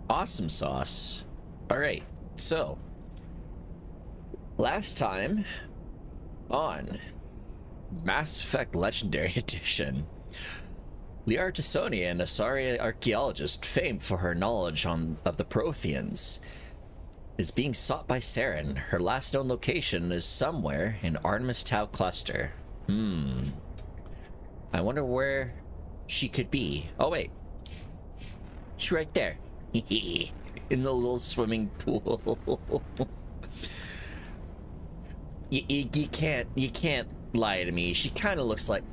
Awesome sauce. Alright, so last time on Mass Effect Legendary Edition, Liara Tassoni, an Asari archaeologist famed for her knowledge of the Protheans, is being sought by Saren. Her last known location is somewhere in Artemis Tau Cluster. I wonder where she could be. Oh wait, she's right there. In the little swimming pool. You can't lie to me. She kind of looks like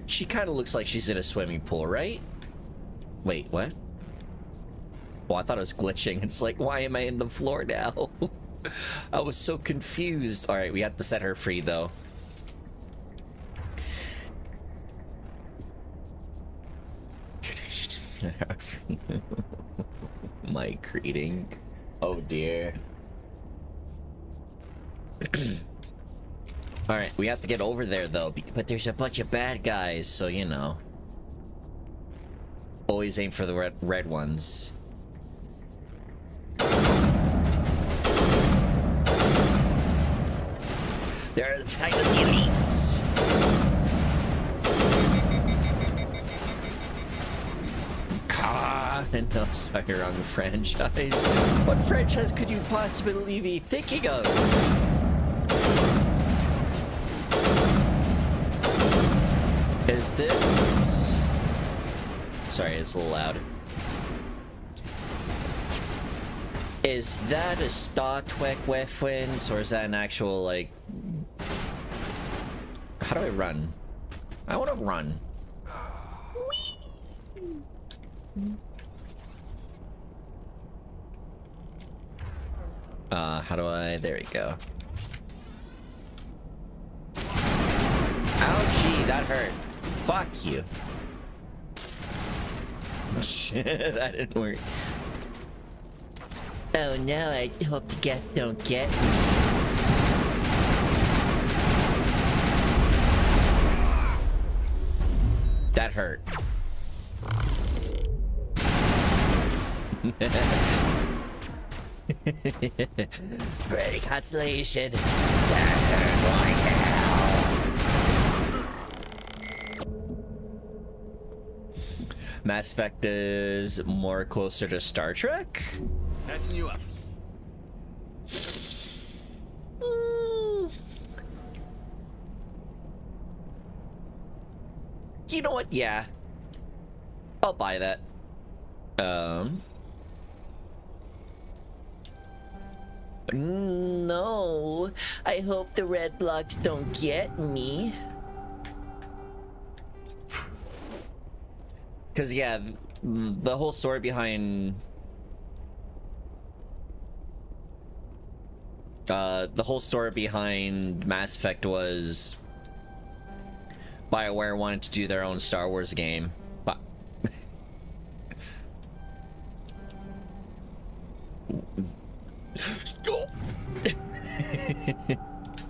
she kind of looks like she's in a swimming pool, right? Wait, what? Well, I thought it was glitching. It's like, why am I in the floor now? I was so confused. All right, we have to set her free though. My greeting. Oh dear. Alright, we have to get over there though, but there's a bunch of bad guys, so you know. Always aim for the red ones. They're the sight of the elites. No, sorry, wrong franchise. What franchise could you possibly be thinking of? Is this... Sorry, it's a little loud. Is that a Star Trek reference, or is that an actual, like... How do I run? I want to run. How do I... There we go. Ouchie, that hurt. Fuck you. Shit, that didn't work. Oh no, I hope the Geth don't get me. That hurt. Great consolation. That hurt like hell. Mass Effect is more closer to Star Trek? Catching you up. You know what? Yeah. I'll buy that. No. I hope the red blocks don't get me. Cause yeah, the whole story behind Mass Effect was BioWare wanted to do their own Star Wars game. But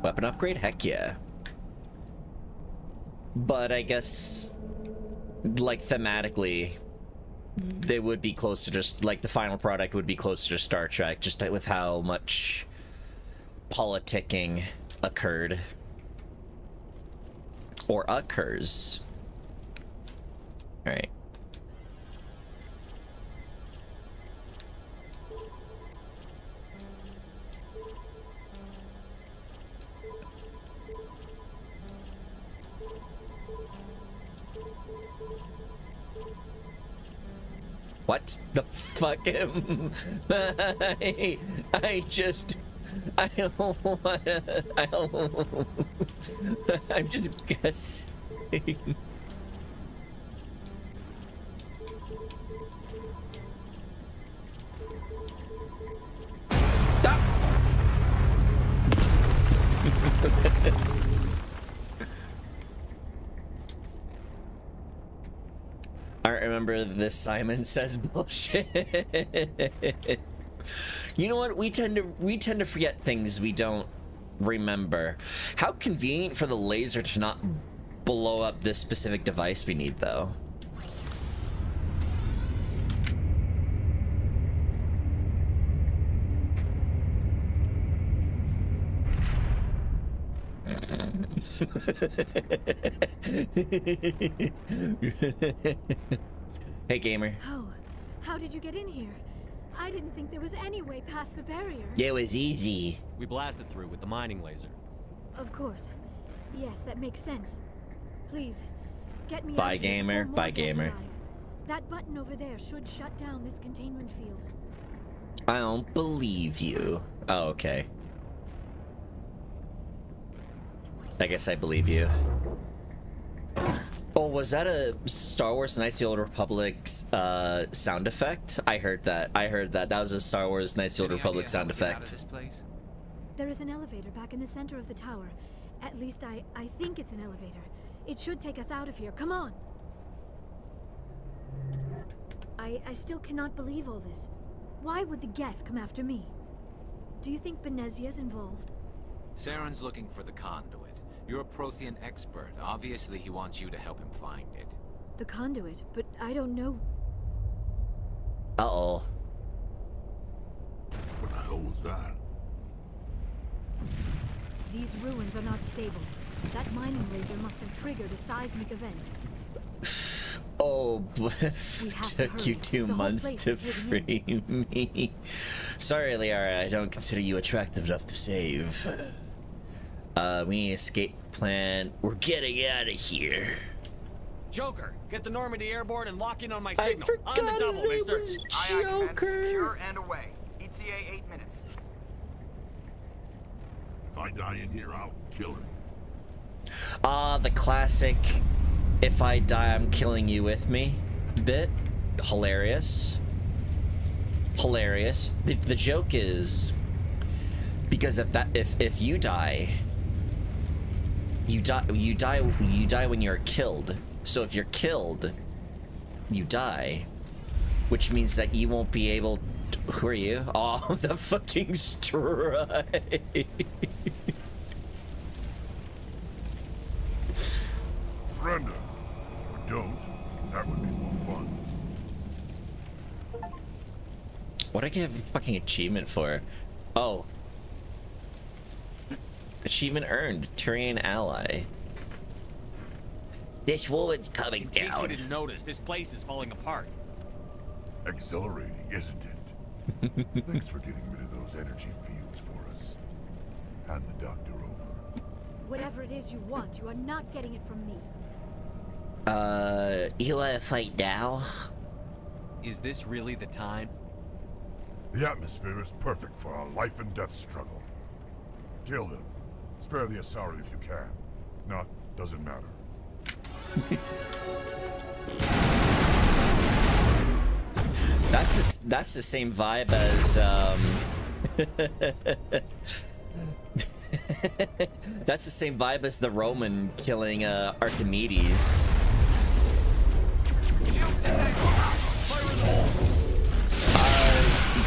weapon upgrade? Heck yeah. But I guess, like, thematically, they would be closer to, just like, the final product would be closer to Star Trek, just with how much politicking occurred. Or occurs. Alright. What the fuck? I don't wanna, I'm just guessing. Stop! I remember this Simon Says bullshit. You know what? We tend to forget things we don't remember. How convenient for the laser to not blow up this specific device we need, though. Hey, gamer. Oh, how did you get in here? I didn't think there was any way past the barrier. It was easy. We blasted through with the mining laser. Of course. Yes, that makes sense. Please, get me Bye, out here gamer. before more Bye, Geth gamer. arrive. That button over there should shut down this containment field. I don't believe you. Oh, okay. I guess I believe you. Oh, was that a Star Wars Knights of the Old Republic's sound effect? I heard that. That was a Star Wars Knights of the Old Republic sound effect. There is an elevator back in the center of the tower. At least I think it's an elevator. It should take us out of here. Come on! I still cannot believe all this. Why would the Geth come after me? Do you think Benezia's involved? Saren's looking for the conduit. You're a Prothean expert. Obviously, he wants you to help him find it. The conduit, but I don't know. Uh-oh. What the hell was that? These ruins are not stable. That mining laser must have triggered a seismic event. Oh, to took you hurry. 2 The whole months place to is caving free me. Sorry, Liara, I don't consider you attractive enough to save. We need an escape plan. We're getting out of here. Joker, get the Normandy airborne and lock in on my I signal. forgot On the his double, name mister. was Aye, aye, Commander. Joker. Secure and away. ETA 8 minutes. If I die in here, I'll kill him. The classic "if I die, I'm killing you with me" bit. Hilarious. Hilarious. The joke is because if you die, you die when you're killed. So if you're killed, you die, which means that you won't be able to, who are you? Oh, the fucking strike. Surrender. Or don't. That would be more fun. What did I get a fucking achievement for? Oh. Achievement earned. Turian ally. This woman's coming In case you down. didn't notice, this place is falling apart. Exhilarating, isn't it? Thanks for getting rid of those energy fields for us. Hand the doctor over. Whatever it is you want, you are not getting it from me. You wanna fight now? Is this really the time? The atmosphere is perfect for a life and death struggle. Kill him. Spare the Asari if you can. If not, doesn't matter. That's the same vibe as that's the same vibe as the Roman killing Archimedes.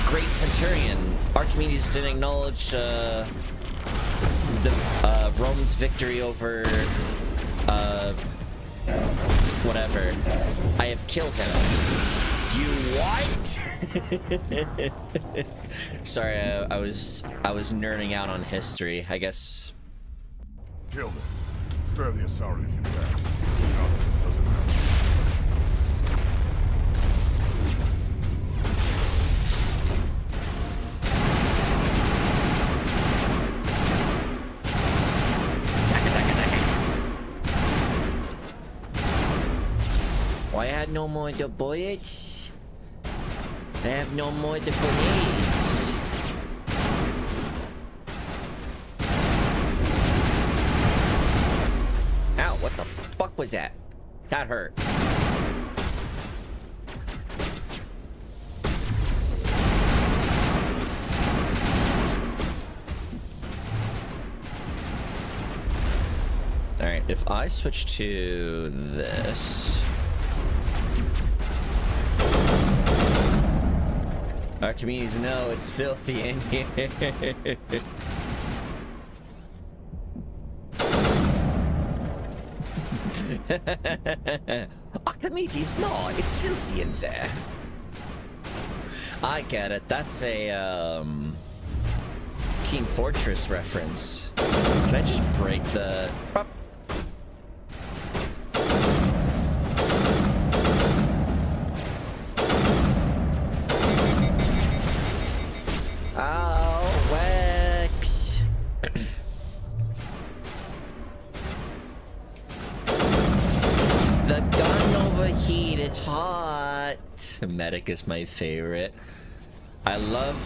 Great Centurion. Archimedes didn't acknowledge the Rome's victory over whatever. I have killed him. You what? Sorry, I was nerding out on history, I guess. Kill them. Spare the Asari if you can. If not, doesn't matter. Why I had no more the bullets? I have no more the grenades. Ow, what the fuck was that? That hurt. Alright, if I switch to this... Archimedes, no, it's filthy in here. Archimedes, no, it's filthy in there. I get it. That's a Team Fortress reference. Can I just break the... It's hot. Medic is my favorite. I love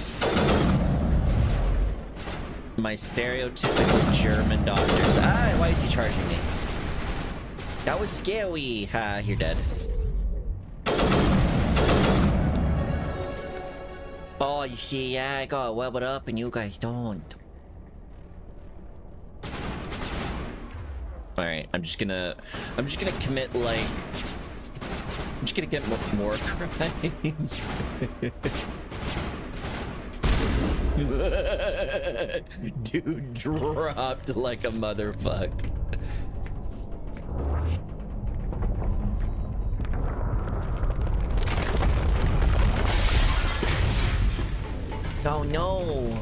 my stereotypical German doctors. Ah, why is he charging me? That was scary. Ha, you're dead. Oh, you see, yeah, I got webbed up and you guys don't. Alright, I'm just gonna commit, like... I'm just gonna get more crimes. Dude dropped like a motherfucker. Oh no!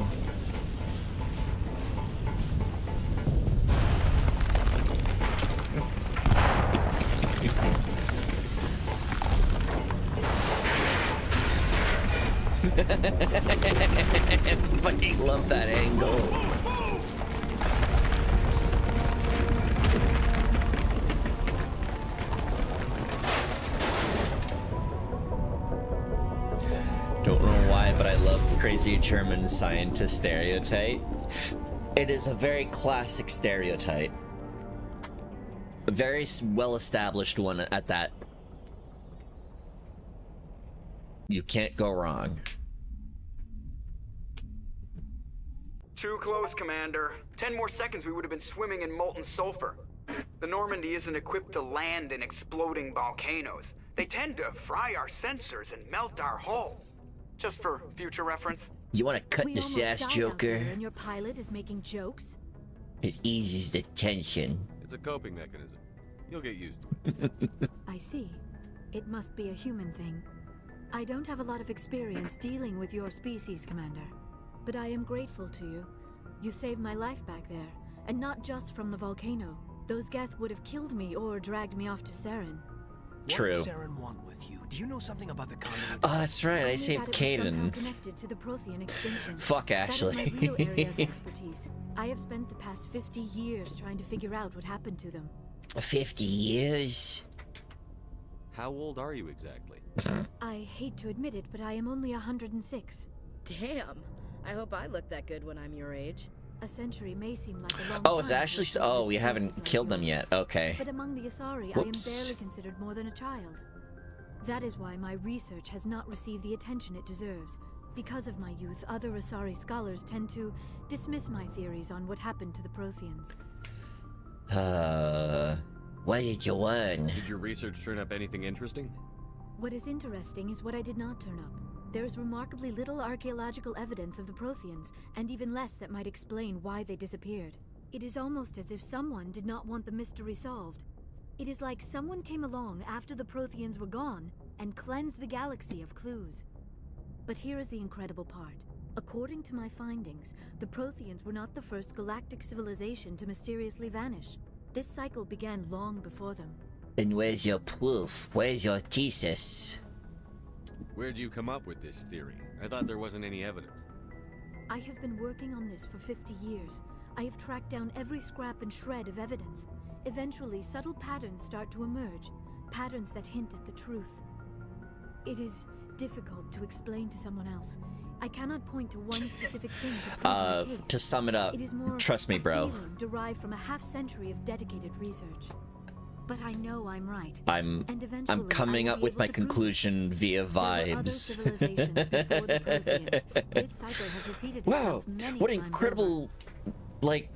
I fucking love that angle. Don't know why, but I love the crazy German scientist stereotype. It is a very classic stereotype. A very well-established one at that. You can't go wrong. Too close, Commander. 10 more seconds, we would have been swimming in molten sulfur. The Normandy isn't equipped to land in exploding volcanoes. They tend to fry our sensors and melt our hull. Just for future reference. You want to cut We the almost sass, died out Joker? there, and your pilot is making jokes? It eases the tension. It's a coping mechanism. You'll get used to it. I see. It must be a human thing. I don't have a lot of experience dealing with your species, Commander. But I am grateful to you. You saved my life back there, and not just from the volcano. Those Geth would have killed me or dragged me off to Saren. True. What did Saren want with you? Do you know something about the conduit? Oh, that's right. I knew saved that it was somehow Kaden. connected to the Prothean extinction. Fuck Ashley. That is my real area of expertise. I have spent the past 50 years trying to figure out what happened to them. 50 years? How old are you exactly? I hate to admit it, but I am only 106. Damn. I hope I look that good when I'm your age. A century may seem like a long Oh, time. it's to Ashley. a Oh, primitive we species haven't like killed them yours. yet. Okay. But among the Asari, Whoops. I am barely considered more than a child. That is why my research has not received the attention it deserves. Because of my youth, other Asari scholars tend to dismiss my theories on what happened to the Protheans. What did you learn? Did your research turn up anything interesting? What is interesting is what I did not turn up. There is remarkably little archaeological evidence of the Protheans, and even less that might explain why they disappeared. It is almost as if someone did not want the mystery solved. It is like someone came along after the Protheans were gone and cleansed the galaxy of clues. But here is the incredible part. According to my findings, the Protheans were not the first galactic civilization to mysteriously vanish. This cycle began long before them. And where's your proof? Where's your thesis? Where'd you come up with this theory? I thought there wasn't any evidence. I have been working on this for 50 years. I have tracked down every scrap and shred of evidence. Eventually, subtle patterns start to emerge, patterns that hint at the truth. It is difficult to explain to someone else. I cannot point to one specific thing to prove my case. To sum it up, It is more trust me, a bro. feeling derived from a half-century of dedicated research. But I know I'm right. I'm coming up with my conclusion via vibes. Civilizations before the Protheans. This cycle has repeated Wow, itself many what times incredible, like,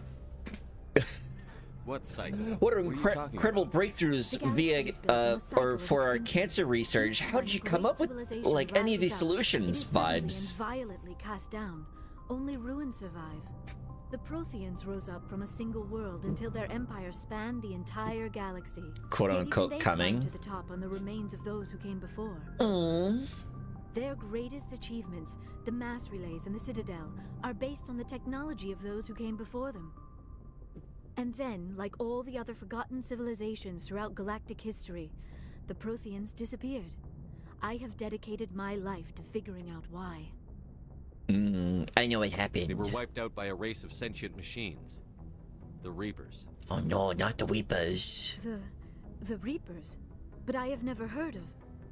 What cycle? what are What are you talking incredible about? breakthroughs The galaxy via, is built on a cycle or of for our extinction. cancer research. How did you come up with, like, any of these solutions vibes? It is violently cast down. Only ruins survive. The Protheans rose up from a single world until their empire spanned the entire galaxy. Quote Yet unquote even they coming. climbed to the top on the remains of those who came before. Their greatest achievements, the mass relays and the Citadel, are based on the technology of those who came before them. And then, like all the other forgotten civilizations throughout galactic history, the Protheans disappeared. I have dedicated my life to figuring out why. I know what happened. They were wiped out by a race of sentient machines. The Reapers. Oh no, not the Weepers. The Reapers? But I have never heard of.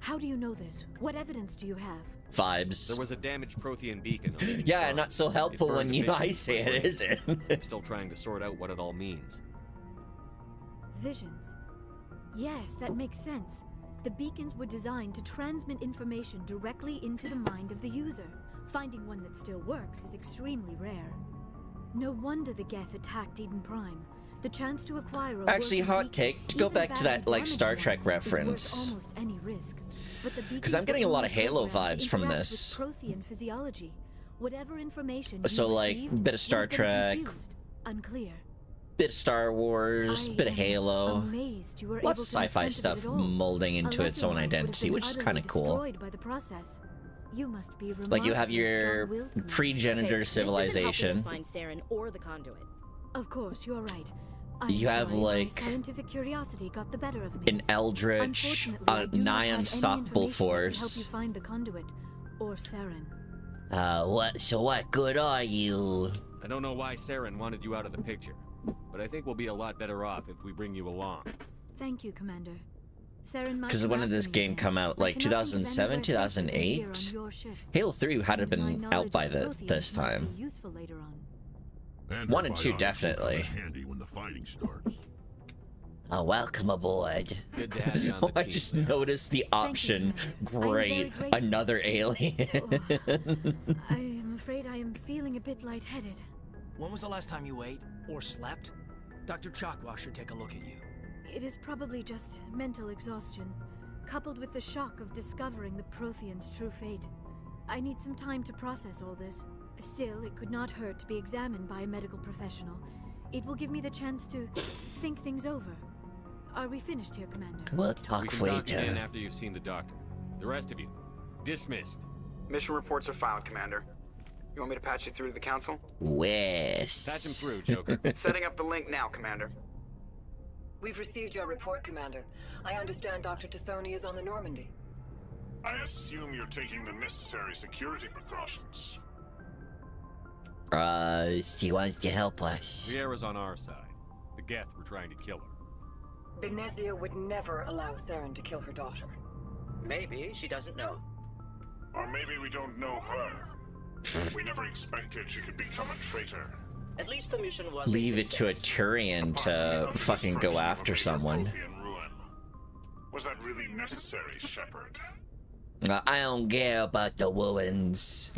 How do you know this? What evidence do you have? Vibes. There was a damaged Prothean beacon on the Yeah, farm. not so helpful It when burned you to I visions say my it, brain. is it? I'm still trying to sort out what it all means. Visions. Yes, that makes sense. The beacons were designed to transmit information directly into the mind of the user. Finding one that still works is extremely rare. No wonder the Geth attacked Eden Prime. The chance to acquire a Actually, working hot beacon, take, to go even back to badly that, like, damaged Star one, Trek is worth reference. almost any risk. But the Because I'm beacons getting a were lot of only Halo programmed to vibes from interact this. with Prothean physiology. Whatever information you So, like, received bit of Star would have been Trek, confused, unclear. bit of Star Wars, I bit of am Halo. amazed you were Lots able of to make sci-fi sense of stuff it at all. molding into A its lesser own mind would have identity, been which is utterly kind of cool. destroyed by the process. You must be Like, you have remarkably your strong-willed, Commander. pre-genitor This isn't helping civilization. us find Saren or the conduit. Of course, you're right. I'm You have, sorry, like, my scientific curiosity got the better of me. An eldritch, Unfortunately, I do not nigh have any unstoppable information that can help you force. find the conduit or Saren. What good are you? I don't know why Saren wanted you out of the picture, but I think we'll be a lot better off if we bring you along. Thank you, Commander. Saren might Because come when did after this me game again. come out? I Like cannot think of 2007, anywhere safer than here 2008? on your ship. Halo 3 had to have And my been knowledge out by of Protheans this might time. be useful later on. And 1 her and 2 bionics will come definitely. in handy when the fighting starts. Welcome aboard. Good to have you on the I team, just Saren. noticed the option. Commander. I am very Great. grateful. Another alien. I am afraid I am feeling a bit lightheaded. When was the last time you ate or slept? Dr. Chakwa should take a look at you. It is probably just mental exhaustion, coupled with the shock of discovering the Prothean's true fate. I need some time to process all this. Still, it could not hurt to be examined by a medical professional. It will give me the chance to think things over. Are we finished here, Commander? We'll We talk can dock you in later. after you've seen the doctor. The rest of you, dismissed. Mission reports are filed, Commander. You want me to patch you through to the Council? Wes. Patch him through, Joker. Setting up the link now, Commander. We've received your report, Commander. I understand Dr. Tassoni is on the Normandy. I assume you're taking the necessary security precautions. She wants to help us. Sierra's on our side. The Geth were trying to kill her. Benezia would never allow Saren to kill her daughter. Maybe she doesn't know. Or maybe we don't know her. We never expected she could become a traitor. At least the mission was Leave a it to a success. Turian to fucking go after someone. Was that really necessary, Shepard? I don't care about the wounds.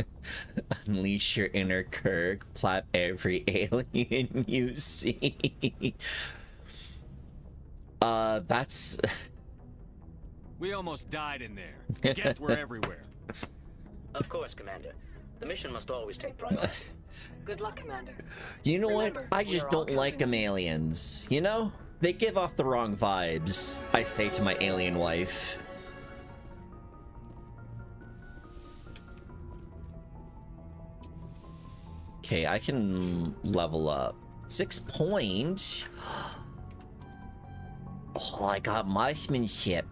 Unleash your inner Kirk. Plap every alien you see. That's... We almost died in there. The Geth were everywhere. Of course, Commander. The mission must always take priority. Good luck, Commander. You know what? Remember, I we just are all don't like counting them aliens. You know? They give off the wrong vibes, I say to my alien wife. Okay, I can level up. 6 points. Oh, I got marksmanship.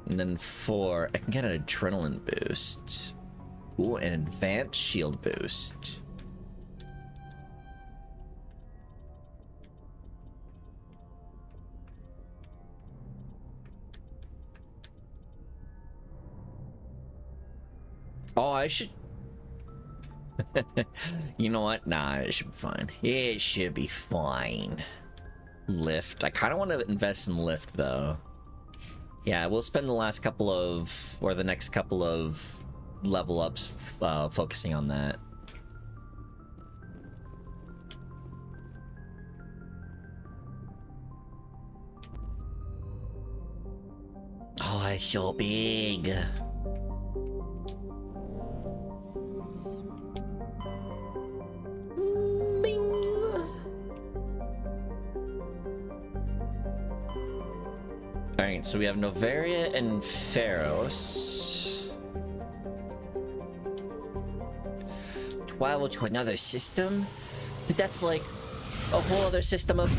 And then 4, I can get an adrenaline boost. Ooh, an advanced shield boost. Oh, I should... You know what? Nah, it should be fine. It should be fine. Lift. I kind of want to invest in lift, though. Yeah, we'll spend the last couple of... or the next couple of level ups focusing on that. Oh, it's so big. Alright, so we have Novaria and Pharos. Travel to another system? But that's like a whole other system of...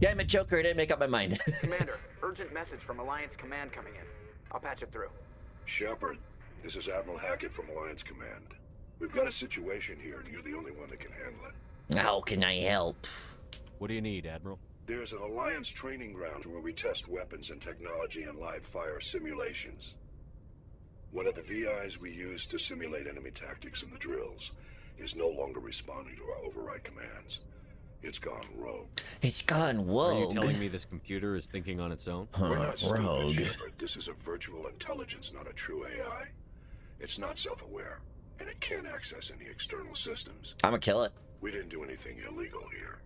Damn it, Joker, I didn't make up my mind. Commander, urgent message from Alliance Command coming in. I'll patch it through. Shepard, this is Admiral Hackett from Alliance Command. We've got a situation here, and you're the only one that can handle it. How can I help? What do you need, Admiral? There's an Alliance training ground where we test weapons and technology in live fire simulations. One of the VIs we use to simulate enemy tactics in the drills is no longer responding to our override commands. It's gone rogue. It's gone rogue. Are you telling me this computer is thinking on its own? We're not rogue. stupid, Shepard. This is a virtual intelligence, not a true AI. It's not self-aware, and it can't access any external systems. I'ma kill it. We didn't do anything illegal here.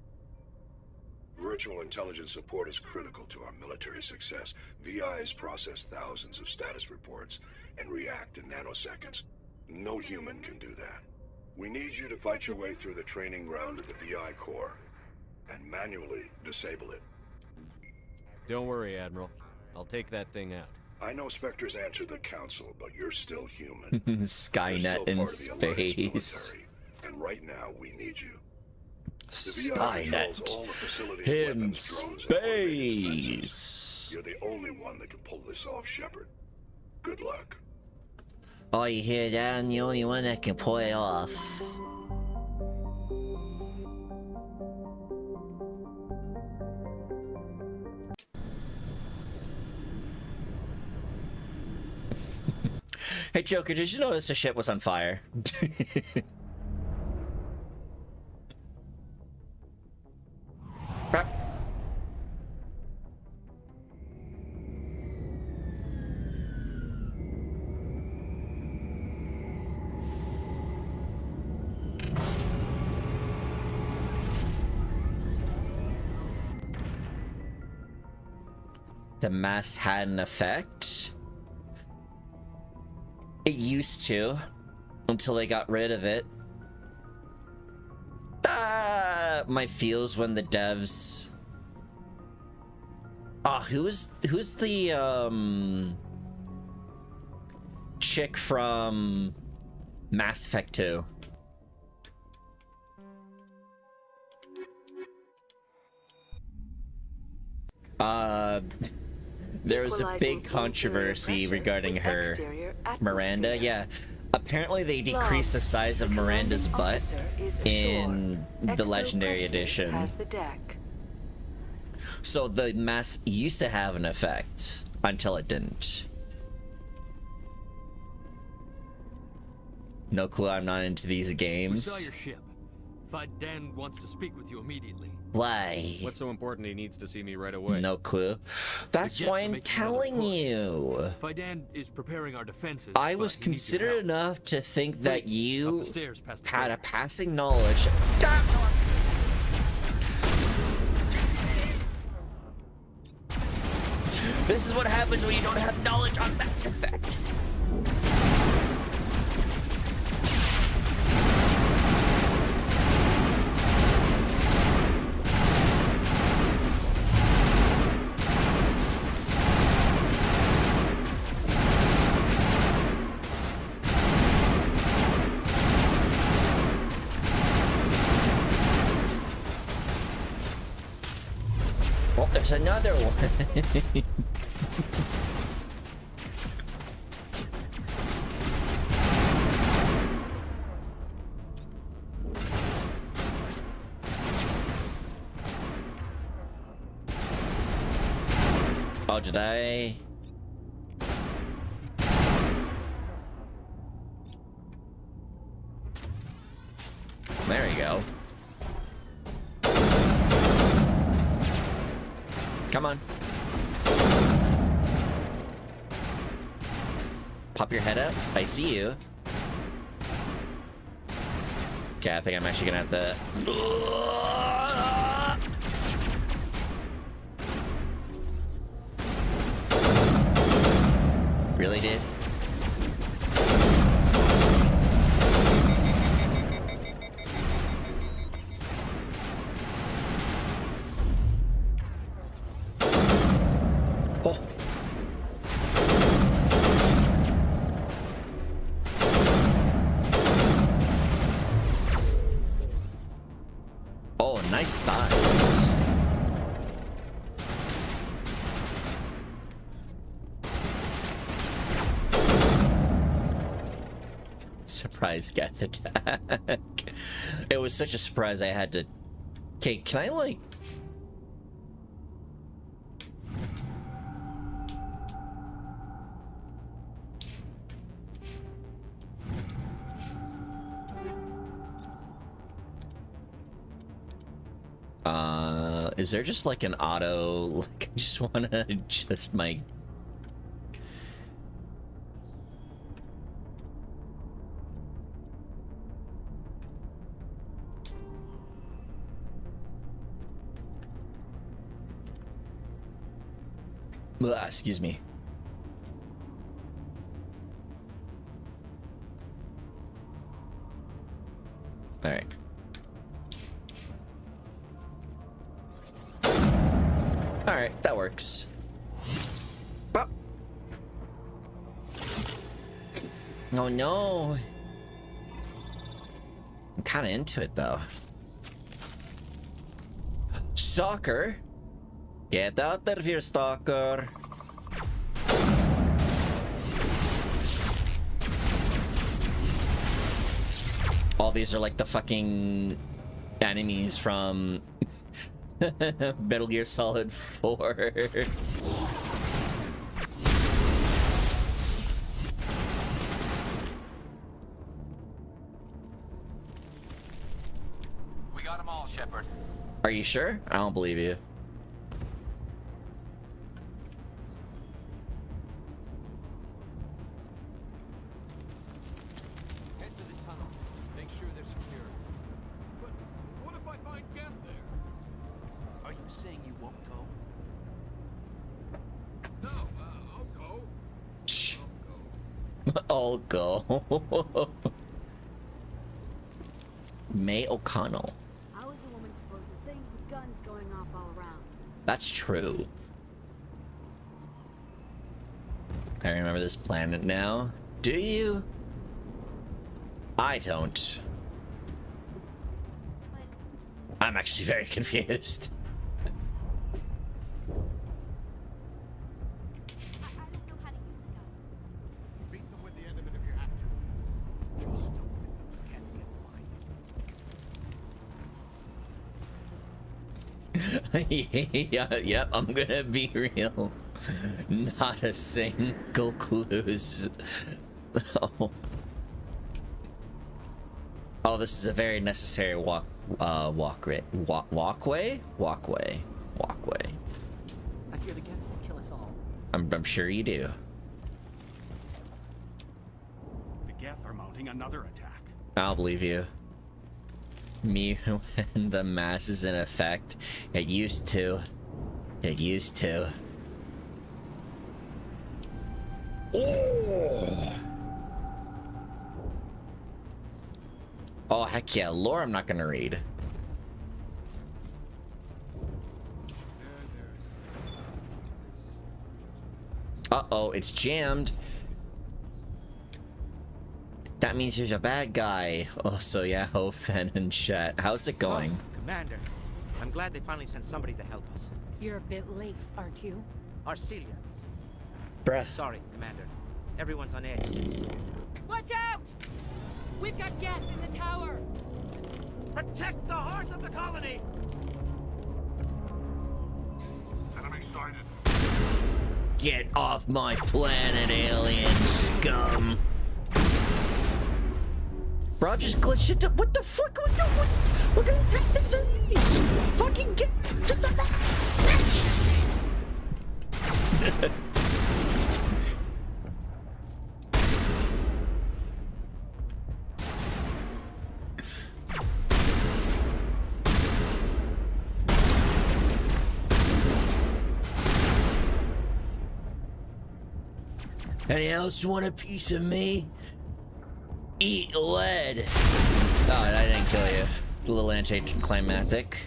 Virtual intelligence support is critical to our military success. VIs process thousands of status reports and react in nanoseconds. No human can do that. We need you to fight your way through the training ground of the VI core and manually disable it. Don't worry, Admiral. I'll take that thing out. I know Spectres answer the Council, but you're still human. Skynet in space. And right now, we need you. Skynet in space. You're the only one that can pull this off, Shepard. Good luck. Oh, you hear that? I'm the only one that can pull it off. Hey Joker, did you notice the ship was on fire? Crap. The mask had an effect. It used to, until they got rid of it. My feels when the devs. Who's the chick from Mass Effect 2? There was a big controversy regarding her. Miranda, yeah. Apparently they decreased the size of Miranda's butt in the Legendary Edition. So the mask used to have an effect until it didn't. No clue, I'm not into these games. We saw your ship. Dan wants to speak with you immediately. Why? What's so important he needs to see me right away? No clue. That's why I'm telling you. Dan is preparing our defenses. I was considerate enough to think that you had a passing knowledge. This is what happens when you don't have knowledge on Mass Effect. Oh, there's another one. Oh, did I? There you go. Come on. Pop your head up. I see you. Okay, I think I'm actually gonna have to... Really did? Oh. Oh, nice thighs. Surprise death attack. It was such a surprise I had to... Okay, can I like... Is there just like an auto, like I just want to adjust my... Excuse me. All right. All right, that works. Bop. Oh no. I'm kind of into it though. Stalker. Get out of here, stalker. All these are like the fucking enemies from Metal Gear Solid 4. We got them all, Shepard. Are you sure? I don't believe you. Head to the tunnels. Make sure they're secure. But what if I find Geth there? Are you saying you won't go? No, I'll go. I'll go. May O'Connell. How is a woman supposed to think with guns going off all around? That's true. I remember this planet now. Do you? I don't. I'm actually very confused. Beat them with the end of it if you have to. Just don't let those Geth get behind you. Yep, I'm gonna be real. Not a single clues. Oh. Oh, this is a very necessary walkway. I fear the Geth will kill us all. I'm sure you do. The Geth are mounting another attack. I'll believe you. Me when the mass is in effect. It used to. It used to. Oh, heck yeah. Lore I'm not gonna read. Uh-oh, it's jammed. That means there's a bad guy. Oh, so yeah, Hofen and Chet. How's it going? Oh, Commander, I'm glad they finally sent somebody to help us. You're a bit late, aren't you? Arcelia. Bruh. Sorry, Commander. Everyone's on edge since... Watch out! We've got Geth in the tower! Protect the heart of the colony! Enemy sighted. Get off my planet, alien scum! Bro, just glitched it. What the fuck? We're gonna take these on these! Fucking get to the back! Any else want a piece of me? Eat lead. Oh, I didn't kill you. It's a little anticlimactic.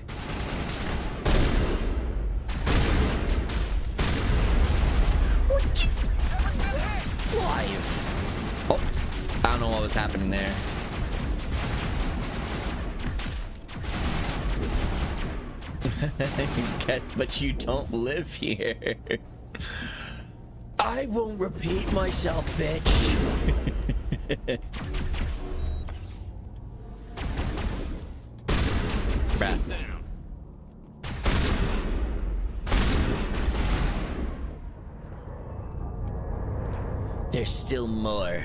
Live. Oh, I don't know what was happening there. But you don't live here. I won't repeat myself, bitch. Bruh. There's still more.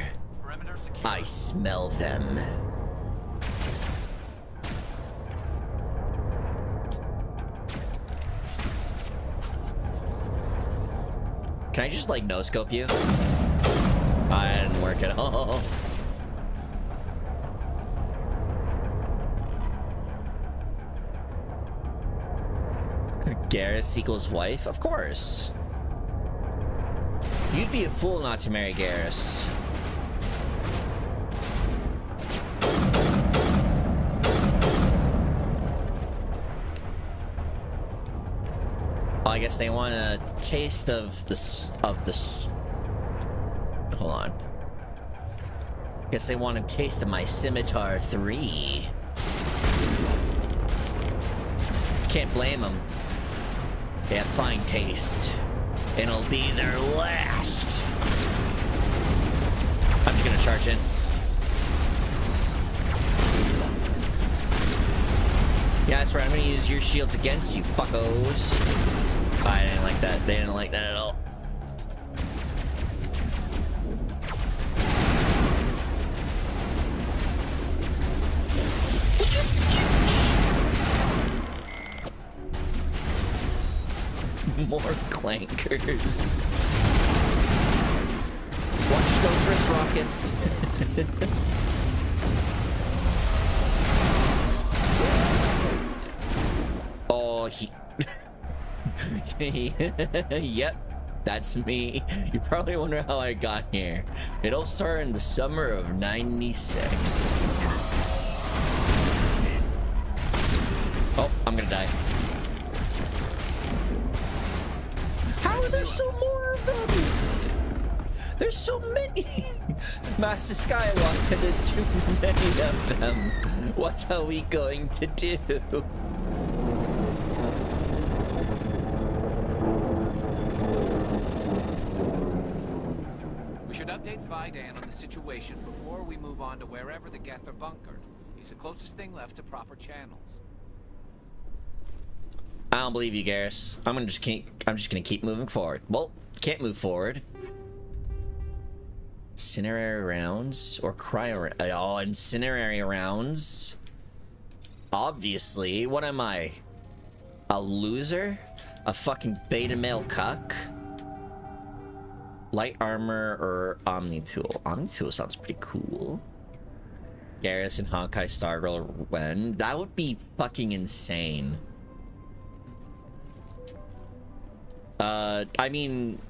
I smell them. Can I just like no scope you? I didn't work at all. Garrus equals wife? Of course. You'd be a fool not to marry Garrus. Oh, I guess they want a taste of the hold on. Guess they want a taste of my Scimitar 3. Can't blame them. They have fine taste. And it'll be their last. I'm just gonna charge in. Yeah, that's right. I'm gonna use your shields against you, fuckos. I didn't like that. They didn't like that at all. More clankers. Watch Gopher's rockets. Oh, yep, that's me. You probably wonder how I got here. It all started in the summer of '96. Oh, I'm gonna die. How are there so more of them? There's so many. Master Skywalker, there's too many of them. What are we going to do? We should update Vidan on the situation before we move on to wherever the Geth are bunkered. He's the closest thing left to proper channels. I don't believe you, Garrus. I'm just gonna keep moving forward. Well, can't move forward. Incinerary rounds or cryo? Oh, incinerary rounds. Obviously, what am I? A loser? A fucking beta male cuck? Light armor or Omni tool? Omni tool sounds pretty cool. Garrus and Honkai Stargirl when? That would be fucking insane. I mean,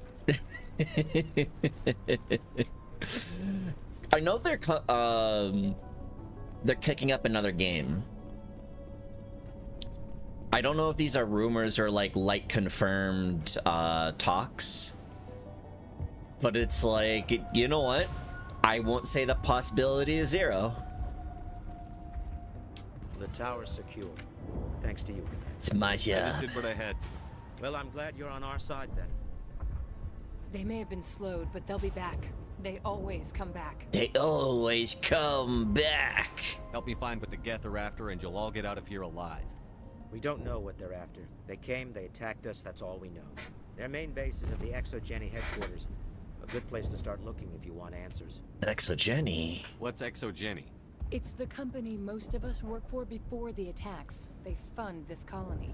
I know they're kicking up another game. I don't know if these are rumors or like light confirmed talks, but it's like, you know what? I won't say the possibility is zero. The tower's secure, thanks to you, Commander. It's my job. I just did what I had to. Well, I'm glad you're on our side then. They may have been slowed, but they'll be back. They always come back. They always come back. Help me find what the Geth are after, and you'll all get out of here alive. We don't know what they're after. They came, they attacked us, that's all we know. Their main base is at the Exogeny headquarters. A good place to start looking if you want answers. Exogeny? What's Exogeny? It's the company most of us work for before the attacks. They fund this colony.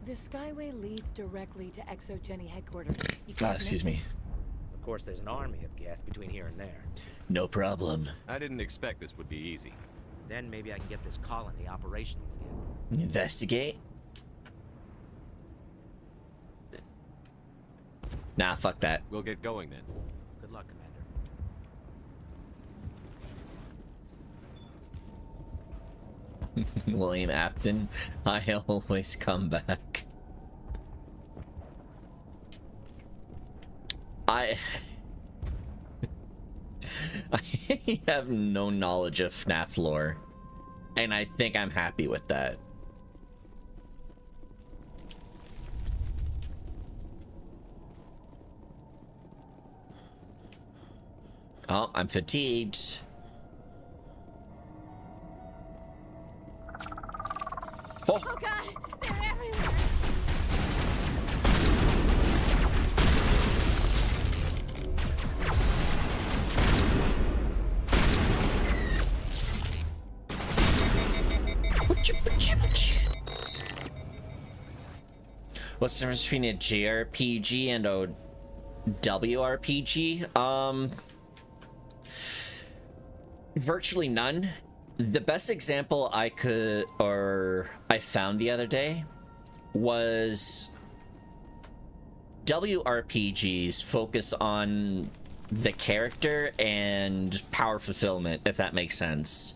The Skyway leads directly to Exogeny headquarters. Excuse me. Of course, there's an army of Geth between here and there. No problem. I didn't expect this would be easy. Then maybe I can get this colony operational again. Investigate? Nah, fuck that. We'll get going then. Good luck, Commander. William Afton, I always come back. I have no knowledge of FNAF lore, and I think I'm happy with that. Oh, I'm fatigued. Oh god, they're everywhere. What's the difference between a JRPG and a WRPG? Virtually none. The best example I found the other day was WRPGs focus on the character and power fulfillment, if that makes sense,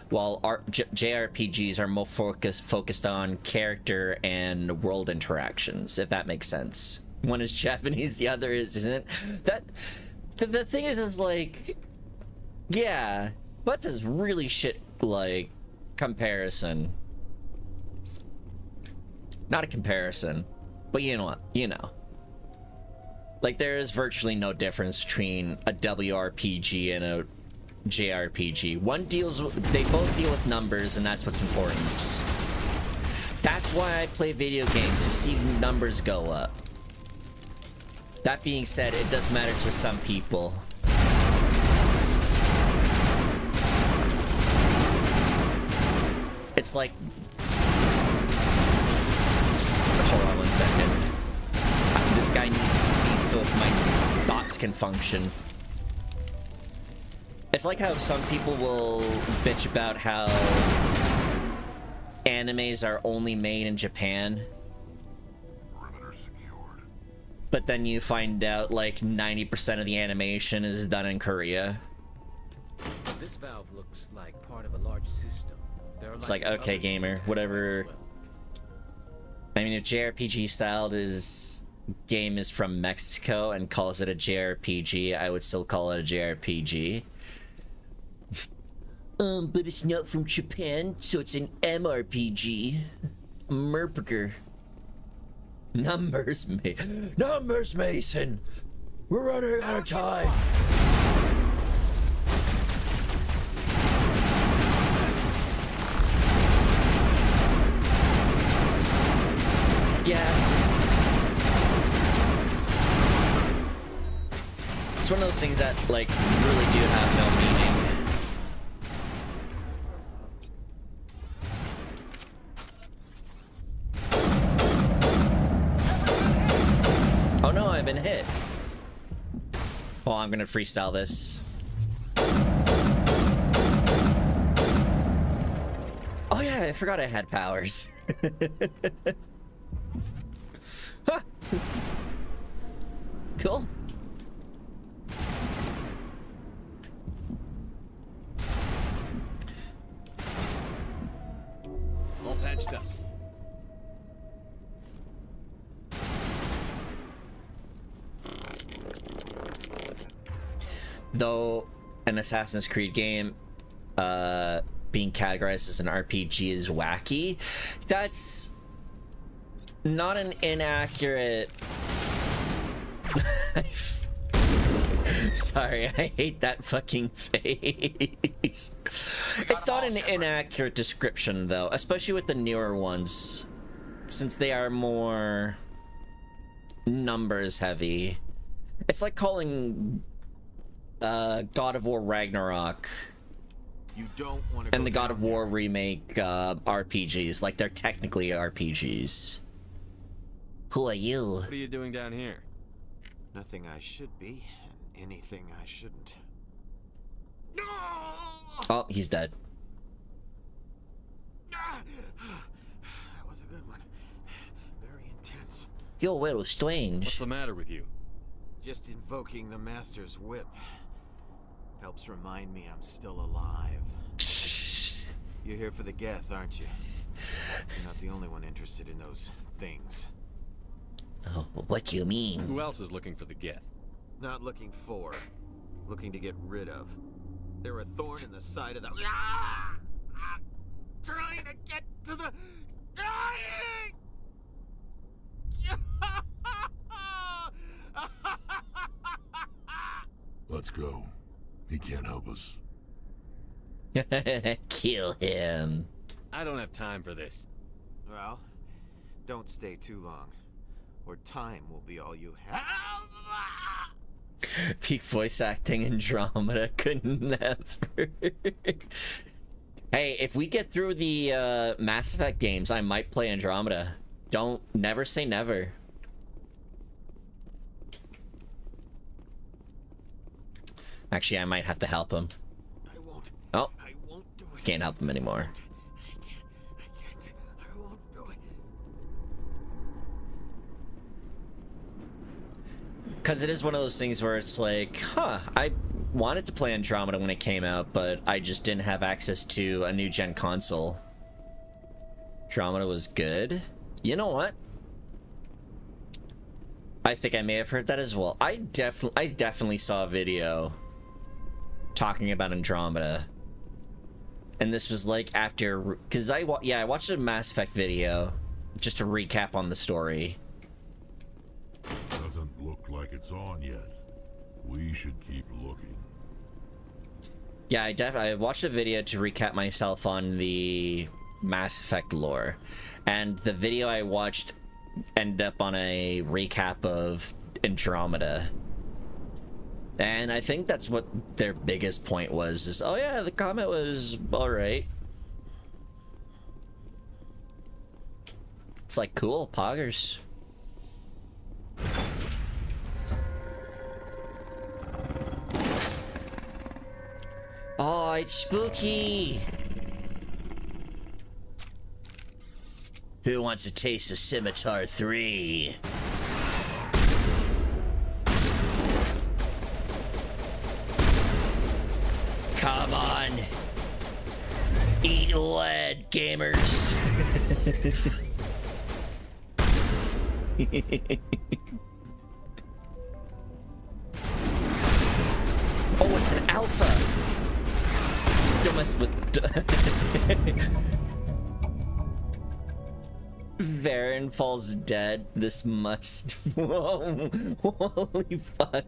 while JRPGs are more focused on character and world interactions, if that makes sense. One is Japanese, the other isn't. That the thing is like, yeah, but this really shit like comparison. Not a comparison, but you know what? You know. Like, there is virtually no difference between a WRPG and a JRPG. They both deal with numbers, and that's what's important. That's why I play video games, to see numbers go up. That being said, it does matter to some people. It's like... Hold on one second. This guy needs to see so my thoughts can function. It's like how some people will bitch about how animes are only made in Japan. But then you find out like 90% of the animation is done in Korea. This valve looks like part of a large system. It's like, okay, gamer, whatever. I mean, if JRPG styled game is from Mexico and calls it a JRPG, I would still call it a JRPG. But it's not from Japan, so it's an MRPG. Merperger. Numbers, Mason! We're running out of time! Yeah. It's one of those things that, like, really do have no meaning. Oh no, I've been hit. Oh, I'm gonna freestyle this. Oh yeah, I forgot I had powers. Huh. Cool. All patched up. Though an Assassin's Creed game being categorized as an RPG is wacky, that's not an inaccurate... Sorry, I hate that fucking face. It's not an inaccurate description, though, especially with the newer ones, since they are more numbers heavy. It's like calling God of War Ragnarok You don't want to and the God of War remake RPGs, like they're technically RPGs. Who are you? What are you doing down here? Nothing I should be, and anything I shouldn't. Oh, he's dead. That was a good one. Very intense. You're a little strange. What's the matter with you? Just invoking the Master's whip helps remind me I'm still alive. You're here for the Geth, aren't you? You're not the only one interested in those things. Oh, what do you mean? Who else is looking for the Geth? Not looking for, looking to get rid of. They're a thorn in the side of the... Ah! Trying to get to the... Dying! Let's go. He can't help us. Kill him. I don't have time for this. Well, don't stay too long, or time will be all you have. Peak voice acting Andromeda, couldn't never. Hey, if we get through the Mass Effect games, I might play Andromeda. Don't never say never. Actually, I might have to help him. I won't. Oh, I won't do it. can't help him anymore. I won't do it. Because it is one of those things where it's like, huh, I wanted to play Andromeda when it came out, but I just didn't have access to a new gen console. Andromeda was good. You know what? I think I may have heard that as well. I definitely saw a video talking about Andromeda. And this was like after, because I watched a Mass Effect video just to recap on the story. Doesn't look like it's on yet. We should keep looking. Yeah, I watched a video to recap myself on the Mass Effect lore. And the video I watched ended up on a recap of Andromeda. And I think that's what their biggest point was, is, oh yeah, the comment was alright. It's like, cool, poggers. Oh, it's spooky! Who wants a taste of Scimitar 3? Come on! Eat lead, gamers! Oh, it's an alpha! Don't mess with... Varen falls dead. This must... Whoa. Holy fuck.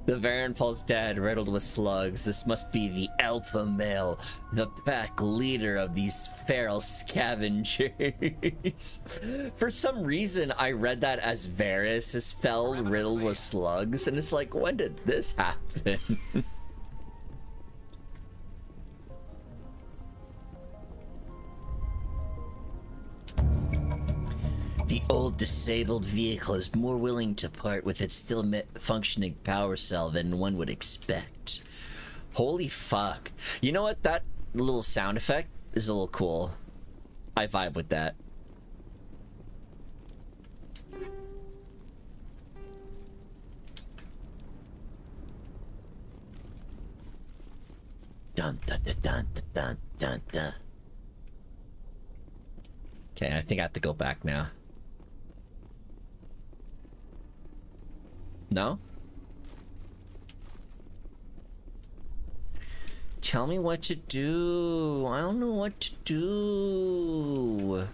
The Varen falls dead, riddled with slugs. This must be the alpha male, the pack leader of these feral scavengers. For some reason, I read that as Varys is fell riddled with slugs, and it's like, when did this happen? The old disabled vehicle is more willing to part with its still functioning power cell than one would expect. Holy fuck. You know what? That little sound effect is a little cool. I vibe with that. Dun dun dun dun dun dun dun. Okay, I think I have to go back now. No? Tell me what to do. I don't know what to do.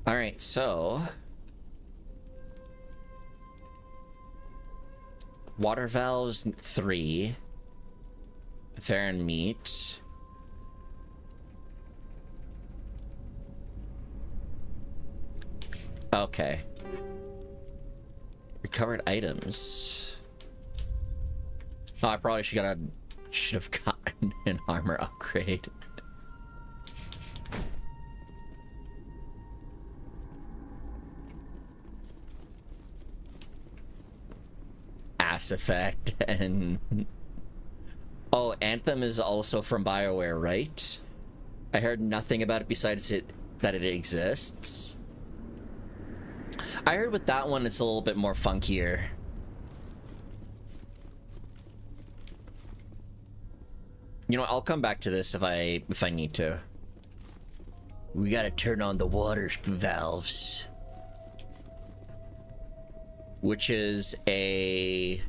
All right, so water valves 3, Varen meat. Okay. Recovered items. Oh, I probably should have gotten an armor upgrade. Mass Effect and oh, Anthem is also from BioWare, right? I heard nothing about it besides that it exists. I heard with that one it's a little bit more funkier. You know, I'll come back to this if I need to. We gotta turn on the water valves. Which is a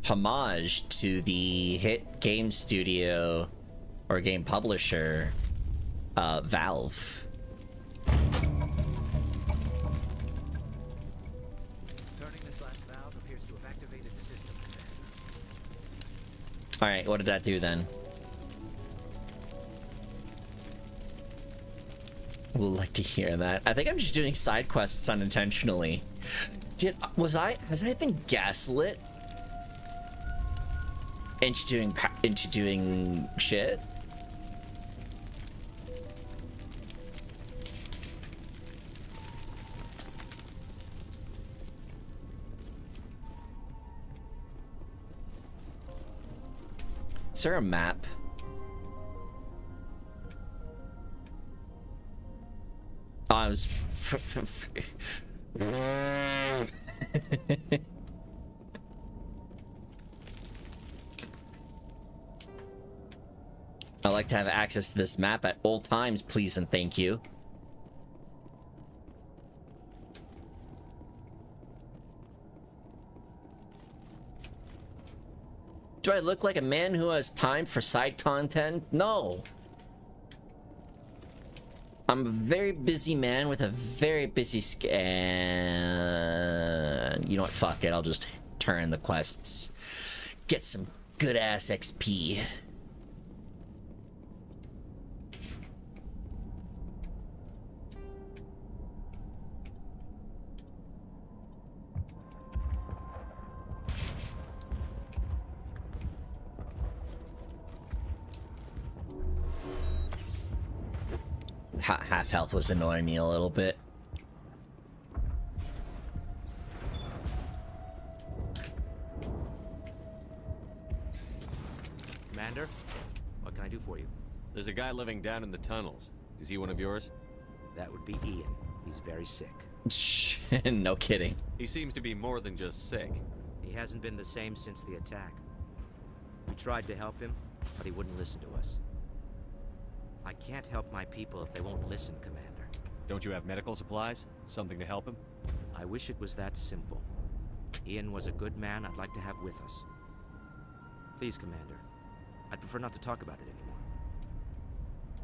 homage to the hit game studio or game publisher, Valve. Turning this last valve appears to have Alright, what did that do then? Would like to hear that. I think I'm just doing side quests unintentionally. Has I been gaslit into doing shit? Is there a map? Oh, I was I'd like to have access to this map at all times, please and thank you. Do I look like a man who has time for side content? No. I'm a very busy man with a very busy scan. You know what? Fuck it. I'll just turn the quests. Get some good ass XP. Half health was annoying me a little bit. Commander, what can I do for you? There's a guy living down in the tunnels. Is he one of yours? That would be Ian. He's very sick. No kidding. He seems to be more than just sick. He hasn't been the same since the attack. We tried to help him, but he wouldn't listen to us. I can't help my people if they won't listen, Commander. Don't you have medical supplies? Something to help him? I wish it was that simple. Ian was a good man I'd like to have with us. Please, Commander. I'd prefer not to talk about it anymore.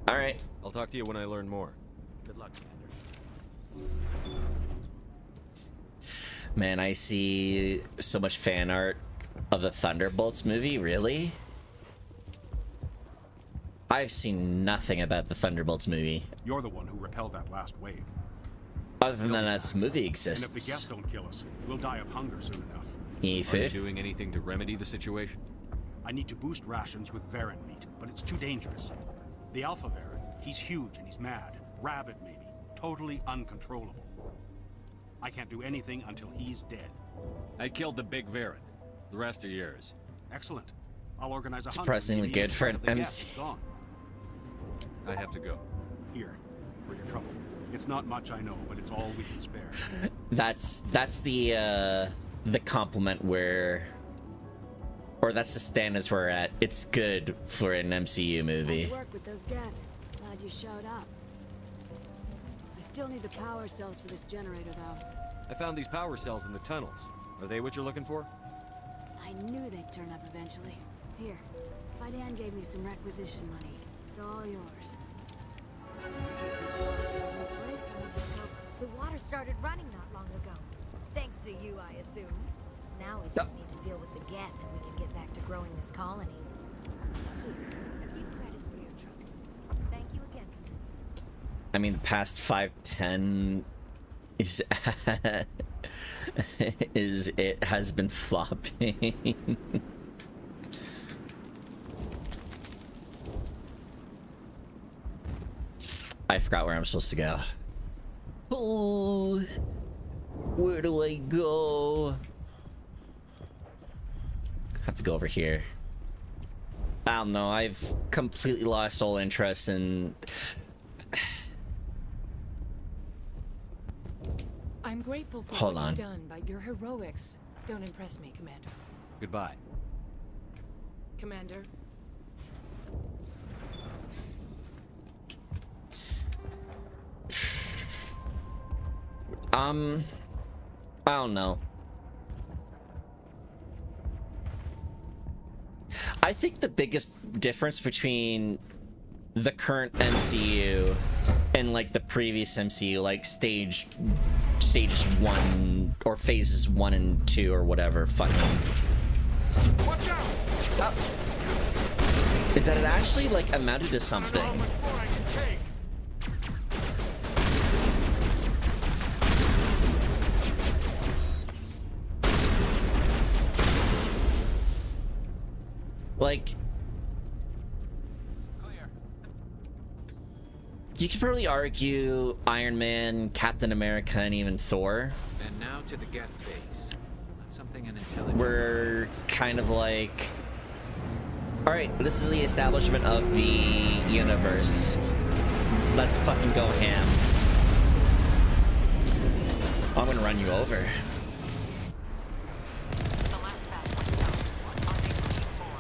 Alright. I'll talk to you when I learn more. Good luck, Commander. Man, I see so much fan art of the Thunderbolts movie. Really? I've seen nothing about the Thunderbolts movie. You're the one who repelled that last wave. Other than that movie exists. And if the Geth don't kill us, we'll die of hunger soon enough. Are you doing anything to remedy the situation? I need to boost rations with Varren meat, but it's too dangerous. The Alpha Varren, he's huge and he's mad. Rabid, maybe. Totally uncontrollable. I can't do anything until he's dead. I killed the big Varren. The rest are yours. Excellent. I'll organize a hunt. Surprisingly good for an MC. I have to go. Here, for your trouble. It's not much, I know, but it's all we can spare. That's the compliment where, or that's the standards we're at. It's good for an MCU movie. Nice work with those Geth. Glad you showed up. I still need the power cells for this generator, though. I found these power cells in the tunnels. Are they what you're looking for? I knew they'd turn up eventually. Here, Fidan gave me some requisition money. It's all yours. These water cells in place, I need this help. The water started running not long ago. Thanks to you, I assume. Now we just need to deal with the Geth and we can get back to growing this colony. Here, a few credits for your trouble. Thank you again, Commander. I mean, the past 5-10 it has been flopping. I forgot where I'm supposed to go. Oh, where do I go? Have to go over here. I don't know. I've completely lost all interest in. I'm grateful for Hold what on. you've done, but your heroics don't impress me, Commander. Goodbye. Commander. I don't know. I think the biggest difference between the current MCU and like the previous MCU, like stages 1 or phases 1 and 2 or whatever, fucking. Watch out! is that it actually like amounted to something. Like, you could probably argue Iron Man, Captain America, and even Thor. And now to the Geth base. Something unintelligent. We're kind of like, all right, this is the establishment of the universe. Let's fucking go ham. I'm gonna run you over.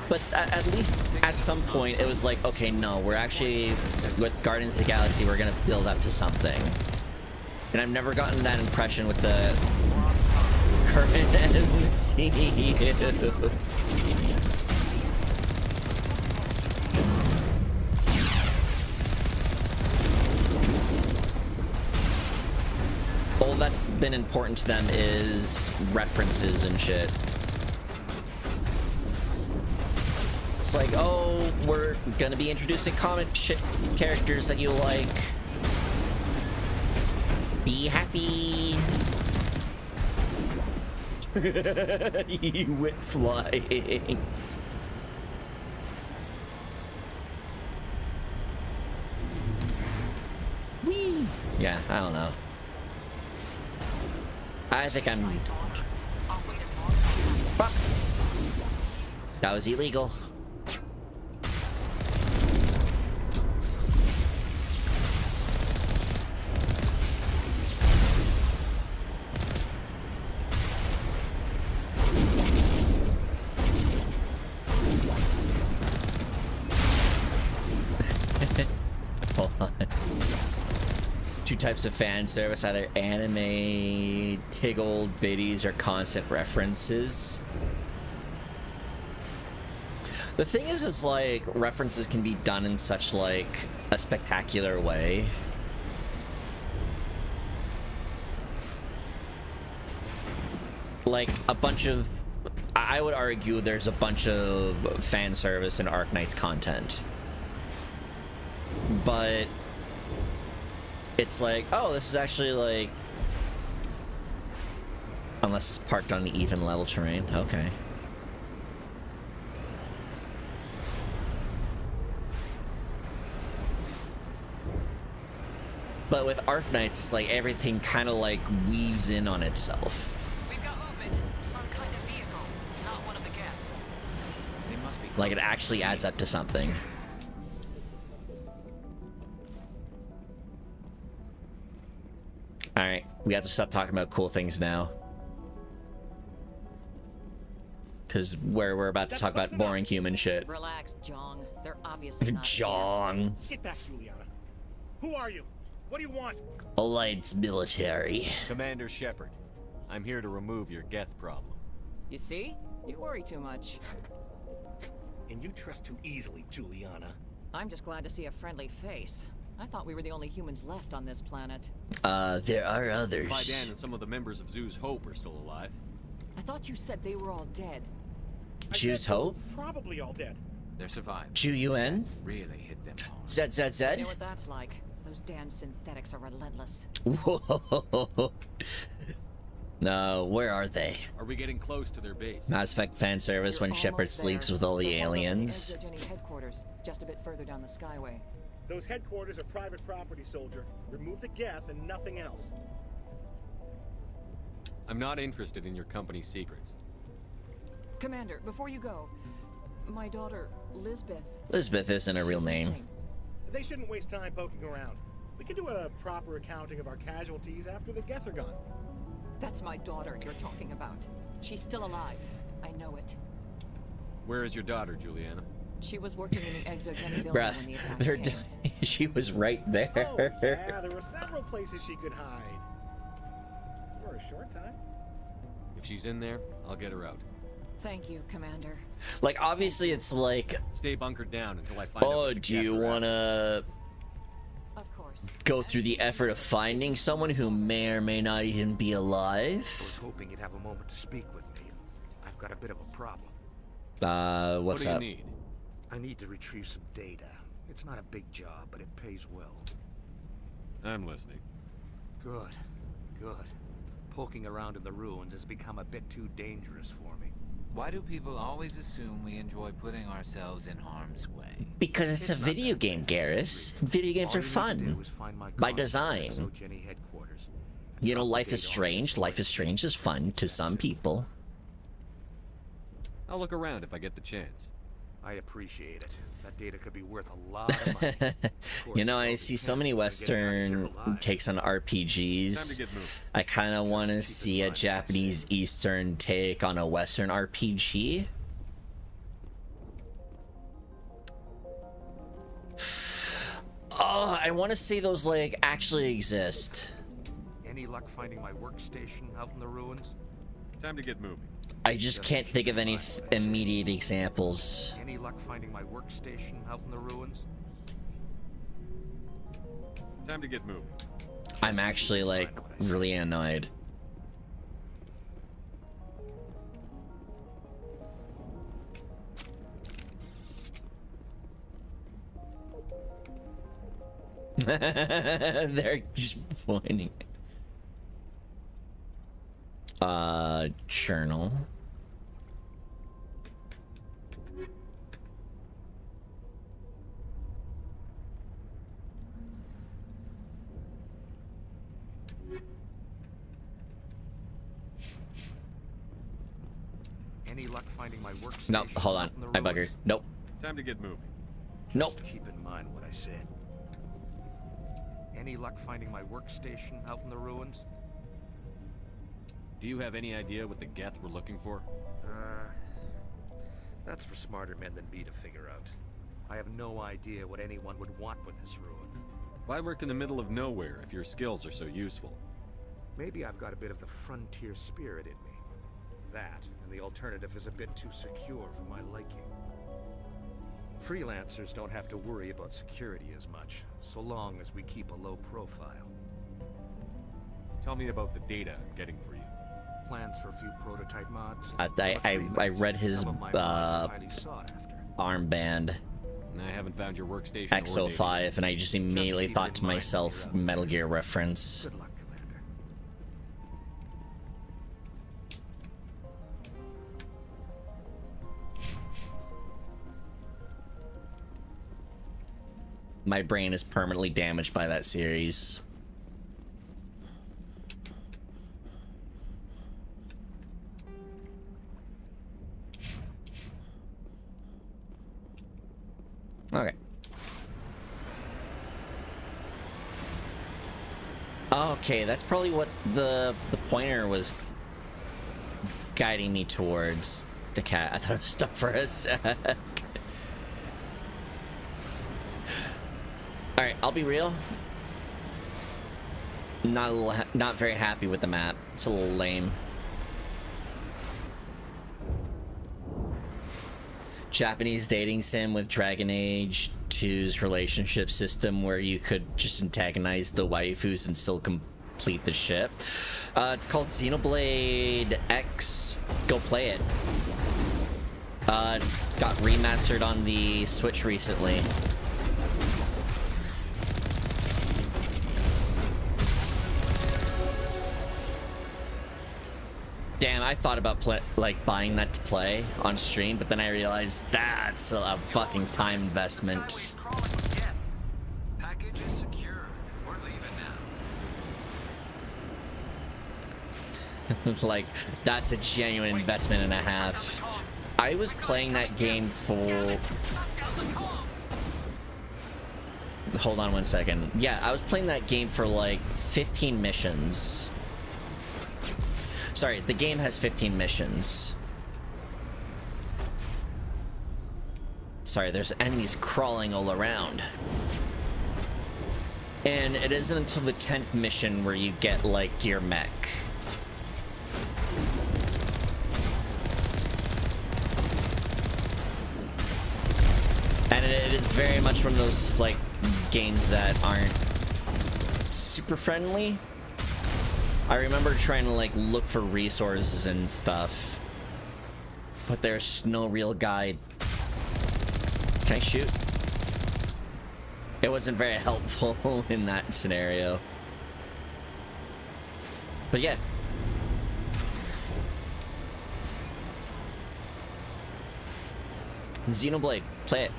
But at least at some point it was like, okay, no, we're actually, with Guardians of the Galaxy, we're gonna build up to something. And I've never gotten that impression with the current MCU. All that's been important to them is references and shit. It's like, oh, we're gonna be introducing comic shit characters that you like. Be happy. You went flying. Whee! Yeah, I don't know. I think I'm... Fuck! That was illegal. Hold on. Two types of fan service, either anime, tiggled biddies, or constant references. The thing is, it's like, references can be done in such, like, a spectacular way. Like, a bunch of... I would argue there's a bunch of fan service in Arknight's content. But... it's like, oh, this is actually, like... unless it's parked on even level terrain. Okay. But with Arknights, it's like everything kind of like weaves in on itself. We've got movement. Some kind of vehicle. Not one of the Geth. They must be Like it actually adds up to something. Alright, we have to stop talking about cool things now. Because we're about to talk about boring human shit. Relax, Jong. They're obviously not Jong. Get back, Juliana. Who are you? What do you want? Alliance military. Commander Shepard, I'm here to remove your Geth problem. You see? You worry too much. And you trust too easily, Juliana. I'm just glad to see a friendly face. I thought we were the only humans left on this planet. There are others. Vidan and some of the members of Zoo's Hope are still alive. I thought you said they were all dead. Zoo's Hope? Probably all dead. They're surviving. Ju-UN? Really hit them hard. ZZZ? You know what that's like. Those damn synthetics are relentless. Whoa. No, where are they? Are we getting close to their base? Mass Effect fan service when Shepard sleeps with all the aliens. Headquarters, just a bit further down the Skyway. Those headquarters are private property, soldier. Remove the Geth and nothing else. I'm not interested in your company's secrets. Commander, before you go, my daughter, Lisbeth... Lisbeth isn't a real name. Missing. They shouldn't waste time poking around. We can do a proper accounting of our casualties after the Geth are gone. That's my daughter you're talking about. She's still alive. I know it. Where is your daughter, Juliana? She was working in the Exogeny building Bruh, when the attacks came. she was right there. Oh, yeah, there were several places she could hide. For a short time. If she's in there, I'll get her out. Thank you, Commander. Like, obviously it's like... Stay bunkered down until I find out. Oh, do you wanna... Of course. Go through the effort of finding someone who may or may not even be alive? I was hoping you'd have a moment to speak with me. I've got a bit of a problem. What's up? What do you need? I need to retrieve some data. It's not a big job, but it pays well. I'm listening. Good. Good. Poking around in the ruins has become a bit too dangerous for me. Why do people always assume we enjoy putting ourselves in harm's way? Because it's a video game, Garrus. Video games are fun. By design. You know, Life is Strange. Life is Strange is fun to some people. I'll look around if I get the chance. I appreciate it. That data could be worth a lot of money. You know, I see so many Western takes on RPGs. I kind of want to see a Japanese Eastern take on a Western RPG. Oh, I want to say those, like, actually exist. Any luck finding my workstation out in the ruins? Time to get moving. I just can't think of any immediate examples. Any luck finding my workstation out in the ruins? Time to get moving. I'm actually, like, really annoyed. They're just pointing. Journal. Any luck finding my workstation? No, hold on. I buggered. Nope. Time to get moving. Nope. Just keep in mind what I said. Any luck finding my workstation out in the ruins? Do you have any idea what the Geth we're looking for? That's for smarter men than me to figure out. I have no idea what anyone would want with this ruin. Why work in the middle of nowhere if your skills are so useful? Maybe I've got a bit of the frontier spirit in me. That, and the alternative is a bit too secure for my liking. Freelancers don't have to worry about security as much, so long as we keep a low profile. Tell me about the data I'm getting for you. Plans for a few prototype mods. I read his armband. I haven't found your workstation. XO5, and I just immediately thought to myself, Metal Gear reference. Good luck, Commander. My brain is permanently damaged by that series. Okay. Okay, that's probably what the pointer was guiding me towards. The cat. I thought it was stuck for a sec. Alright, I'll be real. Not very happy with the map. It's a little lame. Japanese dating sim with Dragon Age 2's relationship system where you could just antagonize the waifus and still complete the ship. It's called Xenoblade X. Go play it. Got remastered on the Switch recently. Damn, I thought about buying that to play on stream, but then I realized that's a fucking time investment. Package is secure. We're leaving now. Like, that's a genuine investment and a half. I was playing that game for... Hold on one second. Yeah, I was playing that game for like 15 missions. Sorry, the game has 15 missions. Sorry, there's enemies crawling all around. And it isn't until the 10th mission where you get, like, your mech. And it is very much one of those, like, games that aren't super friendly. I remember trying to, like, look for resources and stuff, but there's just no real guide. Can I shoot? It wasn't very helpful in that scenario. But yeah. Xenoblade, play it.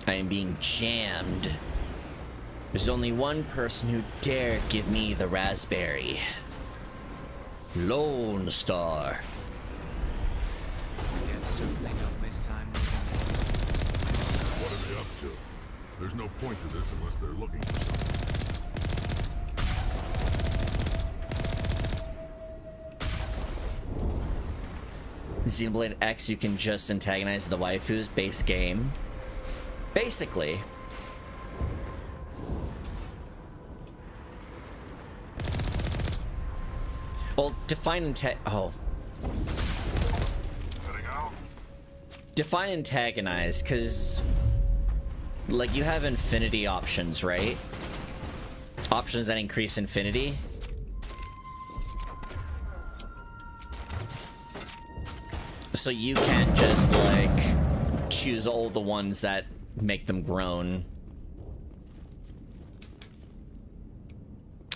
I am being jammed. There's only one person who dare give me the raspberry. Lone Star. Again, certainly don't waste time. What are they up to? There's no point to this unless they're looking for something. Xenoblade X, you can just antagonize the waifus, base game. Basically. Well, define define antagonize, because like you have infinity options, right? Options that increase infinity. So you can't just like choose all the ones that make them groan.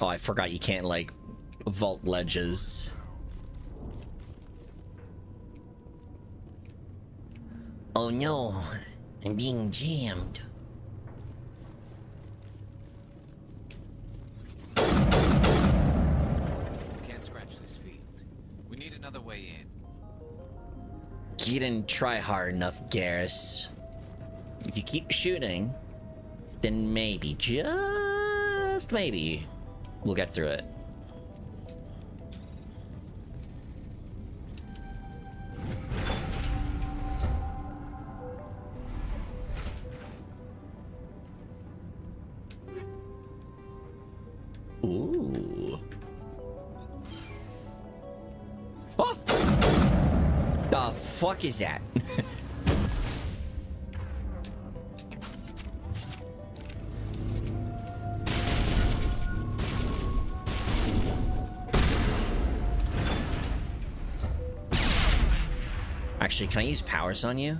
Oh, I forgot you can't like vault ledges. Oh no, I'm being jammed. Can't scratch this field. We need another way in. You didn't try hard enough, Garrus. If you keep shooting, then maybe, just maybe, we'll get through it. Ooh. Oh! The fuck is that? Actually, can I use powers on you?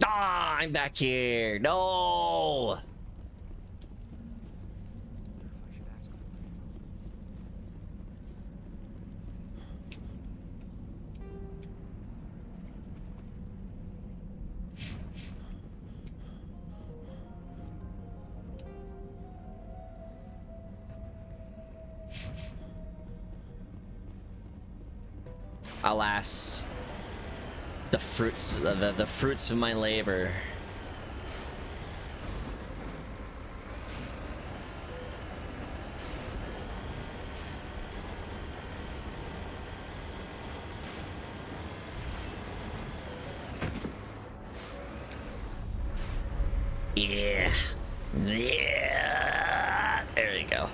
Ah, I'm back here. No. Alas, the fruits of my labor. Yeah. Yeah. There you go.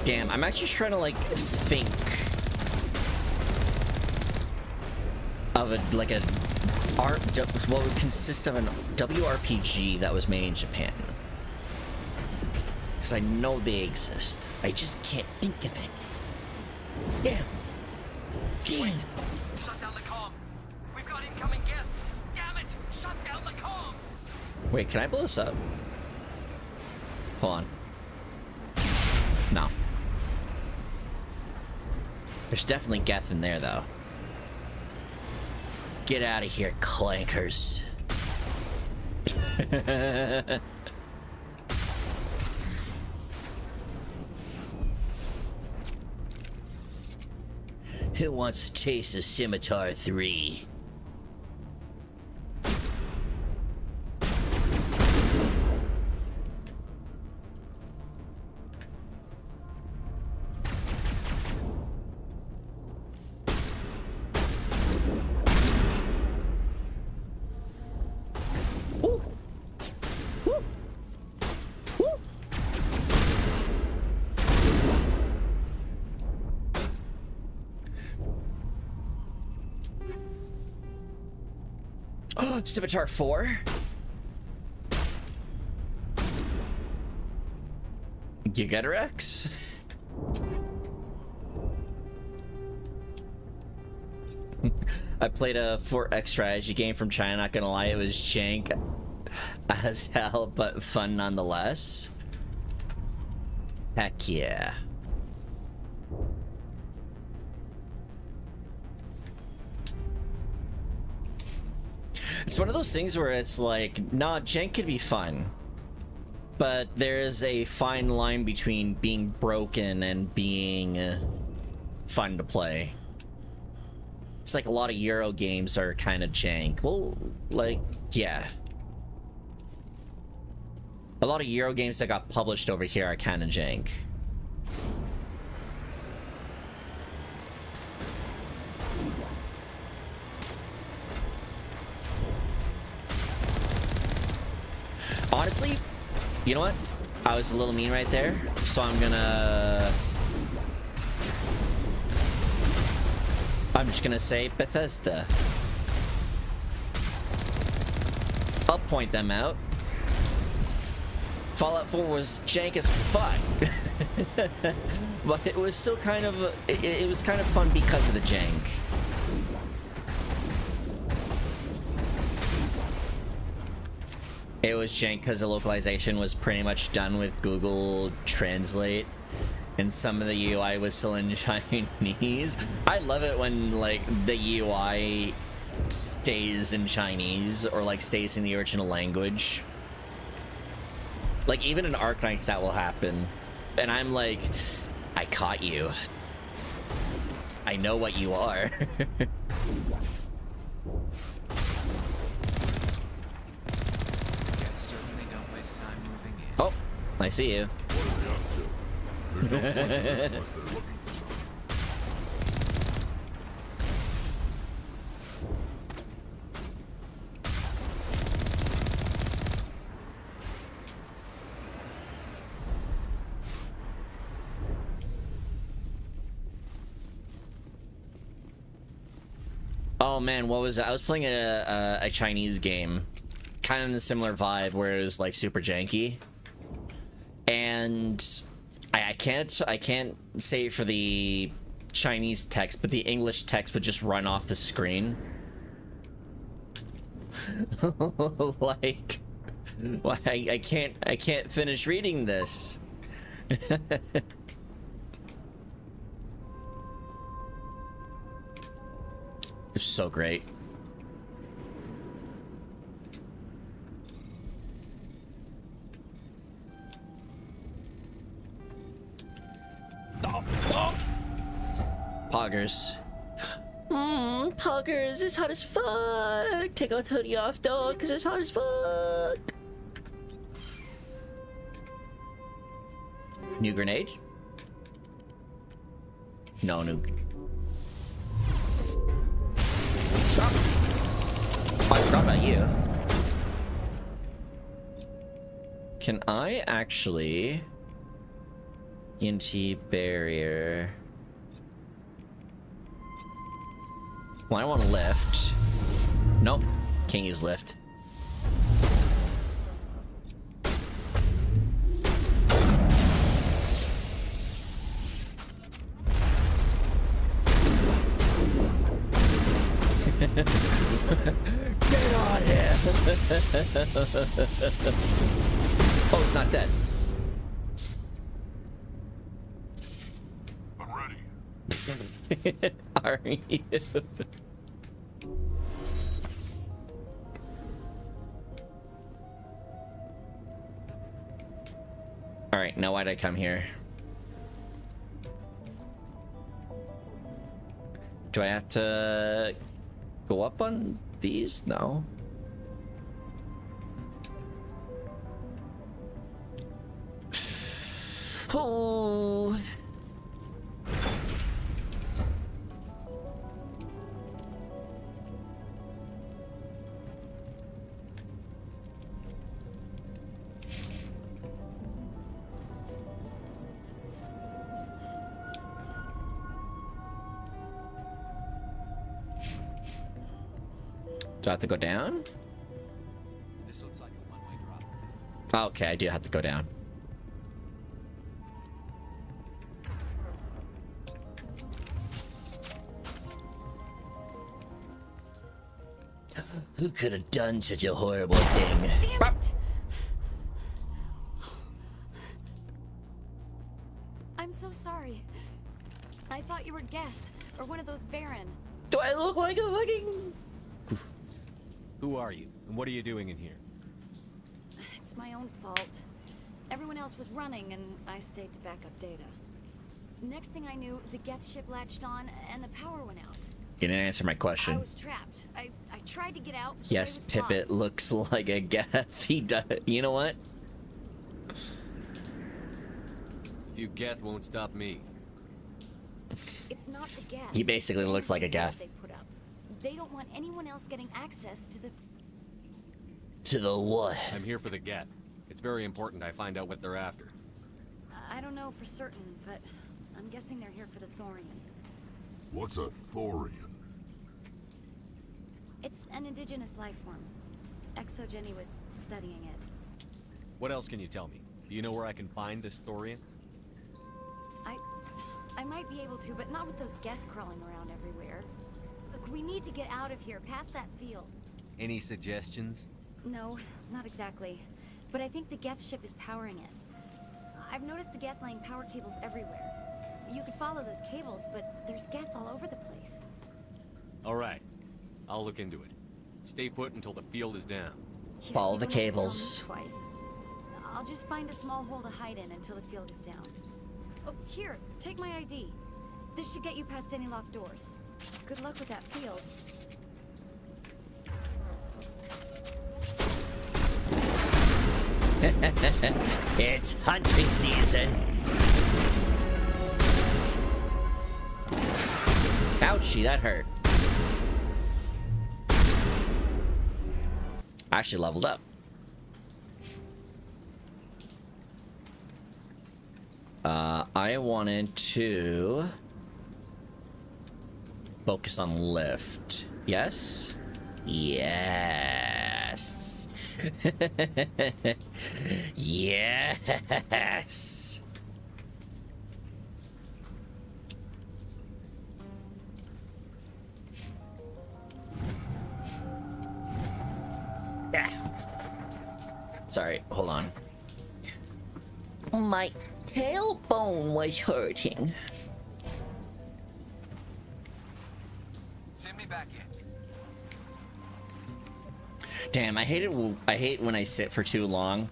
Damn, I'm actually trying to like think of a what would consist of an WRPG that was made in Japan. Because I know they exist. I just can't think of it. Damn. Damn. Shut down the comm. We've got incoming Geth. Damn it! Shut down the comm. Wait, can I blow this up? Hold on. No. There's definitely Geth in there, though. Get out of here, clankers. Who wants to taste a Scimitar 3? Scimitar 4? You get Rex? I played a 4X strategy game from China, not gonna lie, it was jank as hell, but fun nonetheless. Heck yeah. It's one of those things where it's like, nah, jank could be fun, but there is a fine line between being broken and being fun to play. It's like a lot of Euro games are kind of jank. Well, like, yeah. A lot of Euro games that got published over here are kind of jank. Honestly, you know what? I was a little mean right there, so I'm just gonna say Bethesda. I'll point them out. Fallout 4 was jank as fuck. But it was still kind of it was kind of fun because of the jank. It was jank because the localization was pretty much done with Google Translate, and some of the UI was still in Chinese. I love it when, like, the UI stays in Chinese, or, like, stays in the original language. Like, even in Arknights that will happen. And I'm like, I caught you. I know what you are. Oh, I see you. What are they up to? There's no point to it unless they're looking for something. Oh man, what was it? I was playing a Chinese game, kind of in a similar vibe, where it was like super janky, and I can't say it for the Chinese text, but the English text would just run off the screen. Like, why I can't finish reading this. It's so great. Poggers. Poggers, it's hot as fuck. Take our hoodie off, dog, because it's hot as fuck. New grenade? No, new. Oh, I forgot about you. Can I actually... ENT barrier... Well, I want to lift. Nope. Can't use lift. Get on here! Oh, it's not dead. I'm ready. Are you? Alright, now why'd I come here? Do I have to go up on these? No. Oh. Do I have to go down? Okay, I do have to go down. Who could have done such a horrible thing? Damn it! I'm so sorry. I thought you were Geth, or one of those Varen. Do I look like a fucking... Who are you, and what are you doing in here? It's my own fault. Everyone else was running, and I stayed to back up data. Next thing I knew, the Geth ship latched on, and the power went out. You didn't answer my I question. was trapped. I tried to get out. But Yes, the way was Pippet looks like a Geth. He does. You know what? You Geth won't stop me. It's not the Geth. He basically looks like a Geth. They put up. They don't want anyone else getting access to the... To the what? I'm here for the Geth. It's very important I find out what they're after. I don't know for certain, but I'm guessing they're here for the Thorian. What's a Thorian? It's an indigenous life form. Exogeny was studying it. What else can you tell me? Do you know where I can find this Thorian? I might be able to, but not with those Geth crawling around everywhere. Look, we need to get out of here, past that field. Any suggestions? No, not exactly. But I think the Geth ship is powering it. I've noticed the Geth laying power cables everywhere. You could follow those cables, but there's Geth all over the place. All right. I'll look into it. Stay put until the field is down. Yeah, Follow you the don't have to tell me cables. Twice. I'll just find a small hole to hide in until the field is down. Oh, here, take my ID. This should get you past any locked doors. Good luck with that field. It's hunting season. Ouchie, that hurt. I actually leveled up. I wanted to focus on lift. Yes? Yes. Yes. Yeah. Sorry, hold on. My tailbone was hurting. Send me back in. Damn, I hate it. I hate when I sit for too long,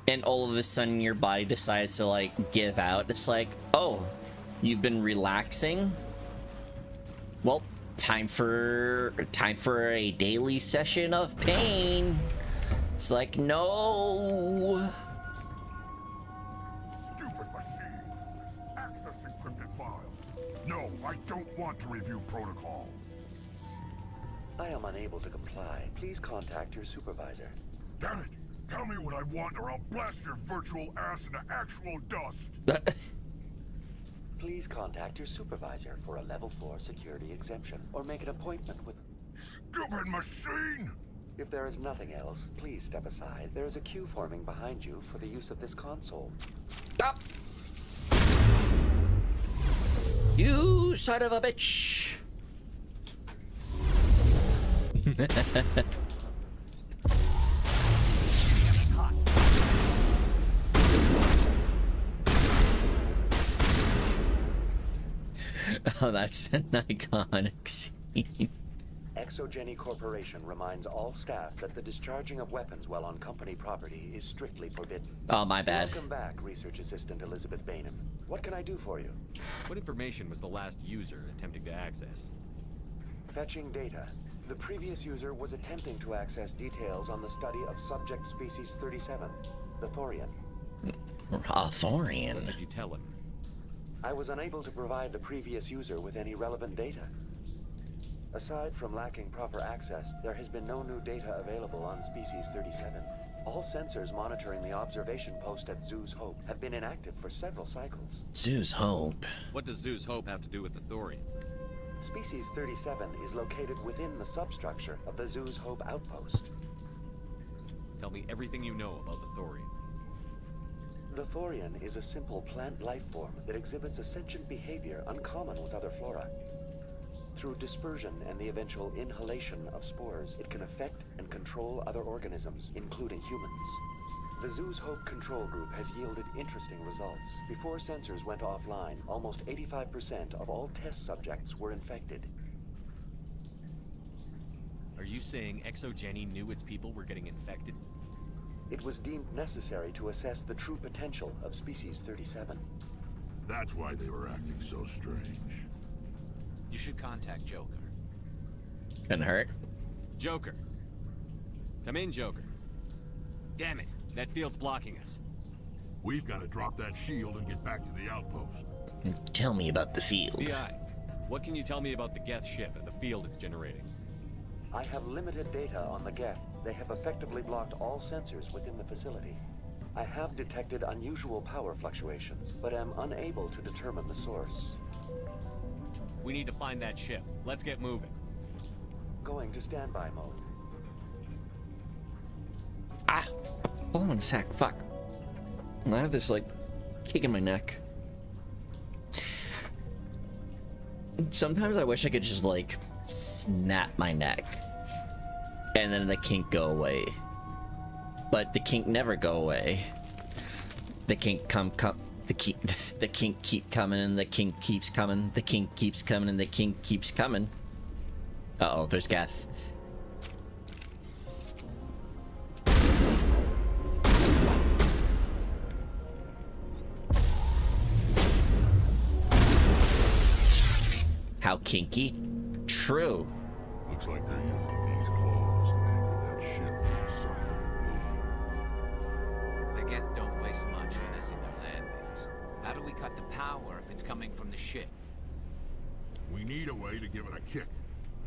and all of a sudden your body decides to like give out. It's like, oh, you've been relaxing. Well, time for a daily session of pain. It's like, no. Stupid machine. Access encrypted file. No, I don't want to review protocol. I am unable to comply. Please contact your supervisor. Damn it! Tell me what I want or I'll blast your virtual ass into actual dust! Please contact your supervisor for a level 4 security exemption, or make an appointment with... Stupid machine! If there is nothing else, please step aside. There is a queue forming behind you for the use of this console. Stop! You son of a bitch! Oh, that's an iconic scene. Exogeny Corporation reminds all staff that the discharging of weapons while on company property is strictly forbidden. Oh, my bad. Welcome back, Research Assistant Elizabeth Bainham. What can I do for you? What information was the last user attempting to access? Fetching data. The previous user was attempting to access details on the study of subject species 37, the Thorian. A Thorian? What did you tell him? I was unable to provide the previous user with any relevant data. Aside from lacking proper access, there has been no new data available on species 37. All sensors monitoring the observation post at Zoo's Hope have been inactive for several cycles. Zoo's Hope? What does Zoo's Hope have to do with the Thorian? Species 37 is located within the substructure of the Zoo's Hope outpost. Tell me everything you know about the Thorian. The Thorian is a simple plant life form that exhibits a sentient behavior uncommon with other flora. Through dispersion and the eventual inhalation of spores, it can affect and control other organisms, including humans. The zoo's Hope Control Group has yielded interesting results. Before sensors went offline, almost 85% of all test subjects were infected. Are you saying Exogeny knew its people were getting infected? It was deemed necessary to assess the true potential of Species 37. That's why they were acting so strange. You should contact Joker. Couldn't hurt. Joker. Come in, Joker. Damn it. That field's blocking us. We've got to drop that shield and get back to the outpost. Tell me about the field. BI, what can you tell me about the Geth ship and the field it's generating? I have limited data on the Geth. They have effectively blocked all sensors within the facility. I have detected unusual power fluctuations, but am unable to determine the source. We need to find that ship. Let's get moving. Going to standby mode. Ah! Hold on a sec. Fuck. I have this, like, kick in my neck. Sometimes I wish I could just, like, snap my neck. And then the kink go away. But the kink never go away. The kink the kink keep coming and the kink keeps coming. The kink keeps coming and the kink keeps coming. Uh-oh, there's Geth. How kinky? True. Looks like they're using these claws to anchor that ship to the side of the building. The Geth don't waste much finessing their landings. How do we cut the power if it's coming from the ship? We need a way to give it a kick.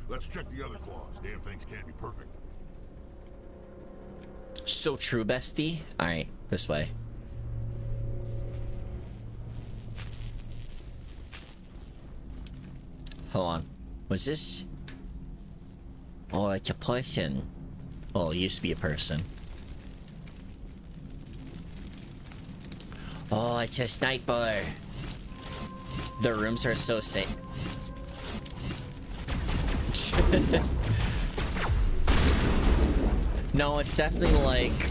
Let's check the other claws. Damn things can't be perfect. So true, bestie. Alright, this way. Hold on. Was this? Oh, it's a person. Oh, it used to be a person. Oh, it's a sniper. The rooms are so safe. No, it's definitely like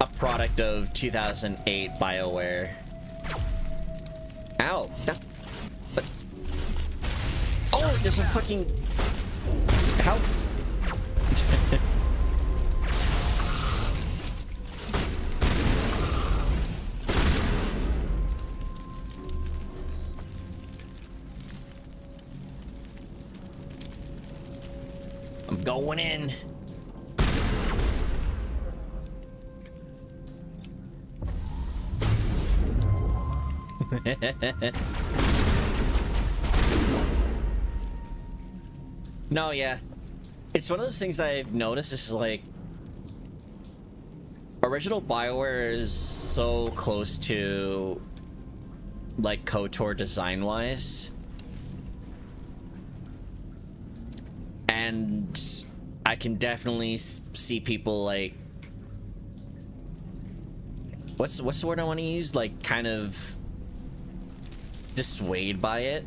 a product of 2008 BioWare. Ow! What? Oh, there's a fucking... How? I'm going in. No, yeah. It's one of those things I've noticed. This is like... Original BioWare is so close to... like, KOTOR design-wise. And I can definitely see people, like... What's the word I want to use? Like, kind of... dissuade by it.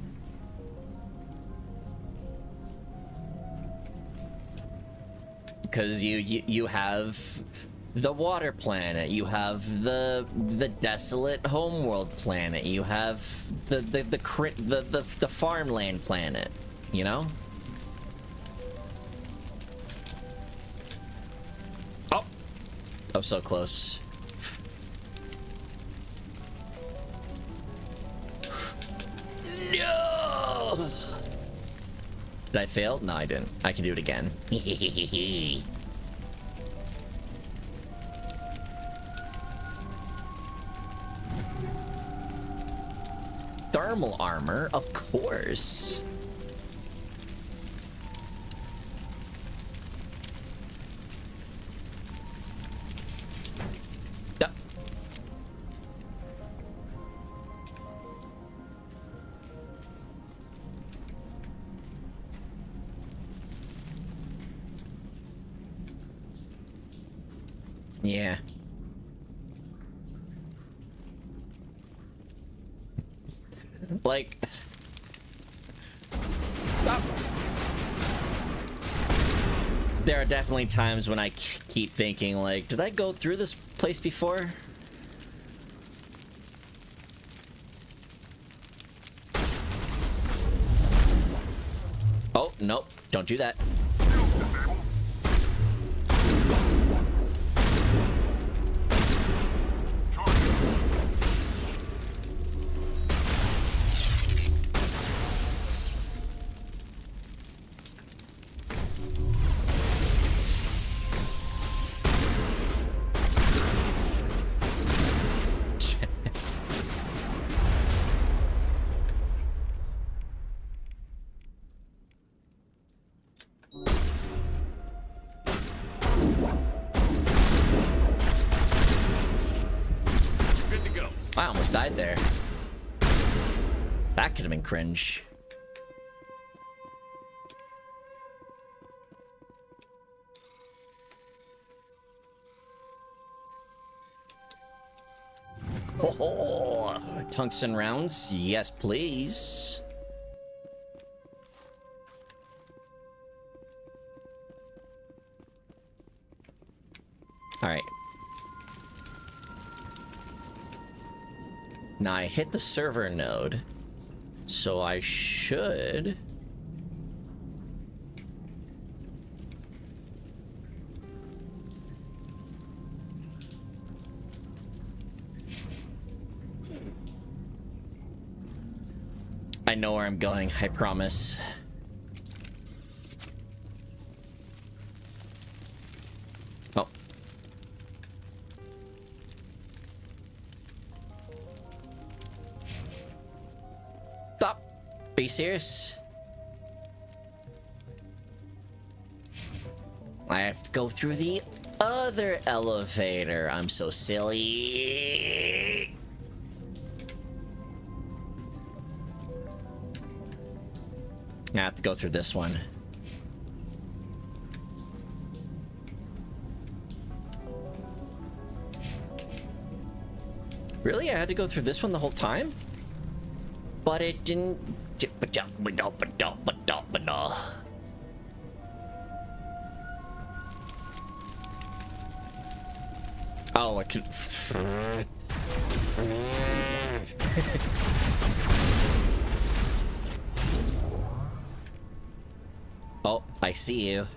Because you have the water planet, you have the desolate homeworld planet, you have the farmland planet, you know? Oh, oh, so close. No! Did I fail? No, I didn't. I can do it again. Thermal armor, of course. Yeah. Like... There are definitely times when I keep thinking, like, did I go through this place before? Oh, nope. Don't do that. I almost died there. That could have been cringe. Oh, tungsten rounds? Yes, please. All right. Now I hit the server node, so I should... I know where I'm going, I promise. Oh. Stop. Are you serious? I have to go through the other elevator. I'm so silly. I have to go through this one. Really? I had to go through this one the whole time? But it didn't... Oh, I could... Oh, I see you.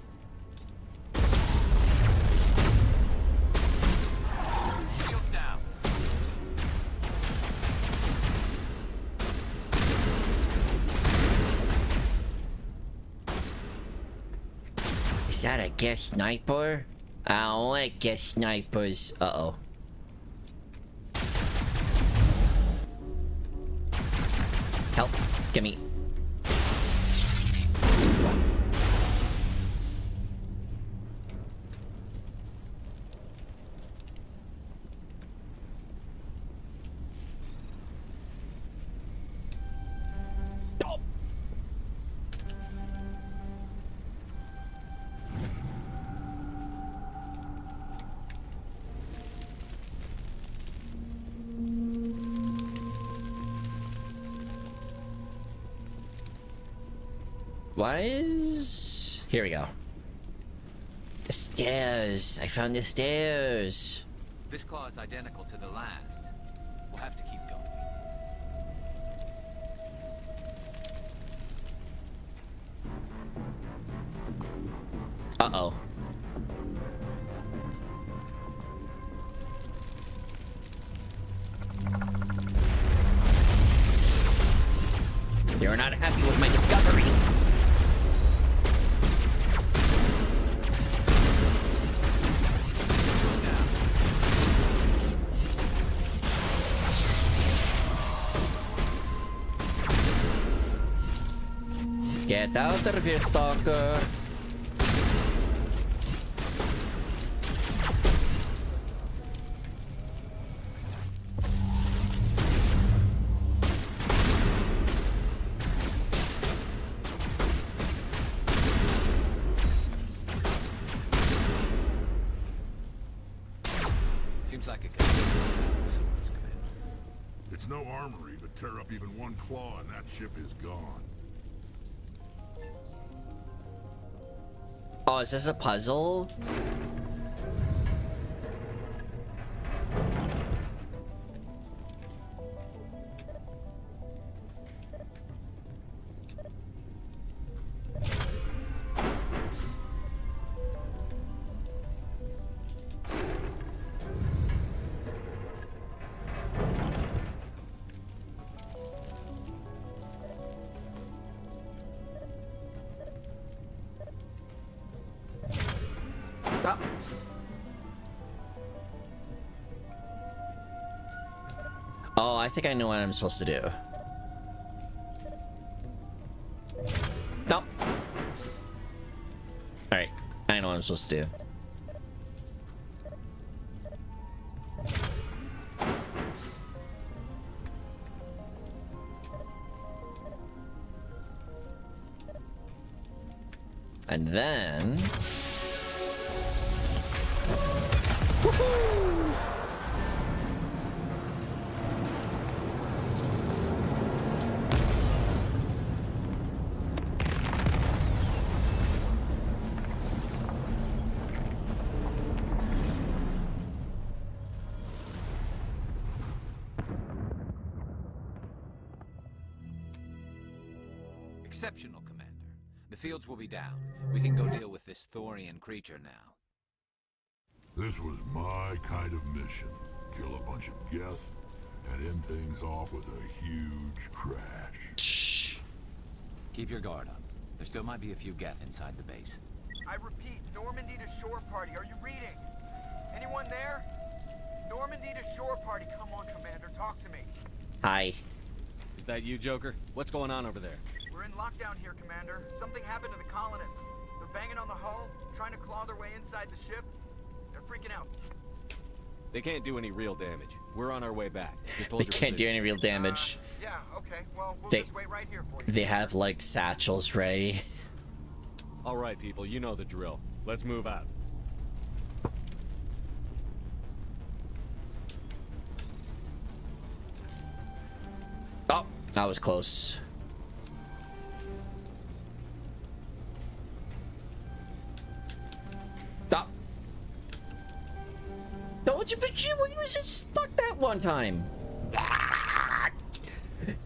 Is that a guest sniper? I don't like guest snipers. Uh-oh. Help. Gimme. Why is... Here we go. The stairs. I found the stairs. This claw is identical to the last. We'll have to keep going. Uh-oh. You're not happy with my discovery. Get out of here, stalker. There's no armory, but tear up even one claw and that ship is gone. Oh, is this a puzzle? Oh, I think I know what I'm supposed to do. Nope. Alright, I know what I'm supposed to do. And then... Woohoo! Exceptional, Commander. The fields will be down. We can go deal with this Thorian creature now. This was my kind of mission. Kill a bunch of Geth and end things off with a huge crash. Keep your guard up. There still might be a few Geth inside the base. I repeat, Normandy to shore party. Are you reading? Anyone there? Normandy to shore party. Come on, Commander. Talk to me. Hi. Is that you, Joker? What's going on over there? We're in lockdown here, Commander. Something happened to the colonists. They're banging on the hull, trying to claw their way inside the ship. They're freaking out. They can't do any real damage. We're on our way back. Just hold They your can't do position. any real damage. Yeah, okay. Well, we'll They- just wait right here for you. They have, like, satchels ready. All right, people, you know the drill. Let's move out. Oh, that was close. Stop. Don't you, but you was stuck that one time.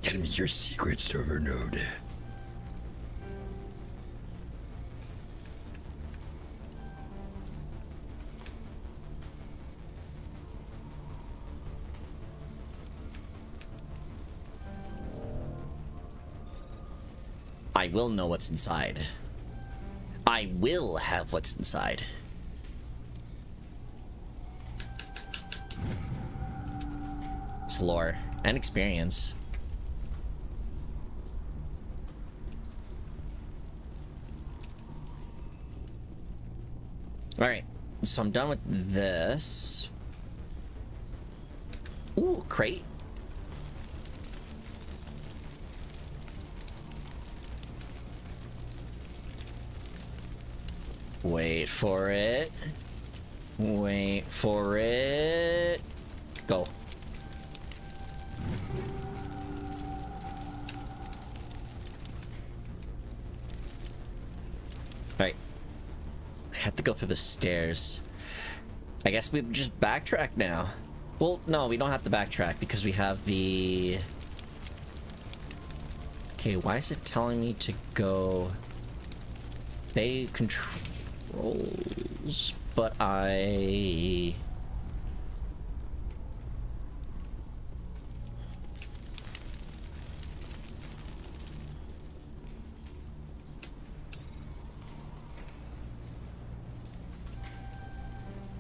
Tell me your secret server node. I will know what's inside. I will have what's inside. It's lore and experience. Alright, so I'm done with this. Ooh, crate. Wait for it. Wait for it. Go. Alright. I have to go through the stairs. I guess we just backtrack now. Well, no, we don't have to backtrack because we have the... Okay, why is it telling me to go... They controls, but I...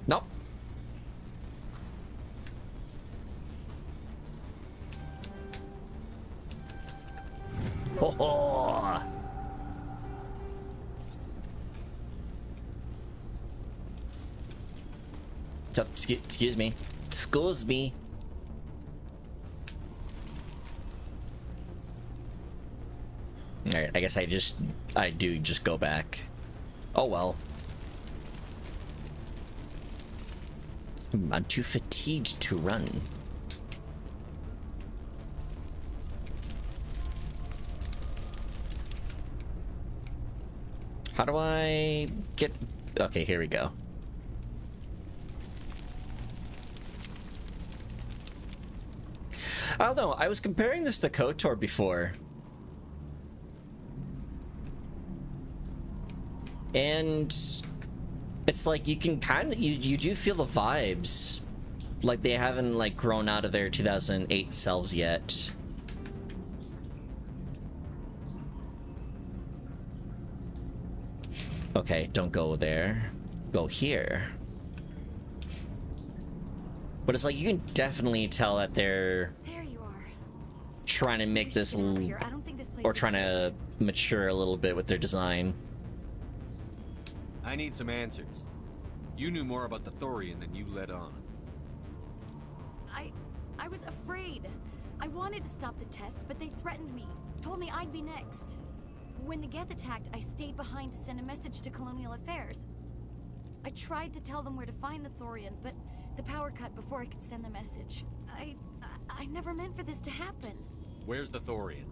Nope. Ho ho! Excuse me. Excuse me. Alright, I guess I do just go back. Oh well. I'm too fatigued to run. How do I get... Okay, here we go. I don't know, I was comparing this to KOTOR before. And it's like you can kind of, you do feel the vibes. Like they haven't like grown out of their 2008 selves yet. Okay, don't go there. Go here. But it's like you can definitely tell that they're trying to make this, or trying to mature a little bit with their design. I need some answers. You knew more about the Thorian than you let on. I was afraid. I wanted to stop the tests, but they threatened me. Told me I'd be next. When the Geth attacked, I stayed behind to send a message to Colonial Affairs. I tried to tell them where to find the Thorian, but the power cut before I could send the message. I never meant for this to happen. Where's the Thorian?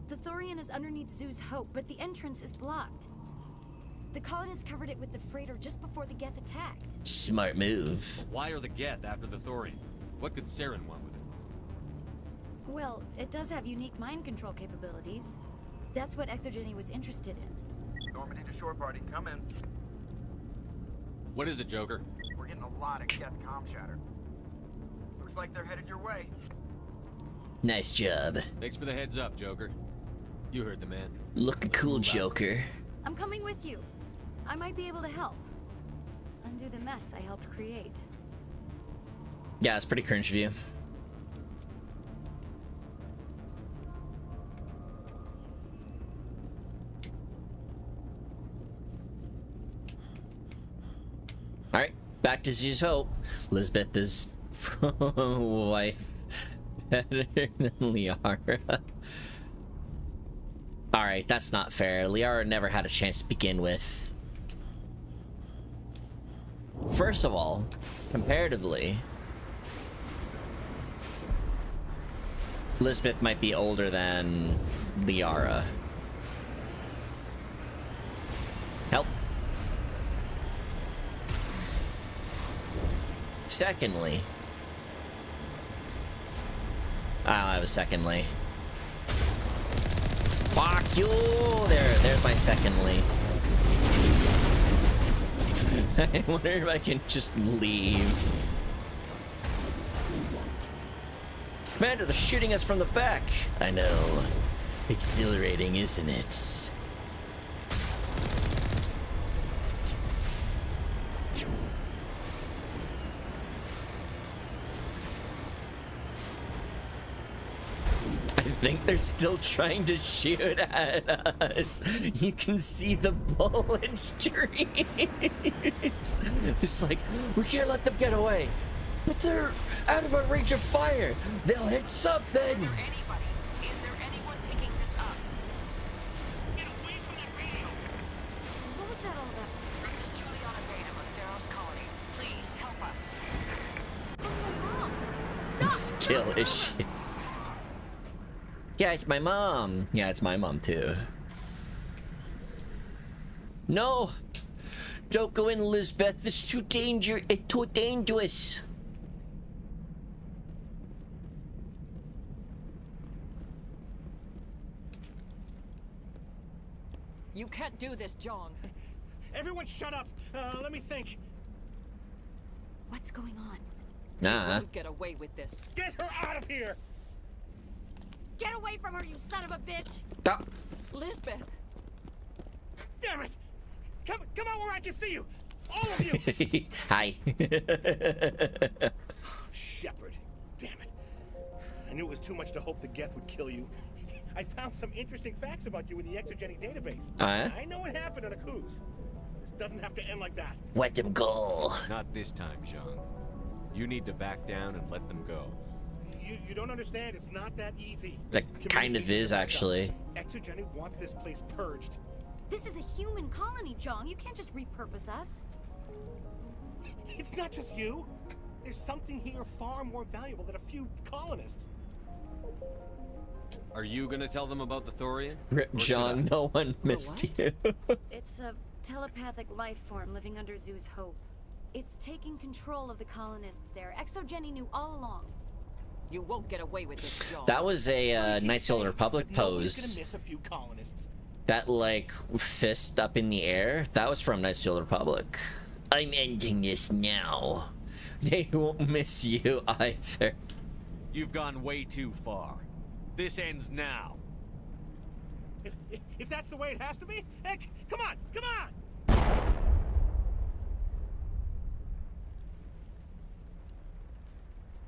The Thorian is underneath Zoo's Hope, but the entrance is blocked. The colonists covered it with the freighter just before the Geth attacked. Smart move. Why are the Geth after the Thorian? What could Saren want with it? Well, it does have unique mind control capabilities. That's what Exogeny was interested in. Normandy to shore party, come in. What is it, Joker? We're getting a lot of Geth comm chatter. Looks like they're headed your way. Nice job. Thanks for the heads up, Joker. You heard the man. Looking cool, Joker. I'm coming with you. I might be able to help. Undo the mess I helped create. Yeah, it's pretty cringe of you. Alright, back to Zoo's Hope. Lisbeth is wife better than Liara. Alright, that's not fair. Liara never had a chance to begin with. First of all, comparatively, Lisbeth might be older than Liara. Help. Secondly, I don't have a secondly. Fuck you! There's my secondly. I wonder if I can just leave. Commander, they're shooting us from the back. I know. Exhilarating, isn't it? I think they're still trying to shoot at us. You can see the bullet streams. It's like, we can't let them get away. But they're out of our range of fire. They'll hit something. Is there anyone picking this up? Get away from that radio. What was that all about? This is Juliana Batum of Theros Colony. Please help us. That's my mom. Stop. Skill issue. Yeah, it's my mom. Yeah, it's my mom too. No! Don't go in, Lisbeth. It's too dangerous. You can't do this, Jong. Everyone shut up. Let me think. What's going on? Nah. You won't get away with this. Get her out of here! Get away from her, you son of a bitch! Stop. Lisbeth! Damn it! Come out where I can see you! All of you! Hi. Shepard. Damn it. I knew it was too much to hope the Geth would kill you. I found some interesting facts about you in the Exogeny database. I know what happened on Akuz. This doesn't have to end like that. Let them go. Not this time, Jean. You need to back down and let them go. You don't understand. It's not that easy. That kind of is, actually. Exogeny wants this place purged. This is a human colony, Jong. You can't just repurpose us. It's not just you. There's something here far more valuable than a few colonists. Are you gonna tell them about the Thorian? Rip Or should John, I? no one missed you. It's a telepathic life form living under Zoo's Hope. It's taking control of the colonists there. Exogeny knew all along. You won't get away with this, John. That was a Knights of the Old Republic Nobody's gonna pose. miss a few colonists. That, like, fist up in the air, that was from Knights of the Old Republic. I'm ending this now. They won't miss you either. You've gone way too far. This ends now. If that's the way it has to be, heck, come on, come on!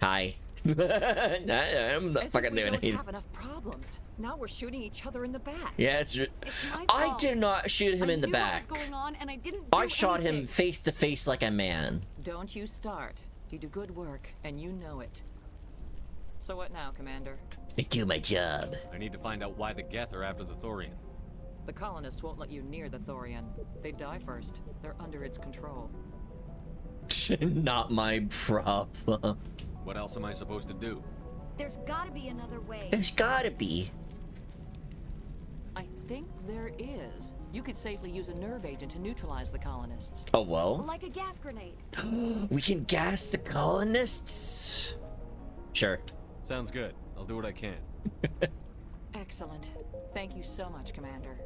Hi. I'm not fucking doing We don't anything. have enough problems. Now we're shooting each other in the back. Yeah, it's. My I fault. did not shoot him in the I knew back. what was going on, and I didn't I do shot him anything. face to face like a man. Don't you start. You do good work, and you know it. So what now, Commander? I do my job. I need to find out why the Geth are after the Thorian. The colonists won't let you near the Thorian. They die first. They're under its control. Not my problem. What else am I supposed to do? There's gotta be another way. There's gotta be. I think there is. You could safely use a nerve agent to neutralize the colonists. Oh, well. Like a gas grenade. We can gas the colonists? Sure. Sounds good. I'll do what I can. Excellent. Thank you so much, Commander.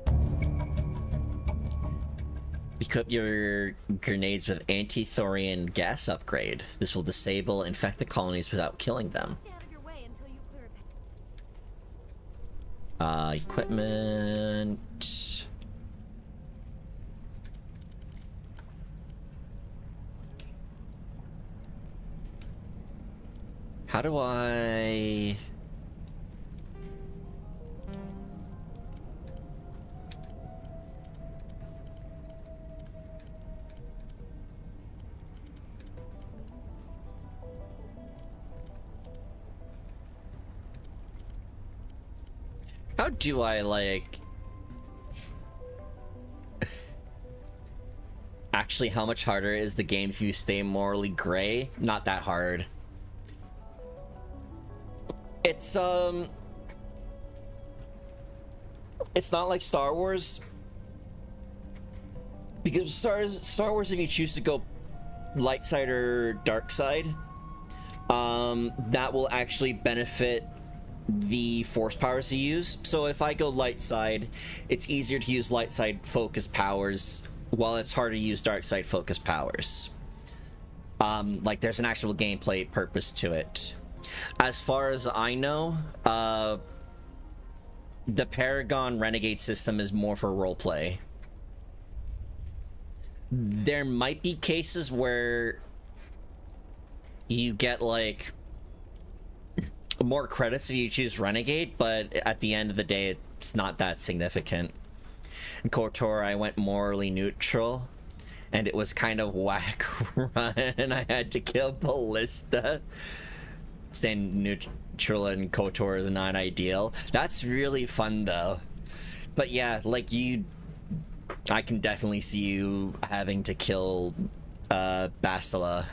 Equip your grenades with anti-thorian gas upgrade. This will disable infected colonies without killing them. Stay out of your way until you clear a Equipment. How do I... How do I, like... Actually, how much harder is the game if you stay morally gray? Not that hard. It's not like Star Wars. Because Star Wars, if you choose to go light side or dark side, that will actually benefit the force powers you use. So if I go light side, it's easier to use light side focus powers, while it's harder to use dark side focus powers. Like there's an actual gameplay purpose to it. As far as I know, the Paragon Renegade system is more for roleplay. There might be cases where you get like more credits if you choose Renegade, but at the end of the day, it's not that significant. In KOTOR, I went morally neutral, and it was kind of whack run. I had to kill Ballista. Staying neutral in KOTOR is not ideal. That's really fun though. But yeah, like I can definitely see you having to kill Bastila.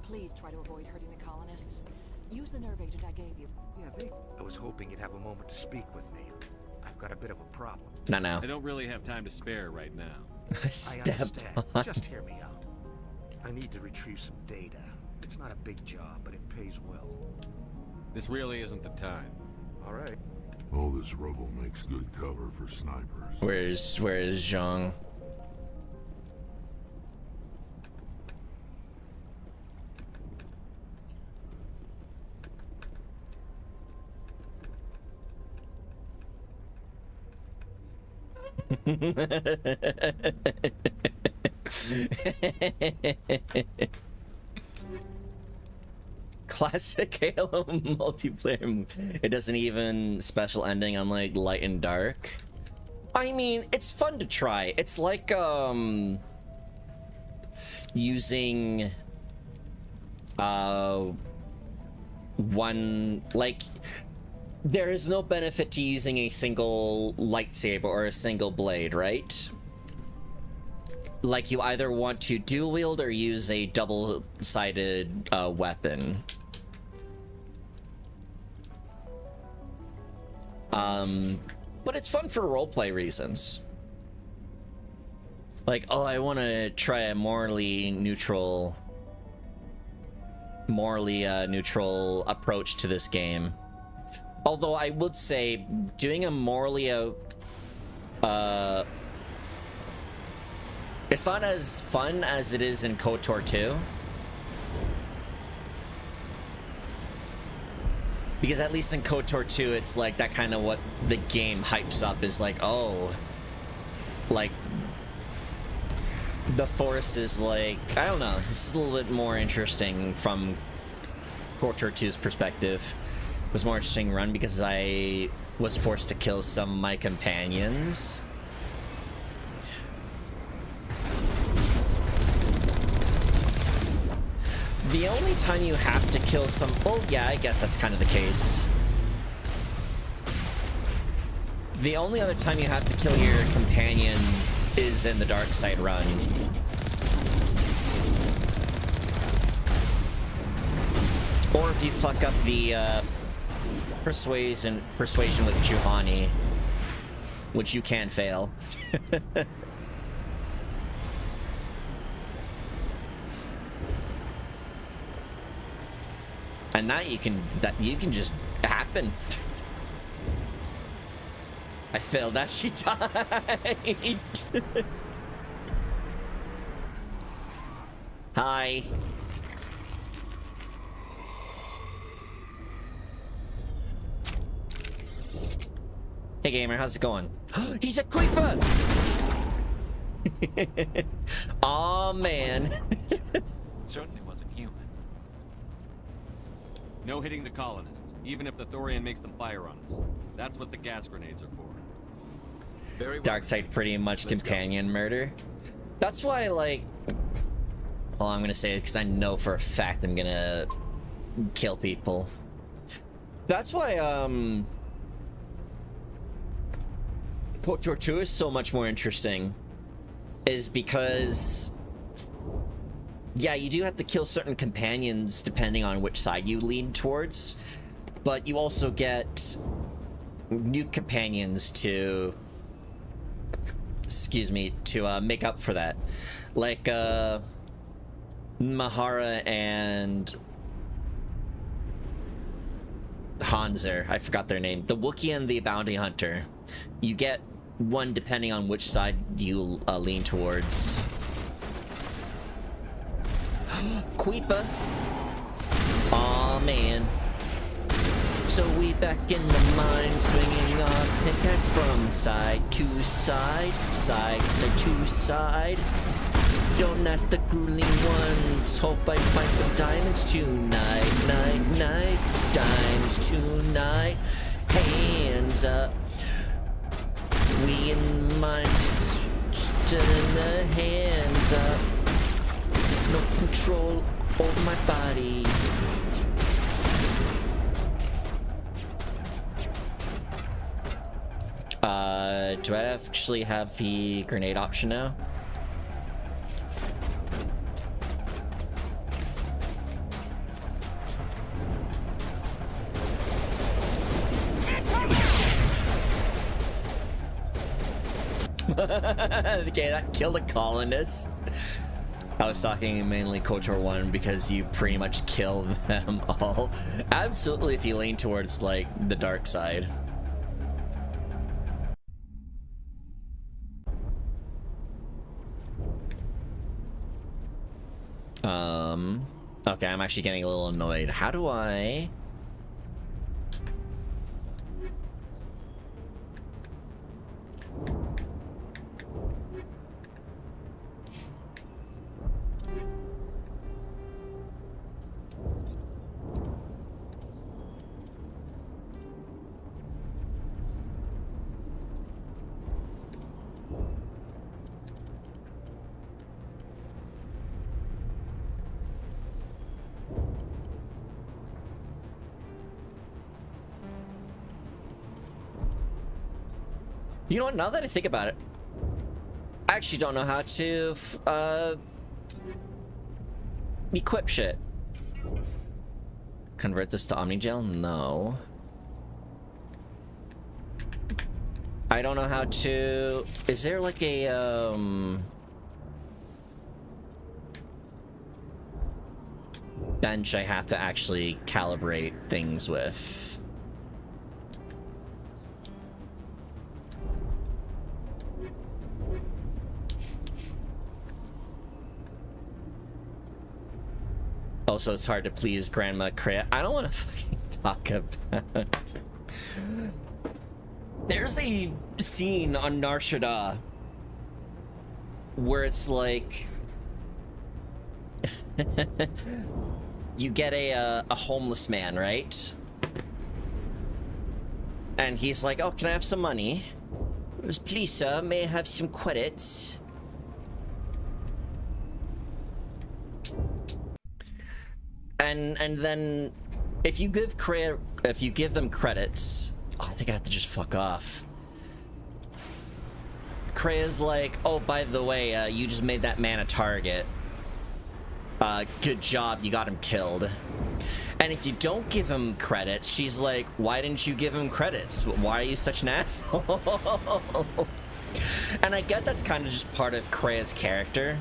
Please try to avoid hurting the colonists. Use the nerve agent I gave you. Yeah, I was hoping you'd have a moment to speak with me. I've got a bit of a problem. Not now. I don't really have time to spare right now. I understand. Just hear me out. I need to retrieve some data. It's not a big job, but it pays well. This really isn't the time. All right. All this rubble makes good cover for snipers. Where is Zhang? Classic Halo multiplayer. It doesn't even special ending on like light and dark. I mean, it's fun to try. It's like using one, like, there is no benefit to using a single lightsaber or a single blade, right? Like, you either want to dual wield or use a double-sided weapon. But it's fun for roleplay reasons. Like, oh, I want to try a morally neutral approach to this game. Although I would say doing a morally it's not as fun as it is in KOTOR 2. Because at least in KOTOR 2, it's like that kind of what the game hypes up is like, oh, like the Force is like, I don't know, it's a little bit more interesting from KOTOR 2's perspective. It was more interesting run because I was forced to kill some of my companions. The only time you have to kill some... Oh, yeah, I guess that's kind of the case. The only other time you have to kill your companions is in the dark side run. Or if you fuck up the persuasion with Juhani, which you can fail. And that you can just happen. I failed that. She died. Hi. Hey gamer, how's it going? He's a creeper. Aw, man. Certainly wasn't human. No hitting the colonists, even if the Thorian makes them fire on us. That's what the gas grenades are for. Very well. Darkseid pretty much companion murder. That's why, like, well, I'm gonna say it because I know for a fact I'm gonna kill people. That's why KOTOR 2 is so much more interesting, is because, yeah, you do have to kill certain companions depending on which side you lean towards, but you also get new companions to, excuse me, to make up for that. Like, Mahara and Hanzer, I forgot their name. The Wookiee and the Bounty Hunter. You get one depending on which side you lean towards. Queepa. Aw, man. So we back in the mine, swinging our pickaxe from side to side, side to side. Don't ask the grueling ones, hope I find some diamonds tonight, night, diamonds tonight. Hands up. We in the mines, turning the hands up. No control over my body. Do I actually have the grenade option now? Okay, that killed a colonist. I was talking mainly KOTOR 1 because you pretty much kill them all. Absolutely, if you lean towards, like, the dark side. Okay, I'm actually getting a little annoyed. How do I... You know what? Now that I think about it, I actually don't know how to equip shit. Convert this to Omnigel? No. I don't know how to... Is there like a, bench I have to actually calibrate things with? Also, it's hard to please Grandma Crea. I don't want to fucking talk about... There's a scene on Nar Shaddaa where it's like... you get a homeless man, right? And he's like, oh, can I have some money? Please, sir, may I have some credits? And then if you give them credits, oh, I think I have to just fuck off. Krea's like, oh, by the way, you just made that man a target. Good job, you got him killed. And if you don't give him credits, she's like, why didn't you give him credits? Why are you such an asshole? And I get that's kind of just part of Krea's character.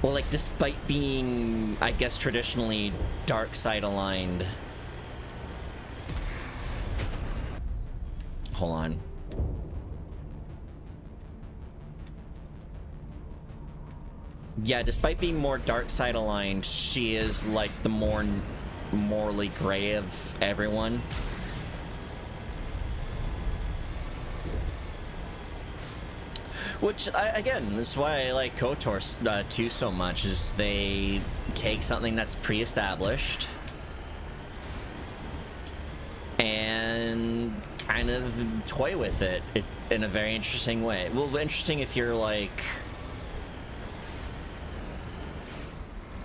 Well, like, despite being, I guess, traditionally dark side aligned. Hold on. Yeah, despite being more dark side aligned, she is like the more morally gray of everyone. Which, again, is why I like KOTOR 2 so much, is they take something that's pre-established and kind of toy with it in a very interesting way. Well, interesting if you're like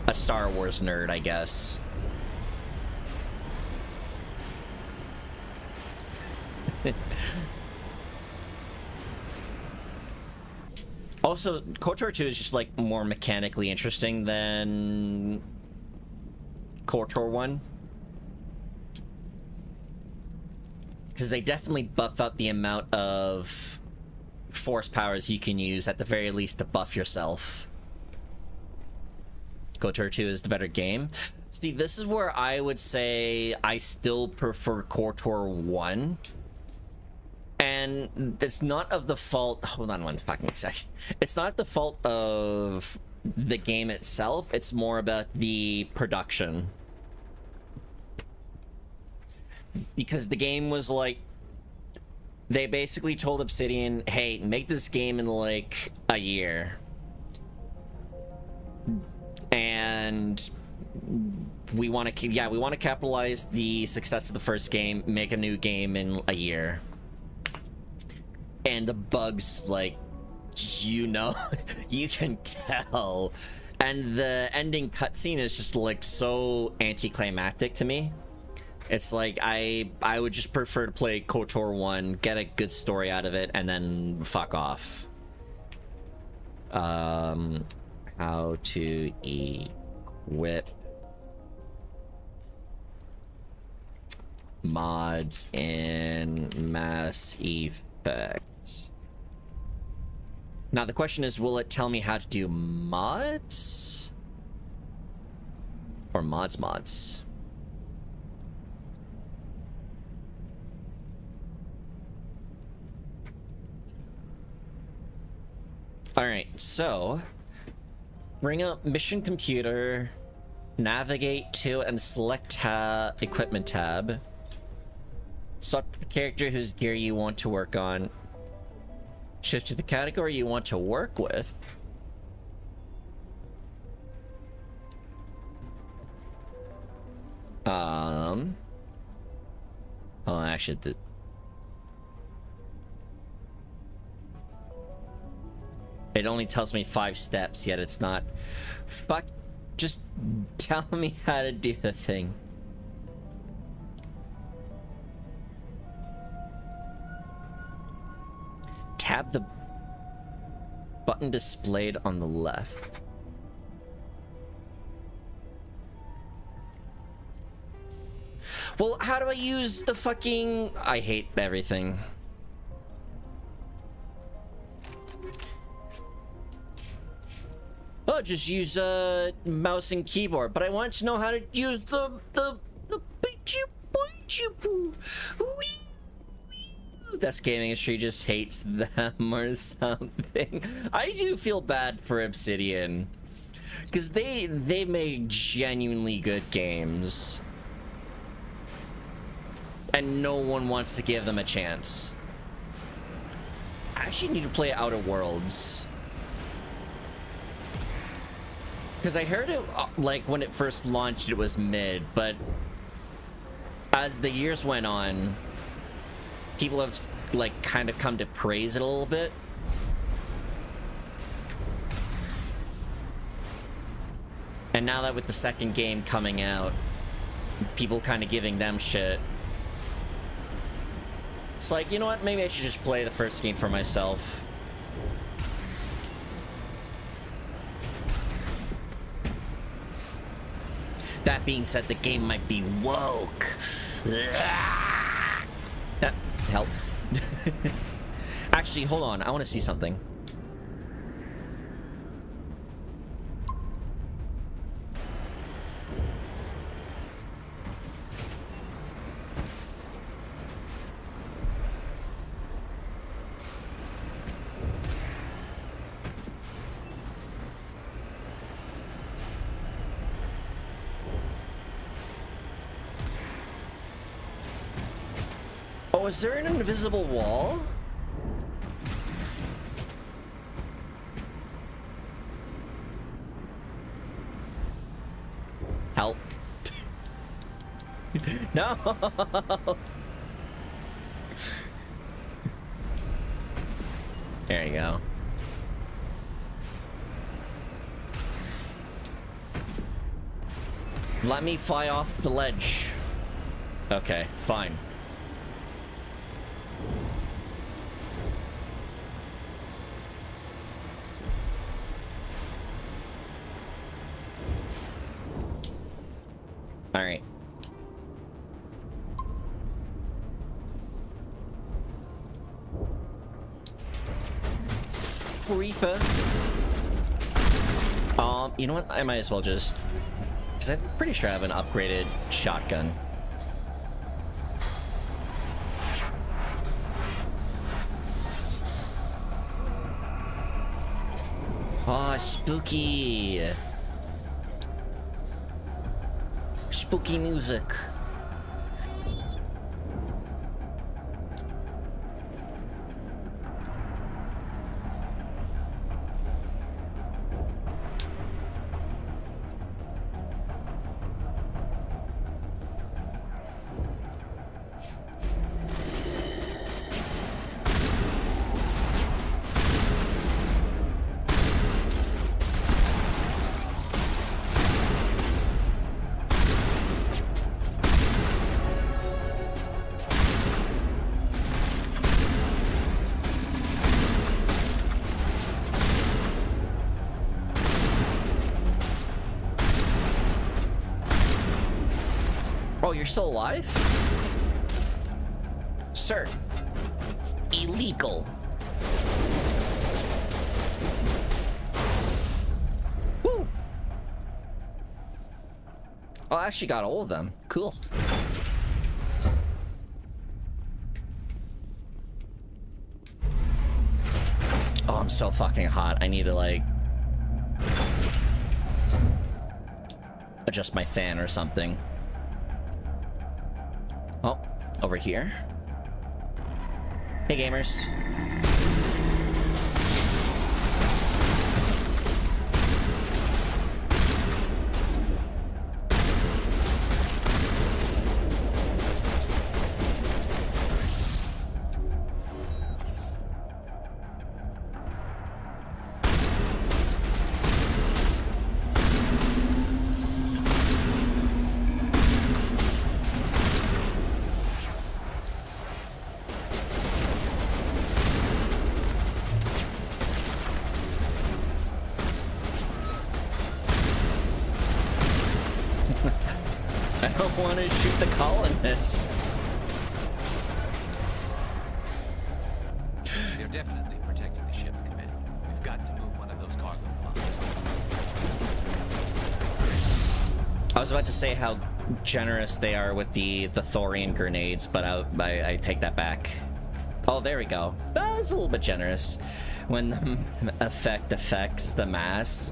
a Star Wars nerd, I guess. Also, KOTOR 2 is just like more mechanically interesting than KOTOR 1. Because they definitely buff up the amount of force powers you can use, at the very least, to buff yourself. KOTOR 2 is the better game. See, this is where I would say I still prefer KOTOR 1. And it's not of the fault... Hold on one fucking second. It's not the fault of the game itself. It's more about the production. Because the game was like... They basically told Obsidian, hey, make this game in like a year. And we want to... Yeah, we want to capitalize the success of the first game, make a new game in a year. And the bugs, like, you know, you can tell. And the ending cutscene is just, like, so anticlimactic to me. It's like, I would just prefer to play KOTOR 1, get a good story out of it, and then fuck off. How to equip mods in Mass Effect. Now the question is, will it tell me how to do mods? Or mods? Alright, so bring up mission computer, navigate to and select equipment tab. Select the character whose gear you want to work on. Shift to the category you want to work with. Oh, actually, it only tells me 5 steps, yet it's not. Fuck, just tell me how to do the thing. Tap the button displayed on the left. Well, how do I use the fucking... I hate everything. Oh, just use mouse and keyboard, but I want to know how to use the That's Gaming Industry just hates them or something. I do feel bad for Obsidian, because they make genuinely good games, and no one wants to give them a chance. I actually need to play Outer Worlds, because I heard it, like, when it first launched, it was mid, but as the years went on, people have, like, kind of come to praise it a little bit. And now that with the second game coming out, people kind of giving them shit, it's like, you know what, maybe I should just play the first game for myself. That being said, the game might be woke. Help. Actually, hold on. I want to see something. Oh, is there an invisible wall? Help. No. There you go. Let me fly off the ledge. Okay, fine. All right. Creeper. You know what? I might as well just, because I'm pretty sure I have an upgraded shotgun. Oh, spooky. Spooky music. Oh, you're still alive? Sir. Illegal. Woo! Oh, I actually got all of them. Cool. Oh, I'm so fucking hot. I need to, like, adjust my fan or something. Oh, over here. Hey, gamers. don't want to shoot the colonists. They're definitely protecting the ship, Commander. We've got to move one of those cargo pods. I was about to say how generous they are with the thorium grenades, but I take that back. Oh, there we go. That was a little bit generous. When the effect affects the mass,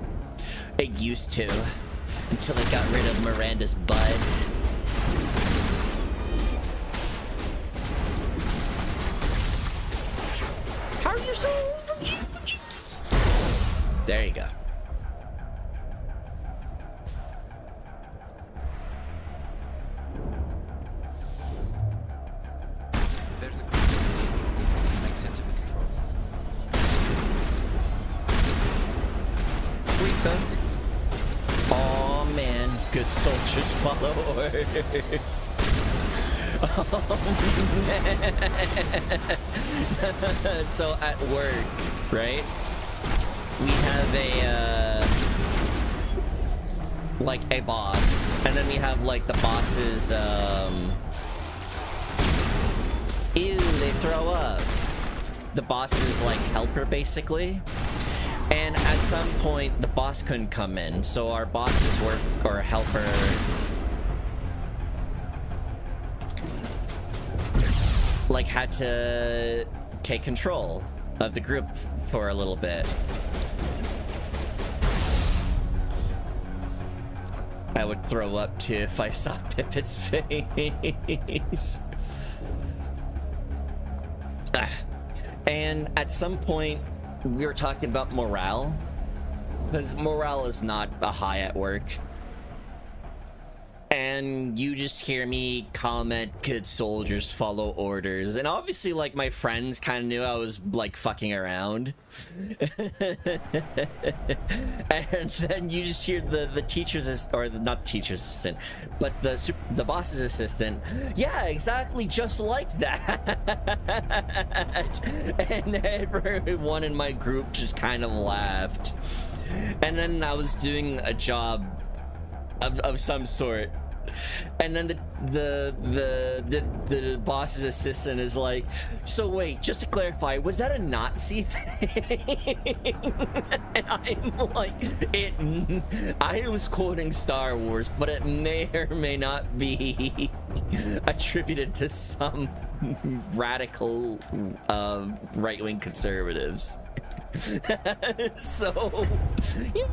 it used to, until they got rid of Miranda's bud. How are you so? There you go. There's a to make sense of the control. Oh man, good soldiers follow orders. Oh man. So at work, right? We have like a boss, and then we have like the boss's ew, they throw up. The boss's like helper basically. And at some point the boss couldn't come in, so our boss's work or helper like had to take control of the group for a little bit. I would throw up too if I saw Pipit's face. And at some point we were talking about morale, because morale is not a high at work. And you just hear me comment, good soldiers follow orders. And obviously, like, my friends kind of knew I was, like, fucking around. And then you just hear the teacher's, or not the teacher's assistant, but the boss's assistant. Yeah, exactly, just like that. And everyone in my group just kind of laughed. And then I was doing a job of some sort, and then the boss's assistant is like, so wait, just to clarify, was that a Nazi thing? And I'm like, I was quoting Star Wars, but it may or may not be attributed to some radical right-wing conservatives. So yeah.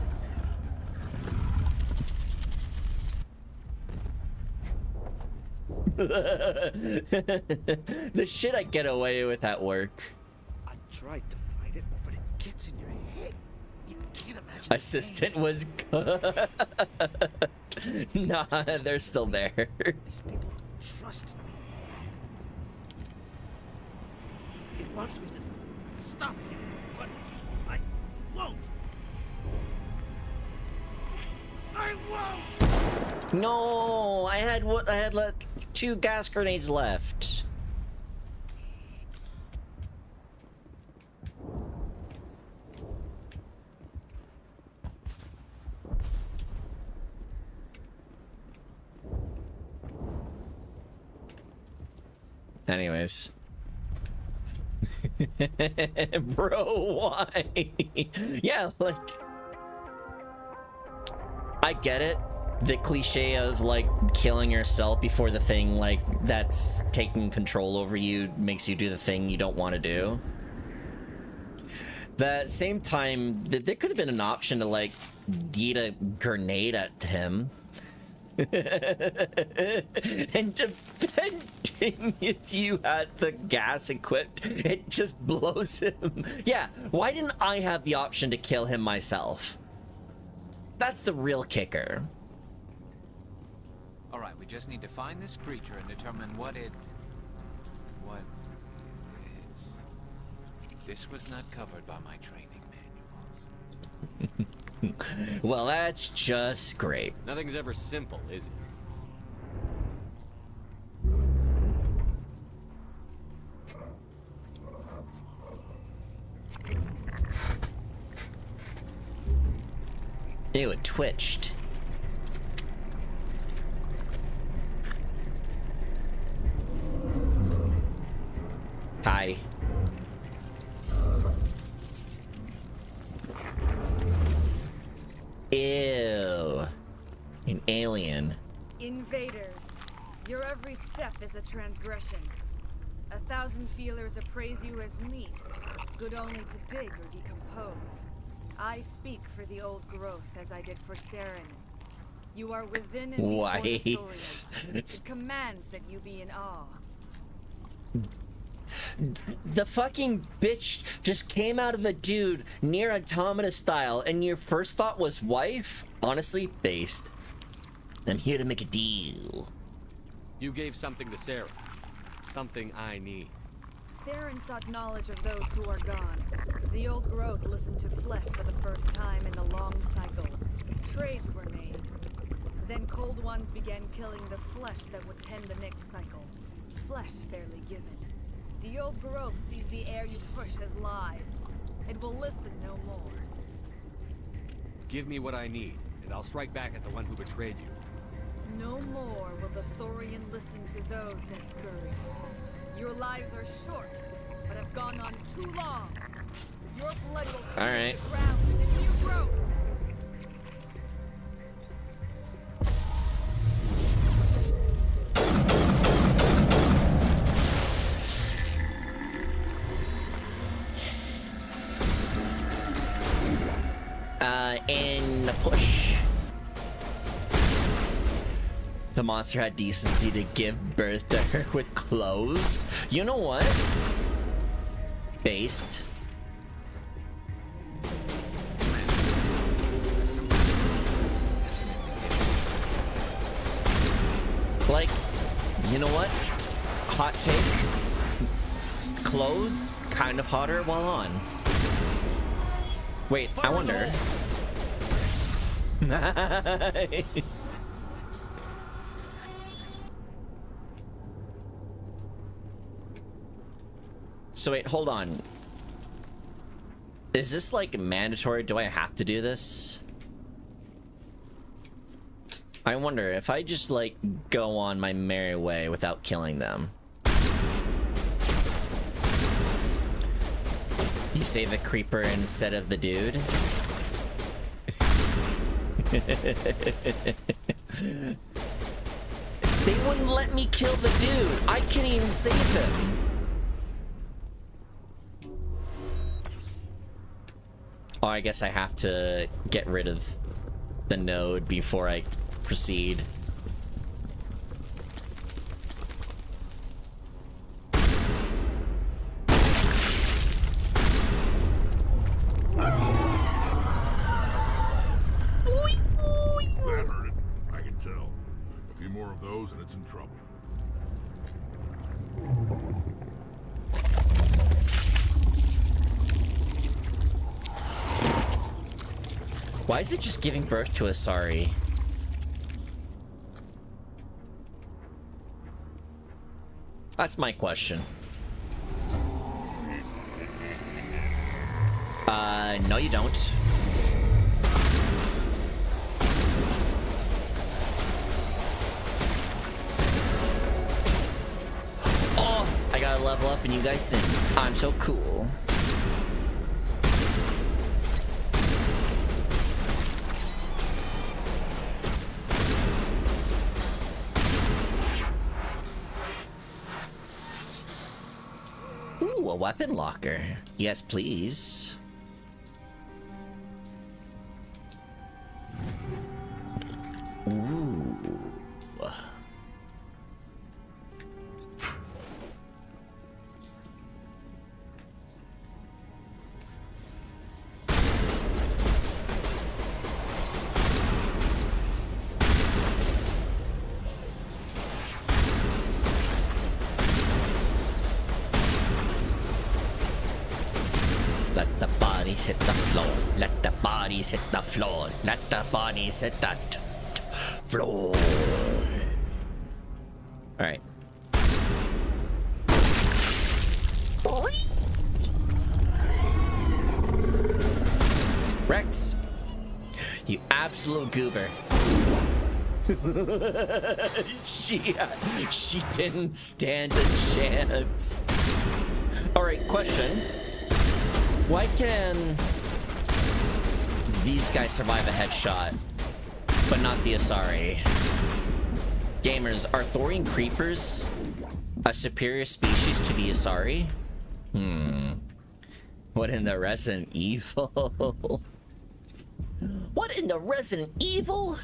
The shit I get away with at work. I tried to fight it, but it gets in your head. You can't imagine. Assistant was good. Nah, they're still there. These people trusted me. It wants me to stop you, but I won't. I won't. No, I had like 2 gas grenades left. Anyways. Bro, why? Yeah, like, I get it. The cliche of like killing yourself before the thing like that's taking control over you makes you do the thing you don't want to do. The same time, there could have been an option to like yeet a grenade at him. And depending if you had the gas equipped, it just blows him. Yeah, why didn't I have the option to kill him myself? That's the real kicker. All right, we just need to find this creature and determine what it is. This was not covered by my training manuals. Well, that's just great. Nothing's ever simple, is it? Ew, it twitched. Ew. An alien. Invaders, your every step is a transgression. 1,000 feelers appraise you as meat, good only to dig or decompose. I speak for the old growth as I did for Saren. You are within and before the Saurian. It commands that you be in awe. The fucking bitch just came out of a dude near Automata style, and your first thought was wife? Honestly, based. I'm here to make a deal. You gave something to Sarah. Something I need. Saren sought knowledge of those who are gone. The old growth listened to flesh for the first time in the long cycle. Trades were made. Then cold ones began killing the flesh that would tend the next cycle. Flesh fairly given. The old growth sees the air you push as lies. It will listen no more. Give me what I need, and I'll strike back at the one who betrayed you. No more will the Thorian listen to those that scurry. Your lives are short, but have gone on too long. Your blood will All right. the ground in the new growth. And a push. The monster had decency to give birth to her with clothes. You know what? Based. Like, you know what? Hot take. Clothes, kind of hotter while on. Wait, I wonder. So wait, hold on. Is this like mandatory? Do I have to do this? I wonder if I just like go on my merry way without killing them. You say the creeper instead of the dude? They wouldn't let me kill the dude. I can't even save him. Oh, I guess I have to get rid of the node before I proceed. That hurt it. I can tell. A few more of those and it's in trouble. Why is it just giving birth to Asari? That's my question. No you don't. Oh, I gotta level up and you guys didn't. I'm so cool. Ooh, a weapon locker. Yes, please. Ooh. Let the bodies hit the floor. Let the bodies hit the floor. Let the bodies hit the floor. All right. Rex, you absolute goober. she didn't stand a chance. All right, question. Why can these guys survive a headshot, but not the Asari. Gamers, are Thorian creepers a superior species to the Asari? What in the Resident Evil? What in the Resident Evil?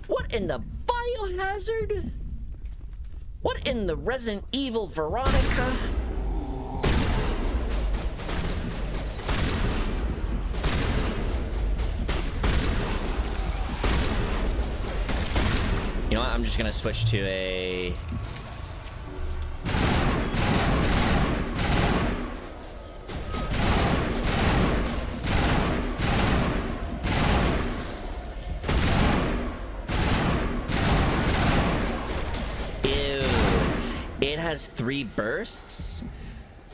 What in the Biohazard? What in the Resident Evil Veronica? You know what? I'm just gonna switch to a... It has 3 bursts.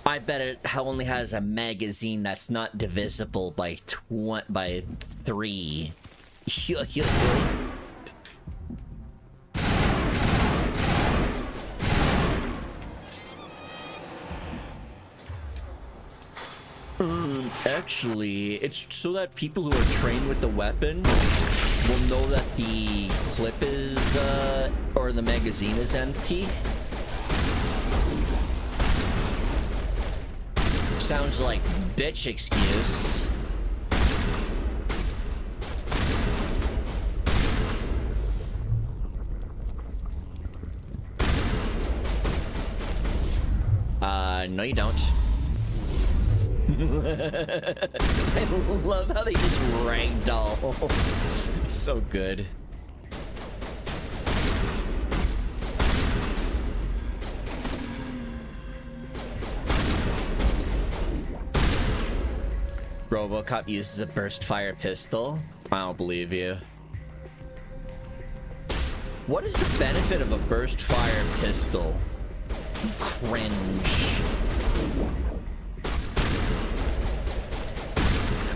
I bet it only has a magazine that's not divisible by 3. Actually, it's so that people who are trained with the weapon will know that the clip is, or the magazine is empty. Sounds like bitch excuse. No you don't. I love how they just ragdoll. It's so good. RoboCop uses a burst fire pistol. I don't believe you. What is the benefit of a burst fire pistol? Cringe.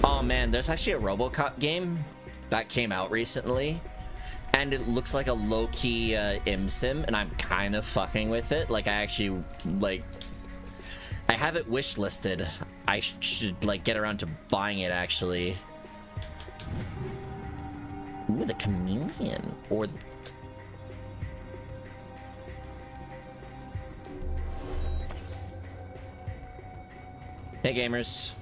Oh man, there's actually a RoboCop game that came out recently, and it looks like a low-key ImSim, and I'm kind of fucking with it. Like, I actually, like, I have it wish-listed. I should, like, get around to buying it, actually. Ooh, the chameleon. Or... Hey, gamers.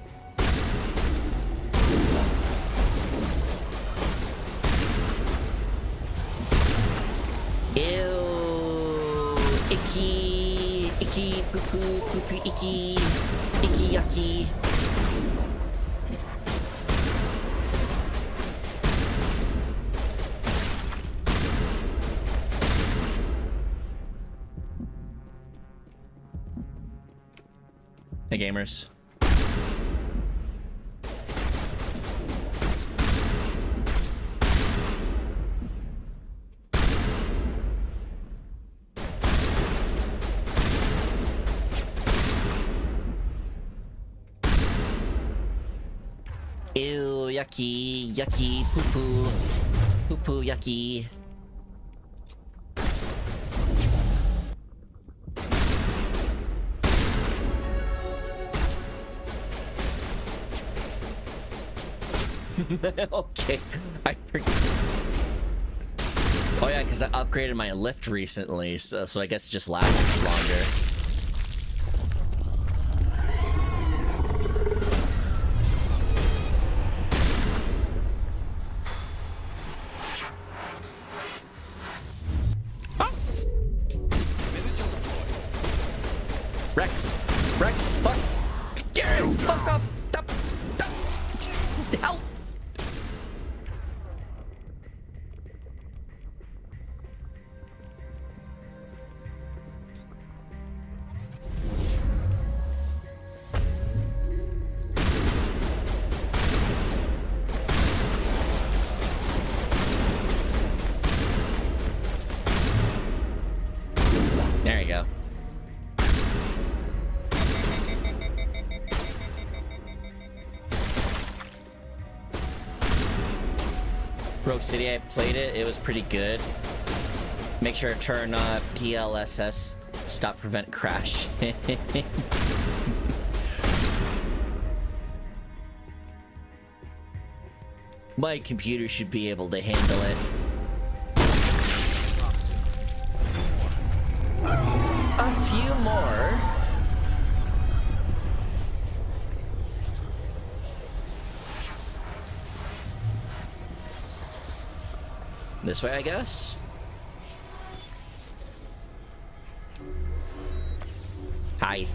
Ew. Icky. Icky. Poo-poo. Poo-poo. Icky. Icky yucky. Hey, gamers. Ew, yucky, yucky, poo-poo. Poo-poo, yucky. Okay, I forgot. Oh yeah, because I upgraded my lift recently, so I guess it just lasts longer. Rex! Rex! Fuck! Garrus! Fuck up! Help! There you go. Rogue City, I played it. It was pretty good. Make sure to turn DLSS, stop prevent crash. My computer should be able to handle it. A few more. This way, I guess? Hi.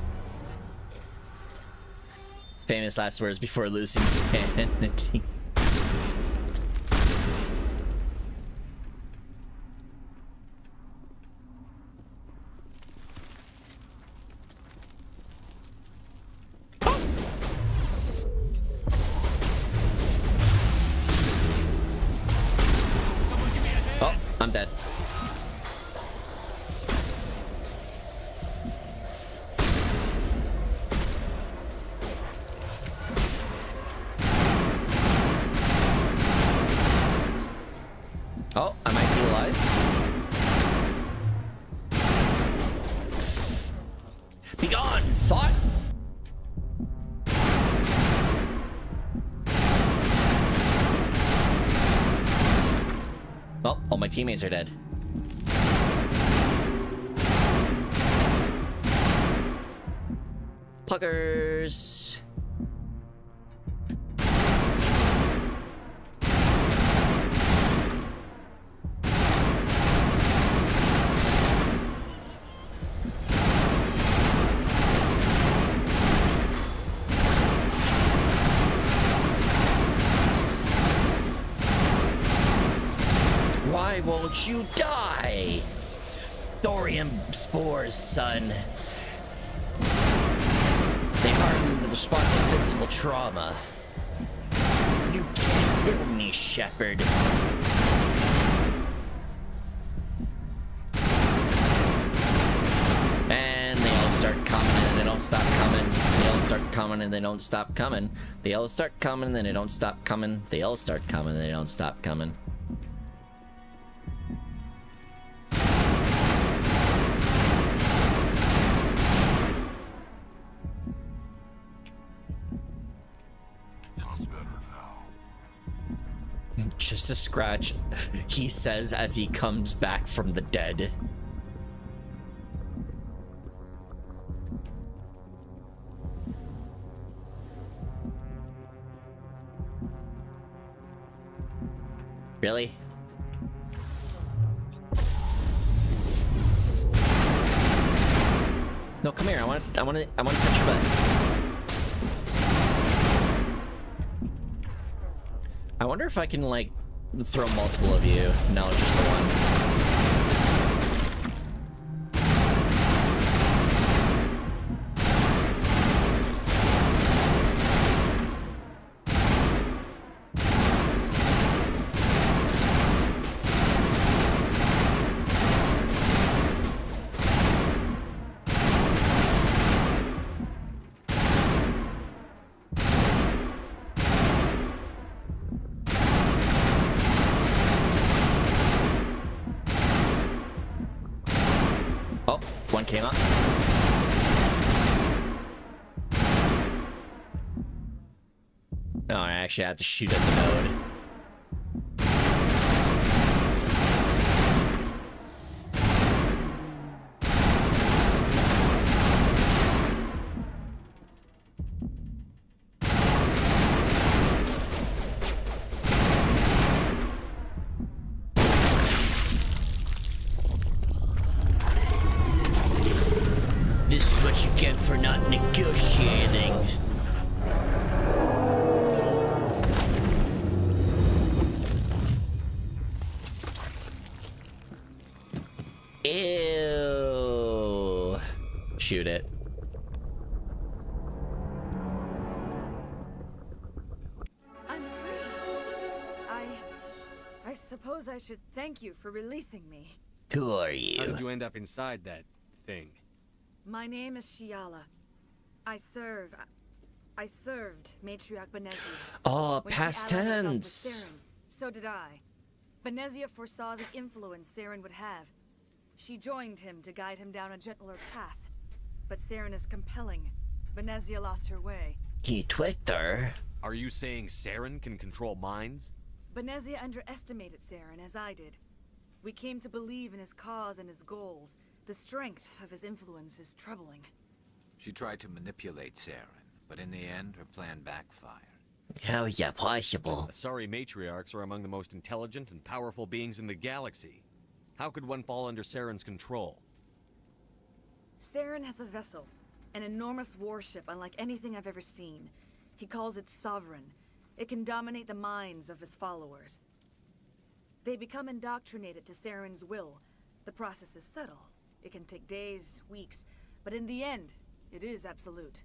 Famous last words before losing sanity. Oh, I'm dead. Oh, I might be alive. Be gone, thought! Oh, all my teammates are dead. Puckers! Why won't you die? Thorium spores, son. They harden the response to physical trauma. You can't kill me, Shepard. And they all start coming and they don't stop coming. They all start coming and they don't stop coming. They all start coming and then they don't stop coming. They all start coming and they don't stop coming. Just a scratch, he says as he comes back from the dead. Really? No, come here. I want to touch your butt. I wonder if I can, like, throw multiple of you. No, just the one. Oh, one came up. No, I actually have to shoot at the node. This is what you get for not negotiating. Ew. Shoot it. I'm free. I suppose I should thank you for releasing me. Who are you? How did you end up inside that thing? My name is Shiala. I served Matriarch Benezia. Oh, When she past allied herself with tense. Saren, so did I. Benezia foresaw the influence Saren would have. She joined him to guide him down a gentler path. But Saren is compelling. Benezia lost her way. He twicked her. Are you saying Saren can control minds? Benezia underestimated Saren, as I did. We came to believe in his cause and his goals. The strength of his influence is troubling. She tried to manipulate Saren, but in the end, her plan backfired. How is that possible? Asari matriarchs are among the most intelligent and powerful beings in the galaxy. How could one fall under Saren's control? Saren has a vessel, an enormous warship unlike anything I've ever seen. He calls it Sovereign. It can dominate the minds of his followers. They become indoctrinated to Saren's will. The process is subtle. It can take days, weeks, but in the end, it is absolute.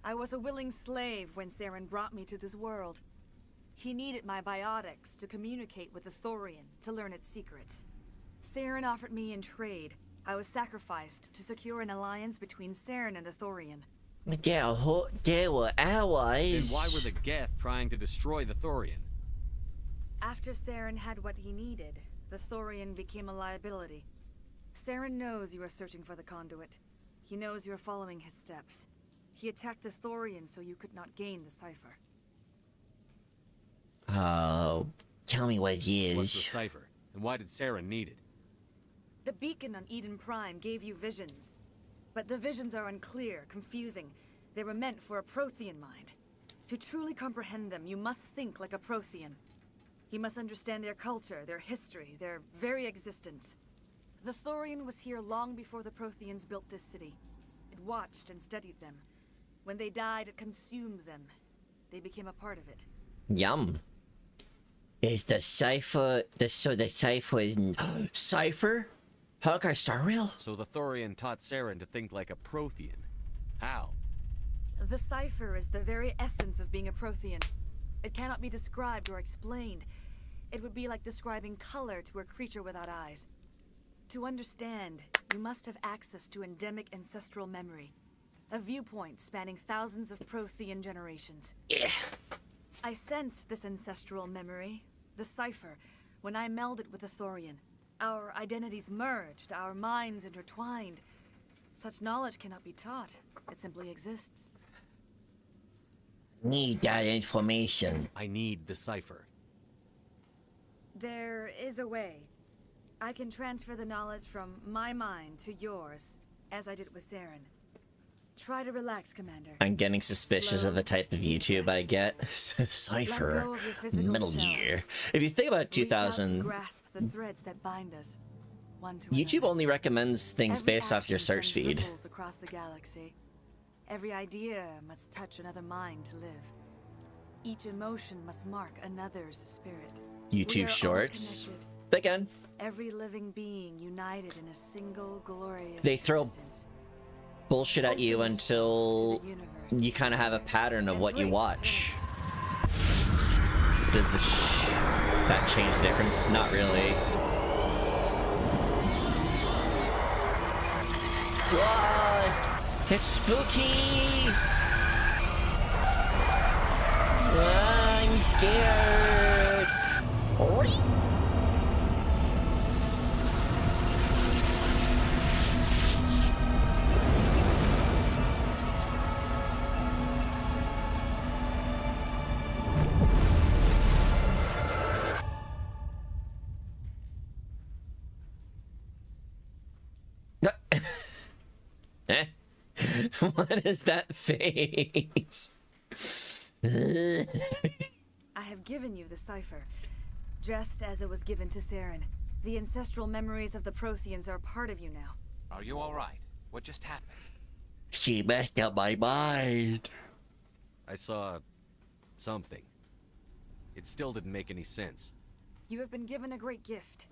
I was a willing slave when Saren brought me to this world. He needed my biotics to communicate with the Thorian, to learn its secrets. Saren offered me in trade. I was sacrificed to secure an alliance between Saren and the Thorian. They were allies. Then why were the Geth trying to destroy the Thorian? After Saren had what he needed, the Thorian became a liability. Saren knows you are searching for the conduit. He knows you are following his steps. He attacked the Thorian so you could not gain the cipher. Oh, tell me what it is. What's the cipher, and why did Saren need it? The beacon on Eden Prime gave you visions. But the visions are unclear, confusing. They were meant for a Prothean mind. To truly comprehend them, you must think like a Prothean. You must understand their culture, their history, their very existence. The Thorian was here long before the Protheans built this city. It watched and studied them. When they died, it consumed them. They became a part of it. Yum. Is the cipher... So the cipher is... Cipher? Hawkeye Star Rail? So the Thorian taught Saren to think like a Prothean. How? The cipher is the very essence of being a Prothean. It cannot be described or explained. It would be like describing color to a creature without eyes. To understand, you must have access to endemic ancestral memory. A viewpoint spanning thousands of Prothean generations. Yeah. I sensed this ancestral memory, the cipher, when I melded with the Thorian. Our identities merged, our minds intertwined. Such knowledge cannot be taught. It simply exists. Need that information. I need the cipher. There is a way. I can transfer the knowledge from my mind to yours, as I did with Saren. Try to relax, Commander. I'm getting suspicious of the type of YouTube I get. Cipher. Metal Gear. If you think about 2000... grasp the threads that bind us. YouTube only recommends things based off your search feed. Across the galaxy. Every idea must touch another mind to live. Each emotion must mark another's spirit. YouTube Shorts. Again. Every living being united in a single glorious They throw existence. bullshit at you until you kind of have a pattern of what you watch. Does that change the difference? Not really. Whoa! It's spooky! I'm scared! What is that face? I have given you the cipher, just as it was given to Saren. The ancestral memories of the Protheans are part of you now. Are you all right? What just happened? She messed up my mind. I saw... something. It still didn't make any sense. You have been given a great gift.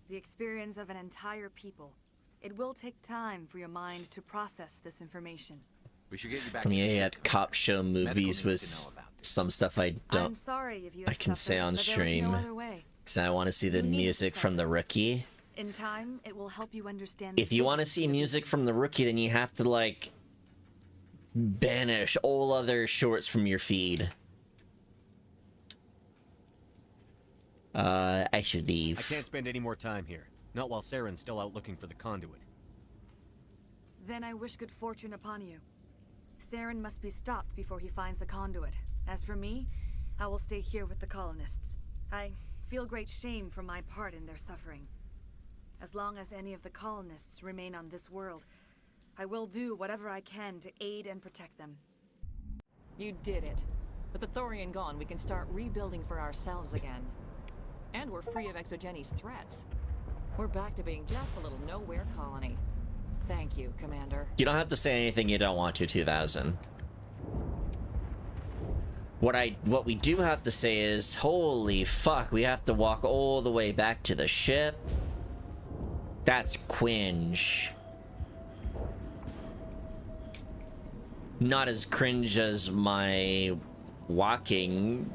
The experience of an entire people. It will take time for your mind to process this information. We should get you back I mean, to the yeah, cop show movies was some stuff I I'm don't... sorry if you I have can say suffered, on but there was stream. no other way. Because I want to see the You need music the from the Rookie. In time, it will help you understand the If you want to visions see of the music from the Rookie, then you have to, like, banish all other shorts from your feed. I should leave. I can't spend any more time here. Not while Saren's still out looking for the conduit. Then I wish good fortune upon you. Saren must be stopped before he finds the conduit. As for me, I will stay here with the colonists. I feel great shame for my part in their suffering. As long as any of the colonists remain on this world, I will do whatever I can to aid and protect them. You did it. With the Thorian gone, we can start rebuilding for ourselves again. And we're free of Exogenes' threats. We're back to being just a little nowhere colony. Thank you, Commander. You don't have to say anything you don't want to, 2000. What we do have to say is, holy fuck, we have to walk all the way back to the ship. That's cringe. Not as cringe as my walking.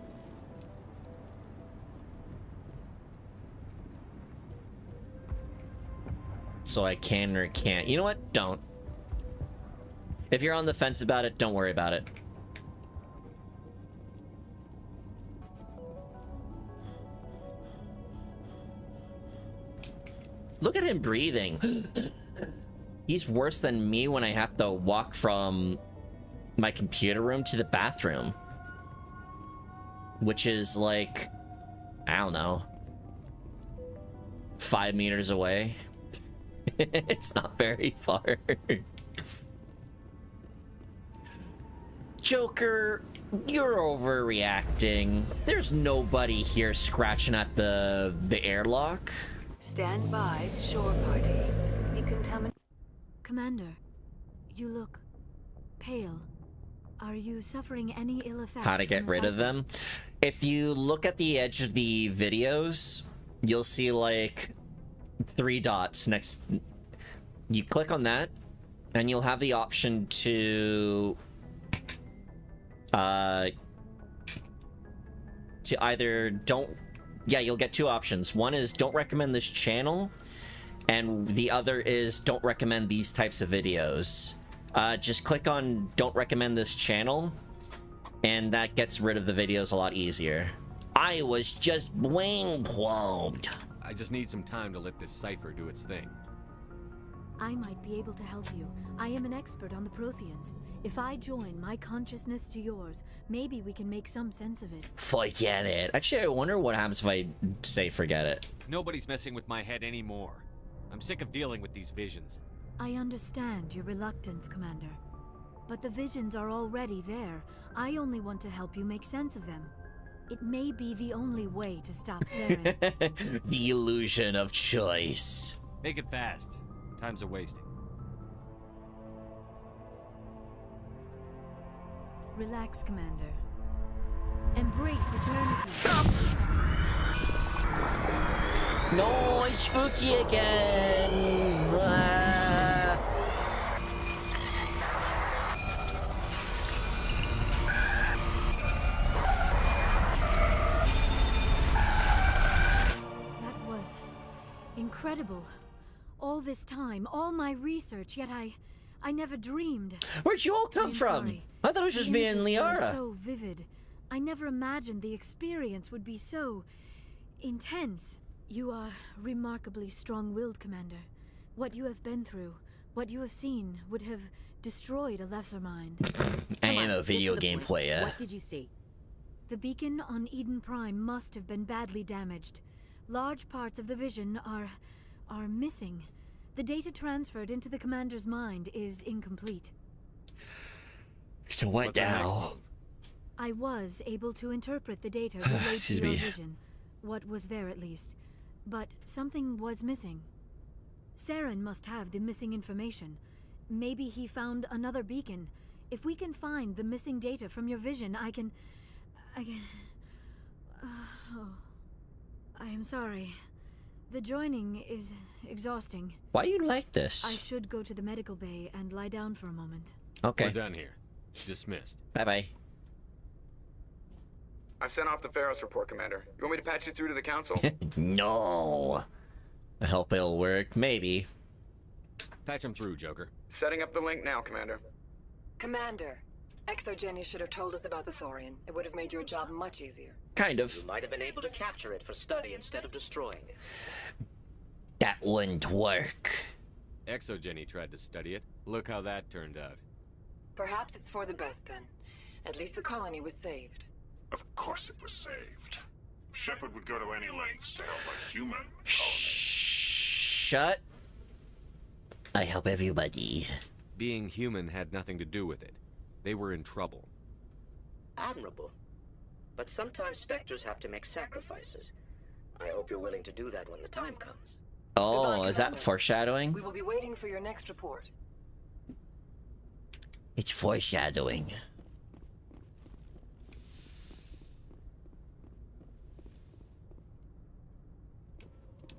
So I can or can't. You know what? Don't. If you're on the fence about it, don't worry about it. Look at him breathing. He's worse than me when I have to walk from my computer room to the bathroom. Which is like, I don't know, 5 meters away. It's not very far. Joker, you're overreacting. There's nobody here scratching at the airlock. Stand by, shore party. Decontaminate. Commander, you look pale. Are you suffering any ill effects? How to get rid of them? If you look at the edge of the videos, you'll see like 3 dots next. You click on that, and you'll have the option to either don't. Yeah, you'll get 2 options. One is don't recommend this channel, and the other is don't recommend these types of videos. Just click on don't recommend this channel, and that gets rid of the videos a lot easier. I was just brain probed. I just need some time to let this cipher do its thing. I might be able to help you. I am an expert on the Protheans. If I join my consciousness to yours, maybe we can make some sense of it. Forget it. Actually, I wonder what happens if I say forget it. Nobody's messing with my head anymore. I'm sick of dealing with these visions. I understand your reluctance, Commander. But the visions are already there. I only want to help you make sense of them. It may be the only way to stop Saren. The illusion of choice. Make it fast. Time's a wasting. Relax, Commander. Embrace eternity. No, it's spooky again. That was incredible. All this time, all my research, yet I never dreamed. Where'd you all come from? Sorry. I thought it was just me and The images were Liara. so vivid. I never imagined the experience would be so intense. You are remarkably strong-willed, Commander. What you have been through, what you have seen, would have destroyed a lesser mind. I am a video game player. What did you see? The beacon on Eden Prime must have been badly damaged. Large parts of the vision are missing. The data transferred into the commander's mind is incomplete. So what now? I was able to interpret the data relayed to your vision. What was there, at least. But something was missing. Saren must have the missing information. Maybe he found another beacon. If we can find the missing data from your vision, I can... Oh. I am sorry. The joining is exhausting. Why you like this? I should go to the medical bay and lie down for a moment. Okay. We're done here. Dismissed. Bye-bye. I've sent off the Pharos report, Commander. You want me to patch you through to the council? No. I hope it'll work. Maybe. Patch him through, Joker. Setting up the link now, Commander. Commander, Exogenes should have told us about the Thorian. It would have made your job much easier. Kind of. You might have been able to capture it for study instead of destroying it. That wouldn't work. Exogeny tried to study it. Look how that turned out. Perhaps it's for the best then. At least the colony was saved. Of course it was saved. Shepard would go to any lengths to help a human. Shut. I help everybody. Being human had nothing to do with it. They were in trouble. Admirable. But sometimes Spectres have to make sacrifices. I hope you're willing to do that when the time comes. Oh, Goodbye, is that Commander. foreshadowing? We will be waiting for your next report. It's foreshadowing.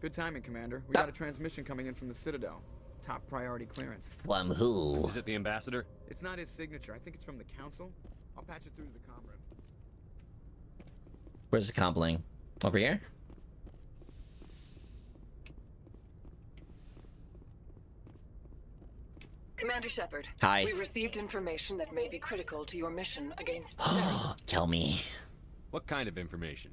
Good timing, Commander. We got a transmission coming in from the Citadel. Top priority clearance. From who? Is it the ambassador? It's not his signature. I think it's from the Council. I'll patch it through to the comm room. Where's the comp link? Over here? Commander Shepard. Hi. We received information that may be critical to your mission against Tell me. What kind of information?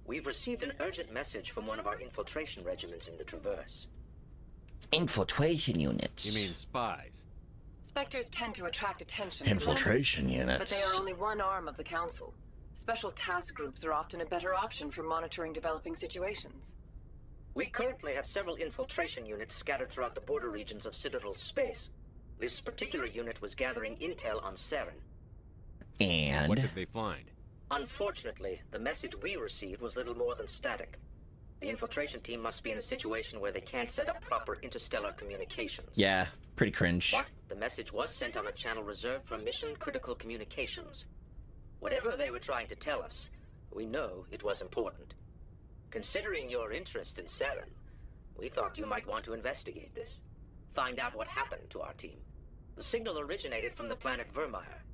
We've received an urgent message from one of our infiltration regiments in the Traverse. Infiltration units. You mean spies? Spectres tend to attract attention. Infiltration units. But they are only one arm of the Council. Special task groups are often a better option for monitoring developing situations. We currently have several infiltration units scattered throughout the border regions of Citadel space. This particular unit was gathering intel on Saren. And? What did they find? Unfortunately, the message we received was little more than static. The infiltration team must be in a situation where they can't set up proper interstellar communications. Yeah, pretty cringe. But the message was sent on a channel reserved for mission-critical communications. Whatever they were trying to tell us, we know it was important. Considering your interest in Saren, we thought you might want to investigate this. Find out what happened to our team. The signal originated from the planet Vermeer.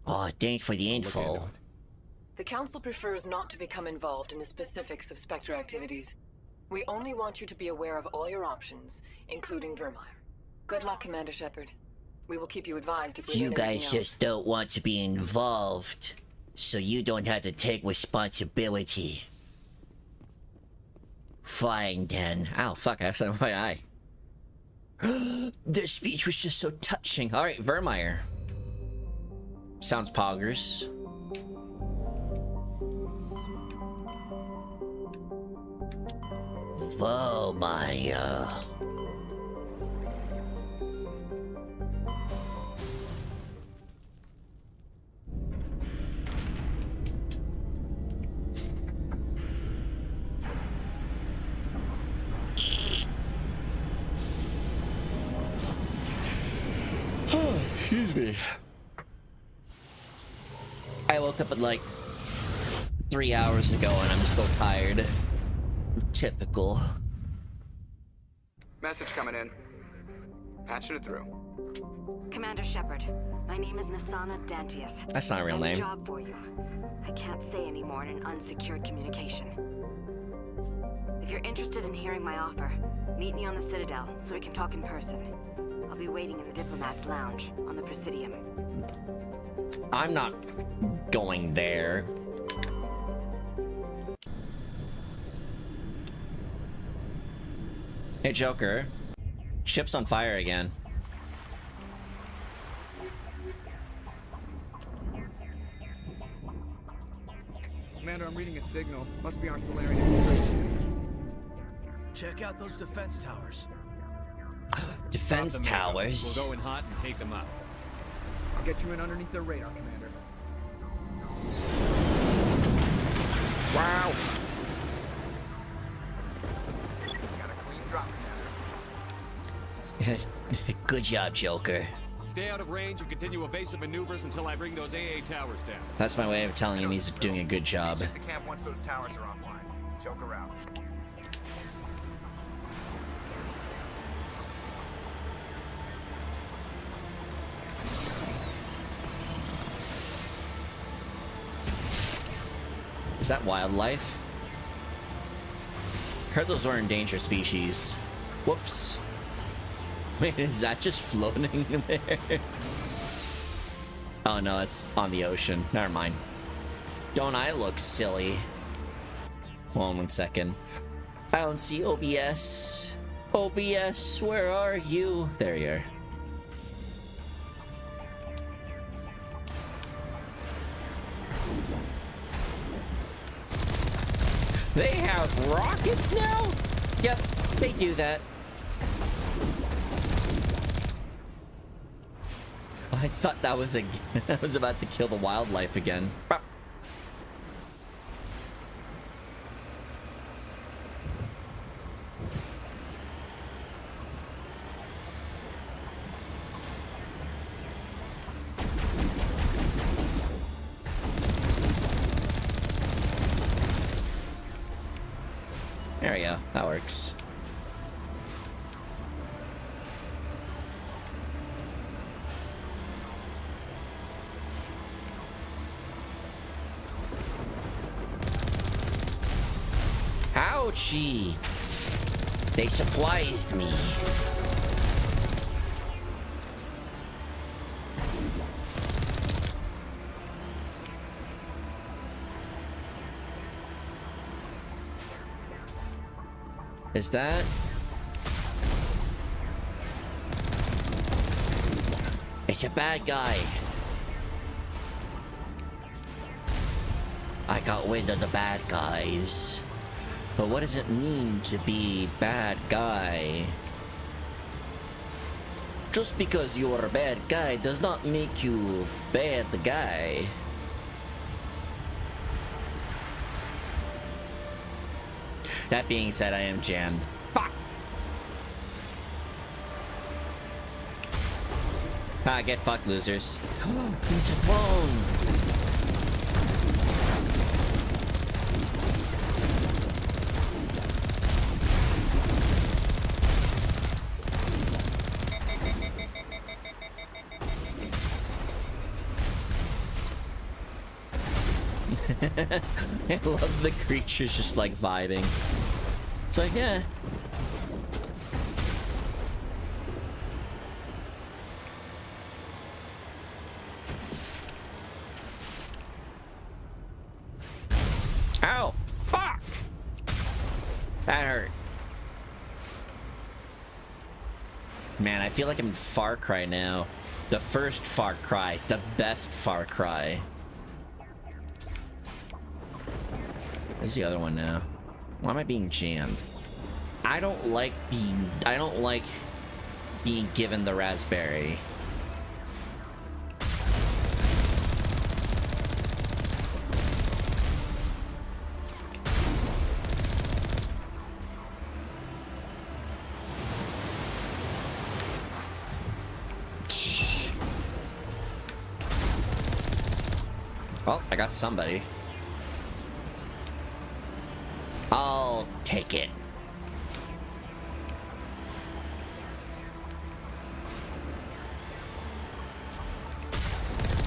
Oh, thanks for the info. The Council prefers not to become involved in the specifics of Spectre activities. We only want you to be aware of all your options, including Vermeer. Good luck, Commander Shepard. We will keep you advised if we You need guys anything just don't want to be involved, so you don't have to take responsibility. Fine then. Ow, fuck, I have something in my eye. This speech was just so touching. Alright, Vermeer. Sounds poggers. Vermeer. Excuse me. I woke up at like 3 hours ago and I'm still tired. Typical. Message coming in. Patching it through. Commander Shepard, my name is Nasana Dantius. That's not a real I have name. a job for you. I can't say anymore in an unsecured communication. If you're interested in hearing my offer, meet me on the Citadel so we can talk in person. I'll be waiting in the Diplomat's Lounge on the Presidium. I'm not going there. Hey, Joker. Ship's on fire again. Commander, I'm reading a signal. Must be our Solarian infiltration team. Check out those defense towers. Defense towers? We'll go in hot and take them out. I'll get you in underneath their radar, Commander. Wow. Got a clean drop, Commander. Good job, Joker. Stay out of range and continue evasive maneuvers until I bring those AA towers down. That's my way of telling him he's doing a good job. Check the camp once those towers are offline. Joker out. Is that wildlife? Heard those were endangered species. Whoops. Wait, is that just floating in there? Oh no, it's on the ocean. Never mind. Don't I look silly? Hold on 1 second. I don't see OBS. OBS, where are you? There you are. They have rockets now? Yep, they do that. I thought that was I was about to kill the wildlife again. There we go. That works. Ouchie! They surprised me. Is that? It's a bad guy. I got rid of the bad guys. But what does it mean to be bad guy? Just because you're a bad guy does not make you bad guy. That being said, I am jammed. Fuck! Ah, get fucked, losers. It's a clone! I love the creatures just like vibing. It's like, yeah. Ow! Fuck! That hurt. Man, I feel like I'm in Far Cry now. The first Far Cry. The best Far Cry. Where's the other one now? Why am I being jammed? I don't like being given the raspberry. Well, I got somebody. I'll take it.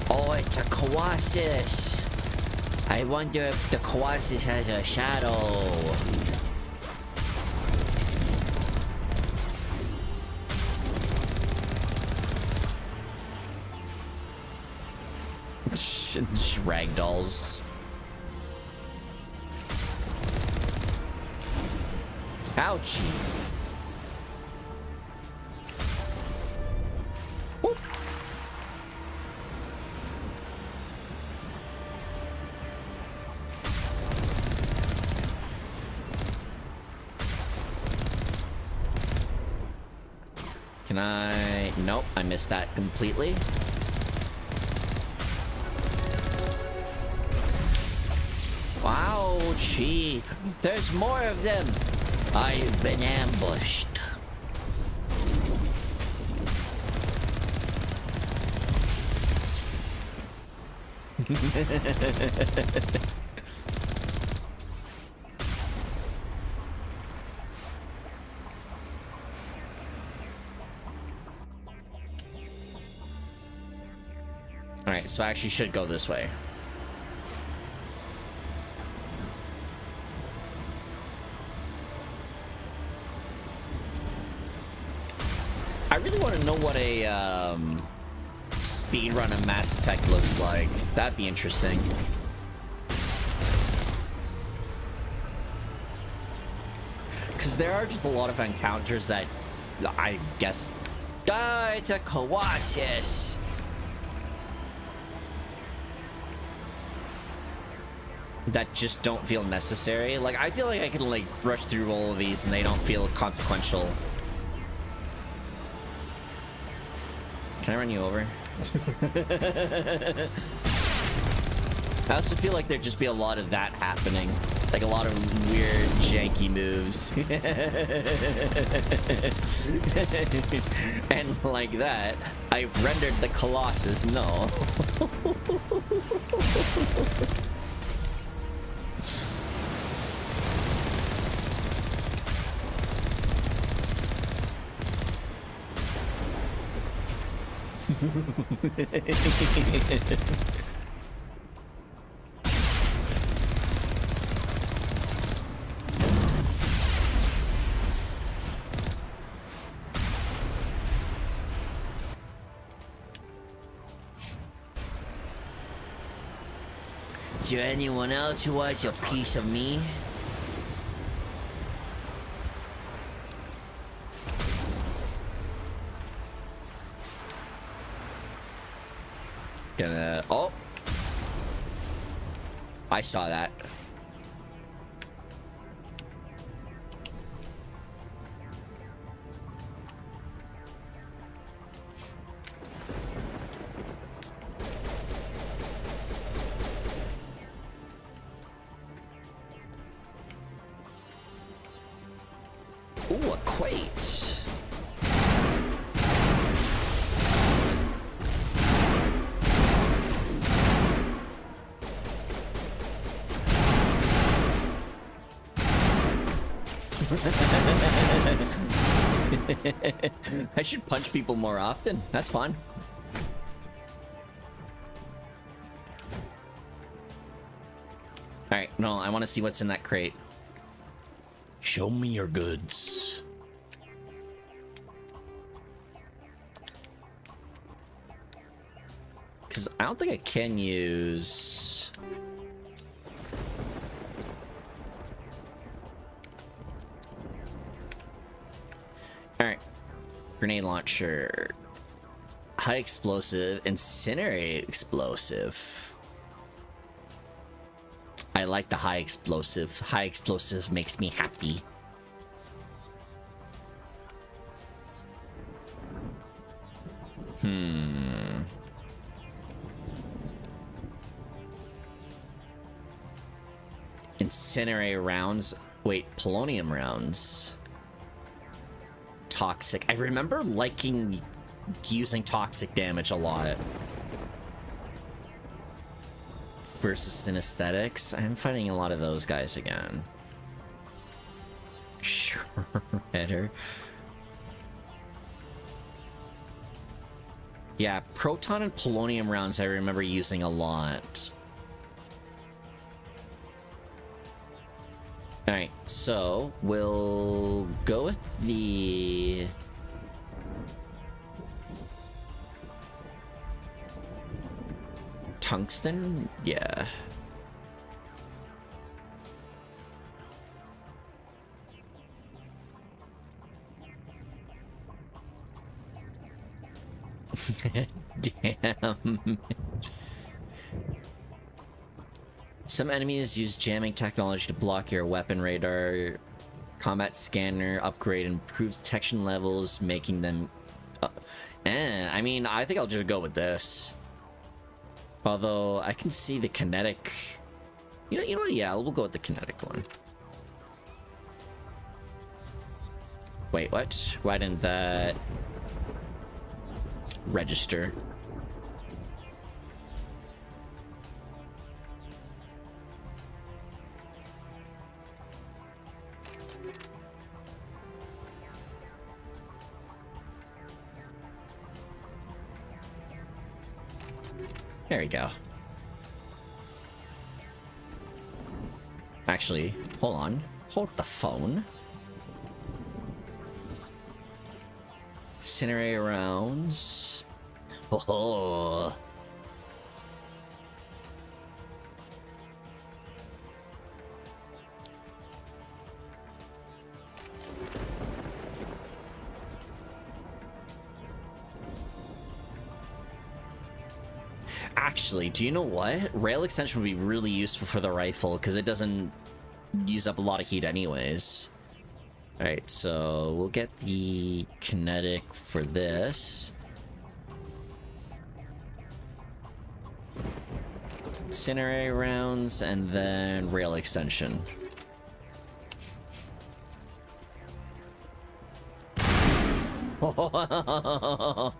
Oh, it's a Colossus. I wonder if the Colossus has a shadow. Just ragdolls. Ouchie. Whoop. Can I? Nope, I missed that completely. Wow, gee, there's more of them. I've been ambushed. All right, so I actually should go this way. I really want to know what a speedrun of Mass Effect looks like. That'd be interesting. Because there are just a lot of encounters that I guess... Ah, it's a Colossus! that just don't feel necessary. Like, I feel like I can, like, rush through all of these and they don't feel consequential. Can I run you over? I also feel like there'd just be a lot of that happening. Like a lot of weird, janky moves. And like that, I've rendered the Colossus null. Is there anyone else who wants a piece of me? Gonna... Oh! I saw that. Ooh, a crate. I should punch people more often. That's fun. Alright, no, I want to see what's in that crate. Show me your goods. Because I don't think I can use... Alright. Grenade launcher. High explosive. Incinerate explosive. I like the high explosive. High explosive makes me happy. Incinerate rounds. Wait, polonium rounds. Toxic. I remember liking using toxic damage a lot. Versus synesthetics. I'm fighting a lot of those guys again. Shredder. Yeah, proton and polonium rounds I remember using a lot. Alright, so we'll go with the... tungsten? Yeah. Damn. Some enemies use jamming technology to block your weapon radar. Combat scanner upgrade improves detection levels, making them... I mean, I think I'll just go with this. Although, I can see the kinetic... You know what? Yeah, we'll go with the kinetic one. Wait, what? Why didn't that... register? There we go. Actually, hold on. Hold the phone. Incinerate rounds. Oh. Actually, do you know what? Rail extension would be really useful for the rifle because it doesn't use up a lot of heat anyways. Alright, so we'll get the kinetic for this. Incendiary rounds and then rail extension. Oh.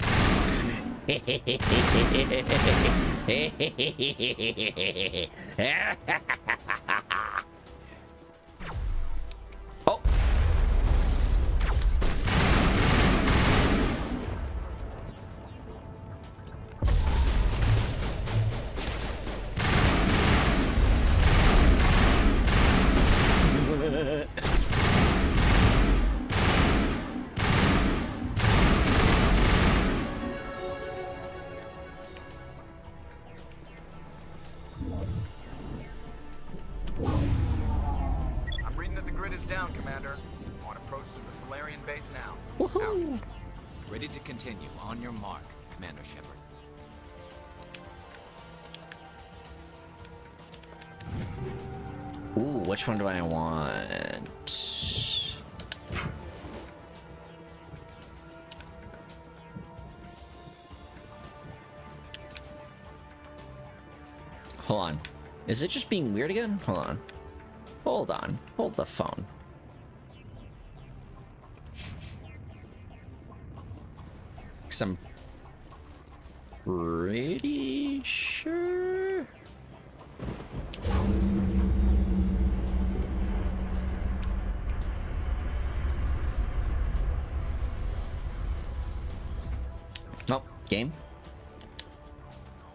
I'm reading that the grid is down, Commander. On approach to the Solarian base now. Out. Ready to continue. On your mark, Commander Shepard. Ooh, which one do I want? Hold on. Is it just being weird again? Hold on. Hold on. Hold the phone. Because I'm pretty sure. No, game.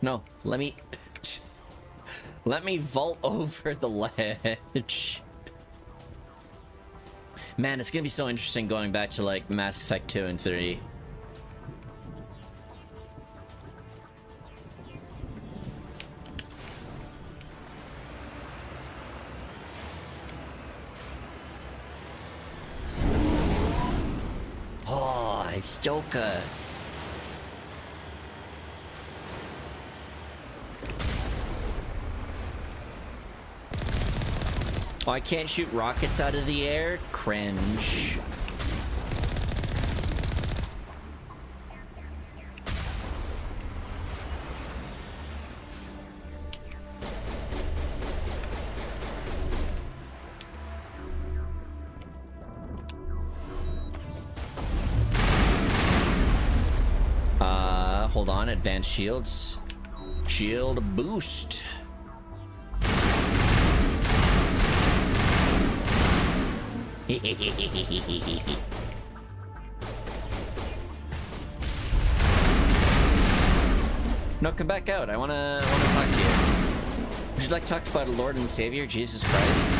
No, let me vault over the ledge. Man, it's gonna be so interesting going back to like Mass Effect 2 and 3. Oh, it's Joker. Oh, I can't shoot rockets out of the air? Cringe. Hold on, advanced shields. Shield boost. No, come back out. I wanna talk to you. Would you like to talk about a Lord and Savior, Jesus Christ?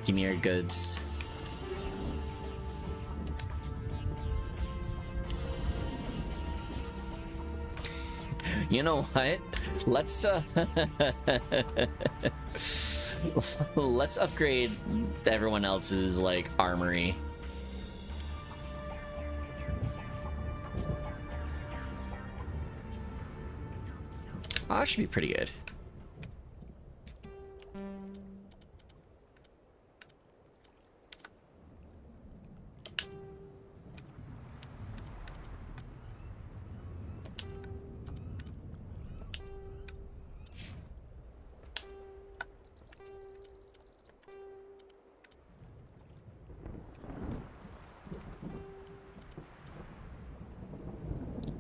Give me your goods. You know what? Let's let's upgrade everyone else's like armory. Oh, that should be pretty good.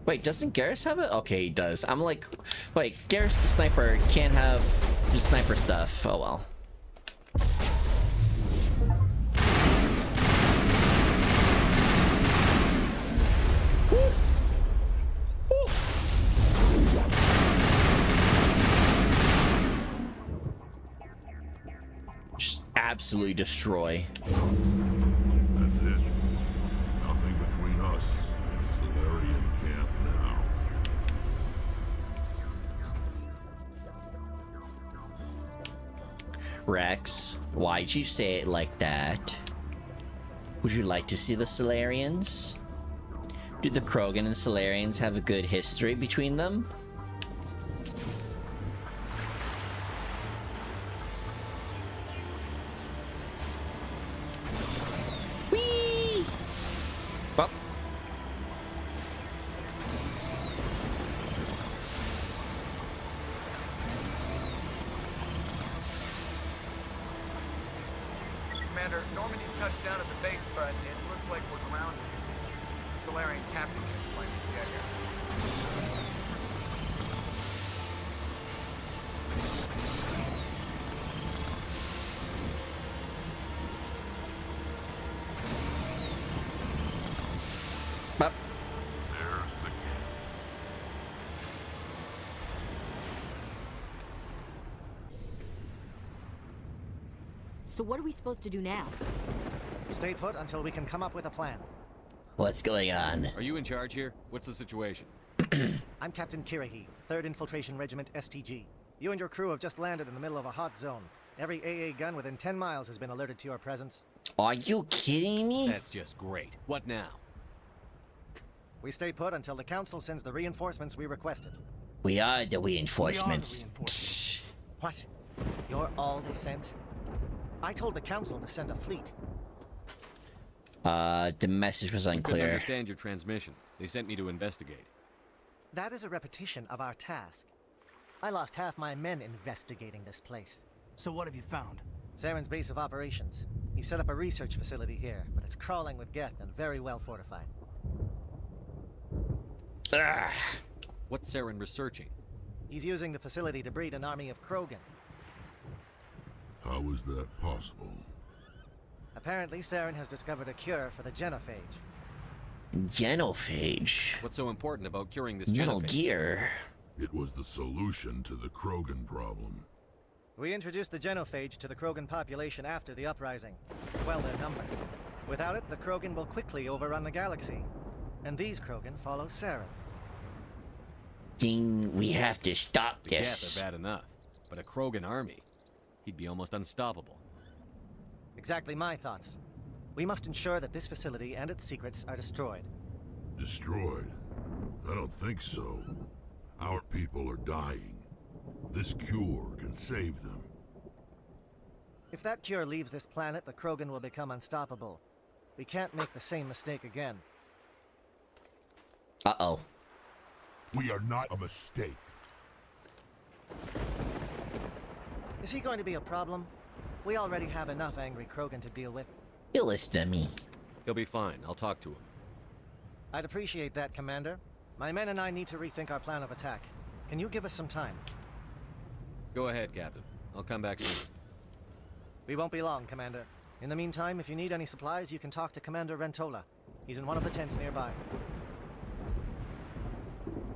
Wait, doesn't Garrus have it? Okay, he does. I'm like, wait, Garrus the sniper can't have the sniper stuff. Oh well. Just absolutely destroy. That's it. Nothing between us and Solarian camp now. Rex, why'd you say it like that? Would you like to see the Solarians? Do the Krogan and Solarians have a good history between them? Whee! Well. Commander, Normandy's touched down at the base, but it looks like we're grounded. The Solarian captain can explain it. Yeah. But There's the key. So what are we supposed to do now? Stay put until we can come up with a plan. what's going on? Are you in charge here? What's the situation? I'm Captain Kirahi, 3rd Infiltration Regiment STG. You and your crew have just landed in the middle of a hot zone. Every AA gun within 10 miles has been alerted to your presence. Are you kidding me? That's just great. What now? We stay put until the Council sends the reinforcements we requested. We are the reinforcements. What? You're all they sent? I told the Council to send a fleet. The message was I couldn't unclear. understand your transmission. They sent me to investigate. That is a repetition of our task. I lost half my men investigating this place. So what have you found? Saren's base of operations. He set up a research facility here, but it's crawling with Geth and very well fortified. What's Saren researching? He's using the facility to breed an army of Krogan. How is that possible? Apparently, Saren has discovered a cure for the genophage. Genophage? What's so important about curing this Metal genophage? Gear. It was the solution to the Krogan problem. We introduced the genophage to the Krogan population after the uprising, to quell their numbers. Without it, the Krogan will quickly overrun the galaxy. And these Krogan follow Saren. Then we have to stop The this. Geth are bad enough, but a Krogan army, he'd be almost unstoppable. Exactly my thoughts. We must ensure that this facility and its secrets are destroyed. Destroyed? I don't think so. Our people are dying. This cure can save them. If that cure leaves this planet, the Krogan will become unstoppable. We can't make the same mistake again. Uh-oh. We are not a mistake. Is he going to be a problem? We already have enough angry Krogan to deal with. You listen to me. He'll be fine. I'll talk to him. I'd appreciate that, Commander. My men and I need to rethink our plan of attack. Can you give us some time? Go ahead, Captain. I'll come back soon. We won't be long, Commander. In the meantime, if you need any supplies, you can talk to Commander Rentola. He's in one of the tents nearby.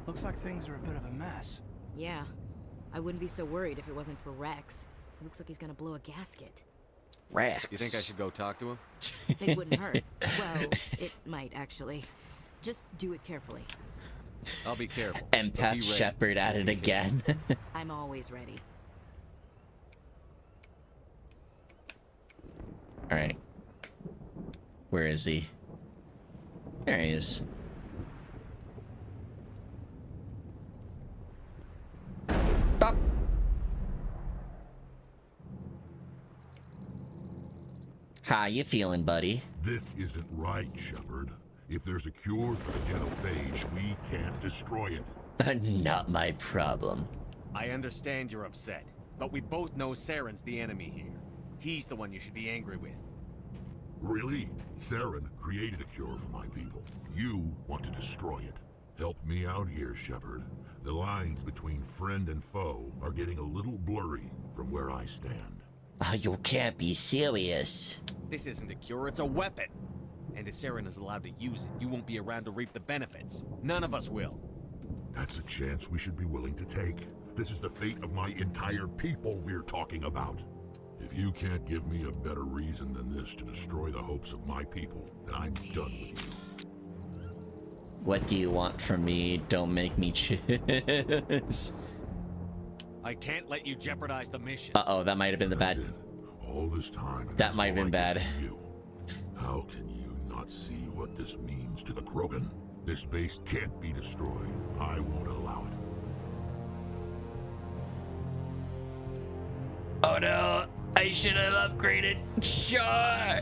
Looks like things are a bit of a mess. Yeah. I wouldn't be so worried if it wasn't for Rex. It looks like he's gonna blow a gasket. Rex. You think I should go talk to him? It wouldn't hurt. Well, it might, actually. Just do it carefully. I'll be careful. But be Empath ready. Shepard at it again. I'm always ready. Alright. Where is he? There he is. Bop. How you feeling, buddy? This isn't right, Shepard. If there's a cure for the genophage, we can't destroy it. Not my problem. I understand you're upset, but we both know Saren's the enemy here. He's the one you should be angry with. Really? Saren created a cure for my people. You want to destroy it. Help me out here, Shepard. The lines between friend and foe are getting a little blurry from where I stand. Oh, you can't be serious. This isn't a cure, it's a weapon. And if Saren is allowed to use it, you won't be around to reap the benefits. None of us will. That's a chance we should be willing to take. This is the fate of my entire people we're talking about. If you can't give me a better reason than this to destroy the hopes of my people, then I'm done with you. What do you want from me? Don't make me choose. I can't let you jeopardize the mission. Uh-oh, that might have been the bad. All this time. and That that's might have all been I bad. give you. How can you not see what this means to the Krogan? This base can't be destroyed. I won't allow it. Oh no, I should have upgraded. Sure.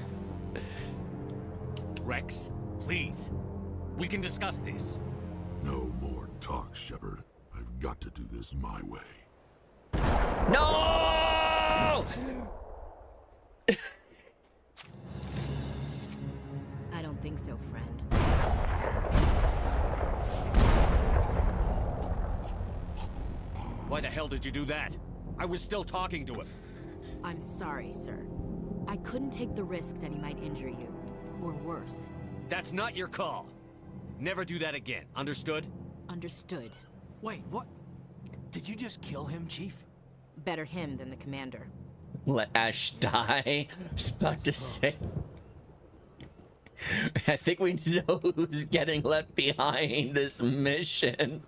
Rex, please. We can discuss this. No more talk, Shepard. I've got to do this my way. No! I don't think so, friend. Why the hell did you do that? I was still talking to him. I'm sorry, sir. I couldn't take the risk that he might injure you. Or worse. That's not your call. Never do that again. Understood? Understood. Wait, what? Did you just kill him, Chief? Better him than the commander. Let Ash die? I was about to say. I think we know who's getting left behind this mission.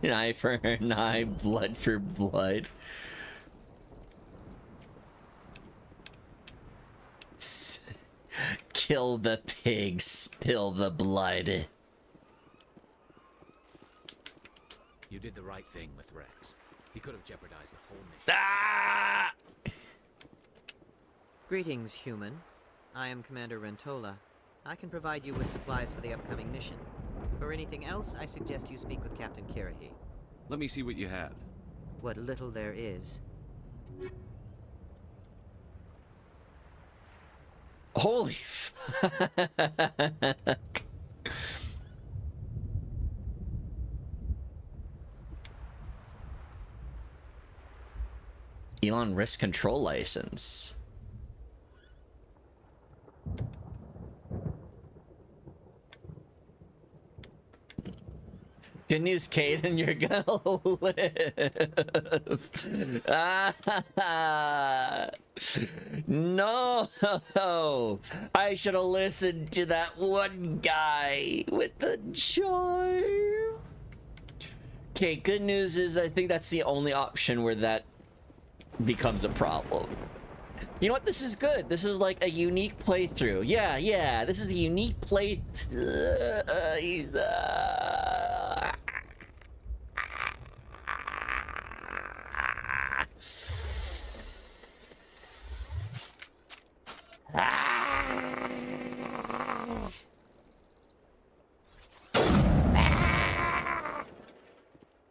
An eye for an eye, blood for blood. Kill the pig, spill the blood. You did the right thing with Rex. He could have jeopardized the whole mission. Ah! Greetings, human. I am Commander Rentola. I can provide you with supplies for the upcoming mission. For anything else, I suggest you speak with Captain Kirahi. Let me see what you have. What little there is. Holy fuck. Elon risk control license. Good news, Caden, you're gonna live. No, I should have listened to that one guy with the charm. Okay, good news is I think that's the only option where that becomes a problem. You know what? This is good. This is like a unique playthrough. Yeah, this is a unique play.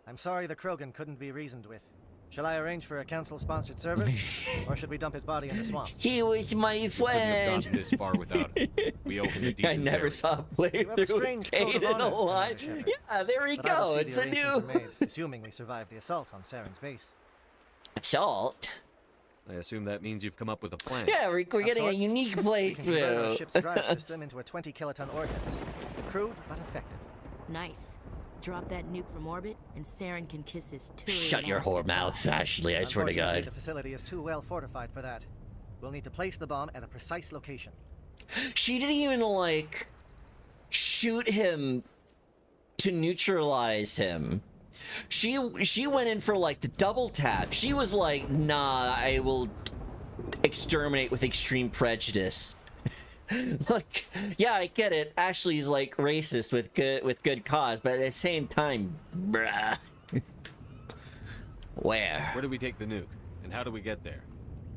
I'm sorry the Krogan couldn't be reasoned with. Shall I arrange for a council-sponsored service? Or should we dump his body in the swamp? He was my friend. Couldn't have gotten this far without him. We owe him a I decent never burial. saw a playthrough Caden alive. Yeah, there we go. It's a new Assuming we survive the assault on Saren's base. assault. I assume that means you've come up with a plan. Yeah, we're getting a unique We can convert our playthrough. ship's drive system into a 20-kiloton ordnance. Crude, but effective. Nice. Drop that nuke from orbit, and Saren can kiss his Turian Shut your ass whore goodbye. mouth, Ashley. I swear to Unfortunately, God. the facility is too well fortified for that. We'll need to place the bomb at a precise location. She didn't even like shoot him to neutralize him. She went in for like the double tap. She was like, nah, I will exterminate with extreme prejudice. Like, yeah, I get it. Ashley's like racist with good cause, but at the same time, bruh. Where do we take the nuke? And how do we get there?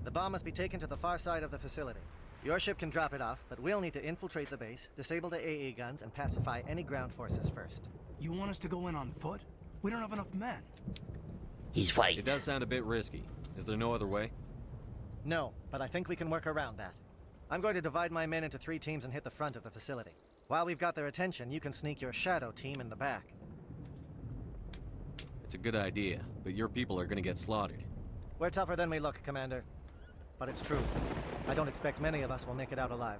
The bomb must be taken to the far side of the facility. Your ship can drop it off, but we'll need to infiltrate the base, disable the AA guns, and pacify any ground forces first. You want us to go in on foot? We don't have enough men. He's white. It does sound a bit risky. Is there no other way? No, but I think we can work around that. I'm going to divide my men into 3 teams and hit the front of the facility. While we've got their attention, you can sneak your shadow team in the back. It's a good idea, but your people are gonna get slaughtered. We're tougher than we look, Commander. But it's true. I don't expect many of us will make it out alive.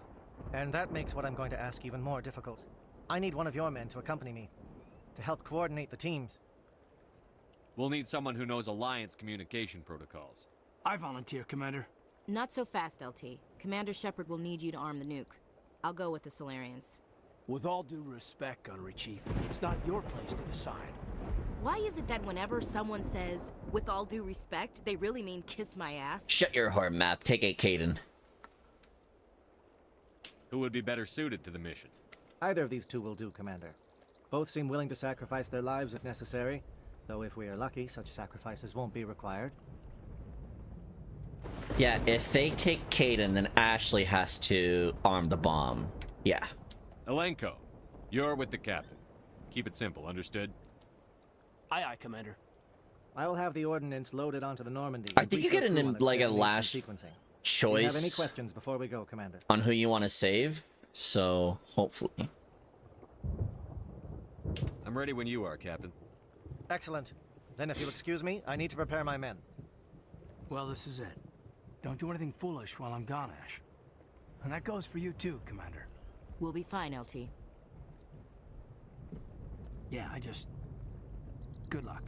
And that makes what I'm going to ask even more difficult. I need one of your men to accompany me, to help coordinate the teams. We'll need someone who knows Alliance communication protocols. I volunteer, Commander. Not so fast, LT. Commander Shepard will need you to arm the nuke. I'll go with the Solarians. With all due respect, Gunnery Chief, it's not your place to decide. Why is it that whenever someone says, with all due respect, they really mean kiss my ass? Shut your whore mouth. Take it, Caden. Who would be better suited to the mission? Either of these two will do, Commander. Both seem willing to sacrifice their lives if necessary, though if we are lucky, such sacrifices won't be required. Yeah, if they take Caden, then Ashley has to arm the bomb. Yeah. Elenko, you're with the captain. Keep it simple, understood? Aye, aye, Commander. I will have the ordnance loaded onto the Normandy. I think you get like a last choice. Do you have any questions before we go, Commander? On who you want to save, so hopefully. I'm ready when you are, Captain. Excellent. Then if you'll excuse me, I need to prepare my men. Well, this is it. Don't do anything foolish while I'm gone, Ash. And that goes for you too, Commander. We'll be fine, LT. Yeah, good luck.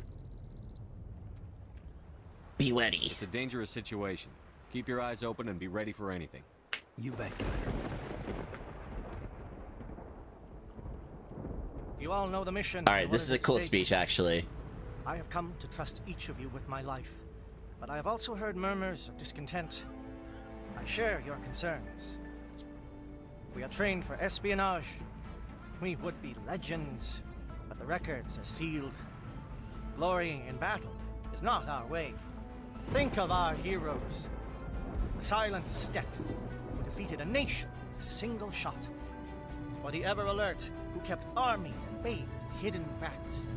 Be ready. It's a dangerous situation. Keep your eyes open and be ready for anything. You bet, Commander. You all know the mission. Alright, this is a cool speech, actually. I have come to trust each of you with my life, but I have also heard murmurs of discontent. I share your concerns. We are trained for espionage. We would be legends, but the records are sealed. Glorying in battle is not our way. Think of our heroes. The silent step who defeated a nation with a single shot. Or the ever-alert who kept armies at bay with hidden facts.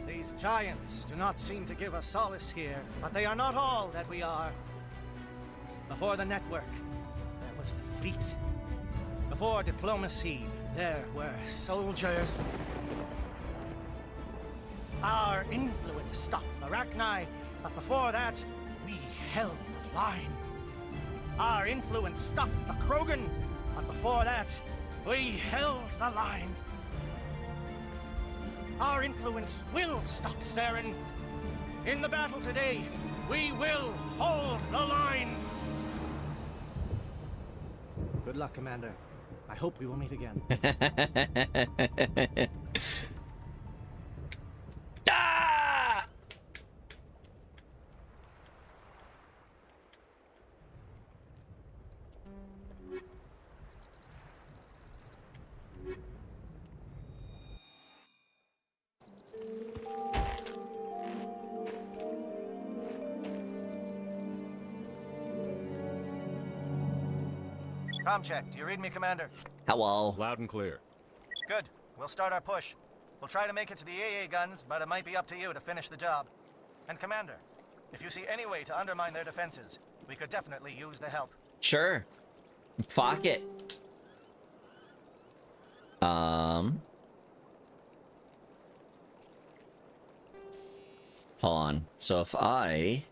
These giants do not seem to give us solace here, but they are not all that we are. Before the network, there was the fleet. Before diplomacy, there were soldiers. Our influence stopped the Rachni, but before that, we held the line. Our influence stopped the Krogan, but before that, we held the line. Our influence will stop Saren. In the battle today, we will hold the line. Good luck, Commander. I hope we will meet again. Ah! Com check. Do you read me, Commander? Hello. Loud and clear. Good. We'll start our push. We'll try to make it to the AA guns, but it might be up to you to finish the job. And Commander, if you see any way to undermine their defenses, we could definitely use the help. Sure. Fuck it. Hold on. So if I...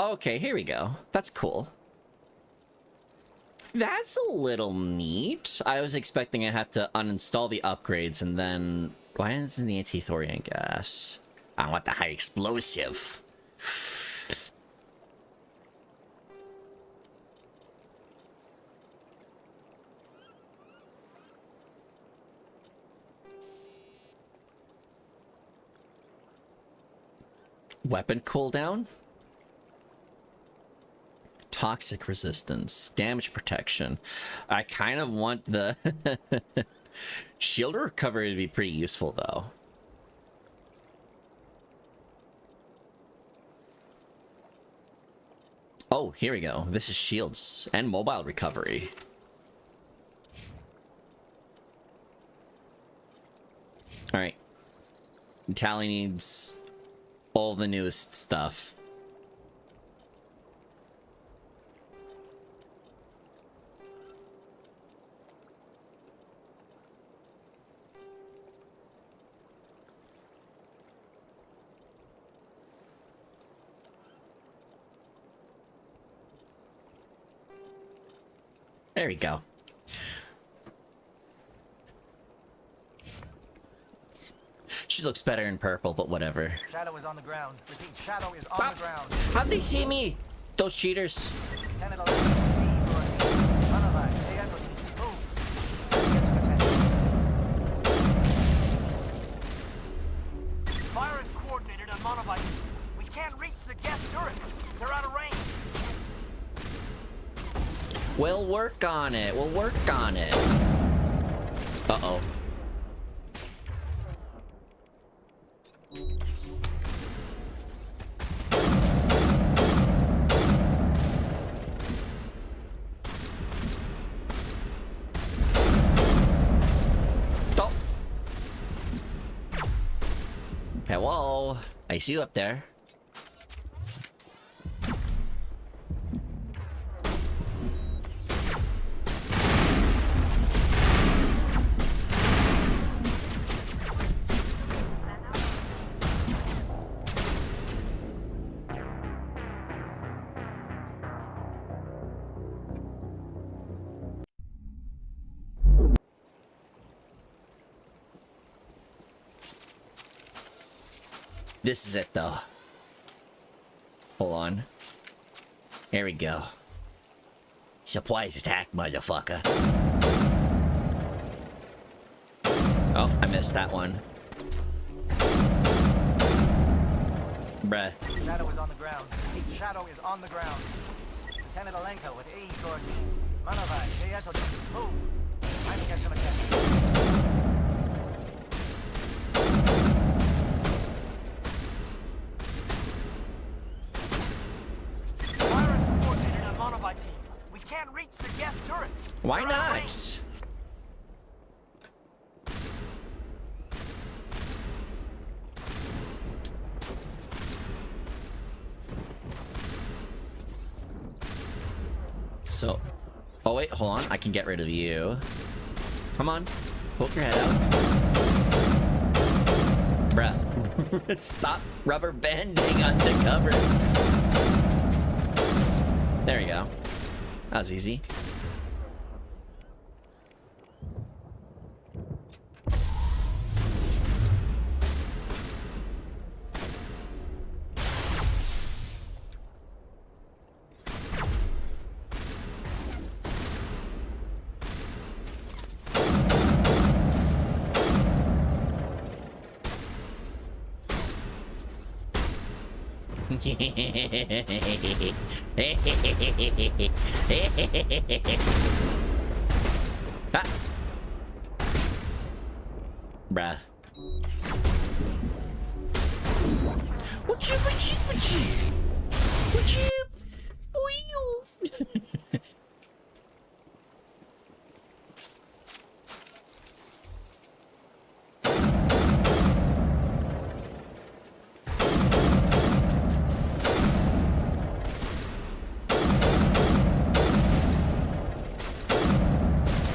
Okay, here we go. That's cool. That's a little neat. I was expecting I had to uninstall the upgrades and then... Why isn't the anti-thorium gas? I want the high explosive. Weapon cooldown? Toxic resistance, damage protection. I kind of want the shield recovery to be pretty useful, though. Oh, here we go. This is shields and mobile recovery. All right. Tally needs all the newest stuff. There we go. She looks better in purple, but whatever. Shadow is on the ground. Repeat, Shadow is on the ground. How'd they see me? Those cheaters. Lieutenant Alonso, Manavai, Eyato team, move. Get some attention. Fire is coordinated on Manavai. We can't reach the gas turrets. They're out of range. We'll work on it. We'll work on it. Uh-oh. Hello, I see you up there. This is it, though. Hold on. Here we go. Surprise attack, motherfucker. Oh, I missed that one. Bruh. Shadow is on the ground. Shadow is on the ground. Lieutenant Alenko with AE Corps team. Manavai, Eyato team, move. Time to get some attention. Team. We can't reach the gas turrets. Why not? So, oh wait, hold on. I can get rid of you. Come on, poke your head out. Bruh. Stop rubber banding undercover. There we go. That was easy. Ah. Bruh. What you?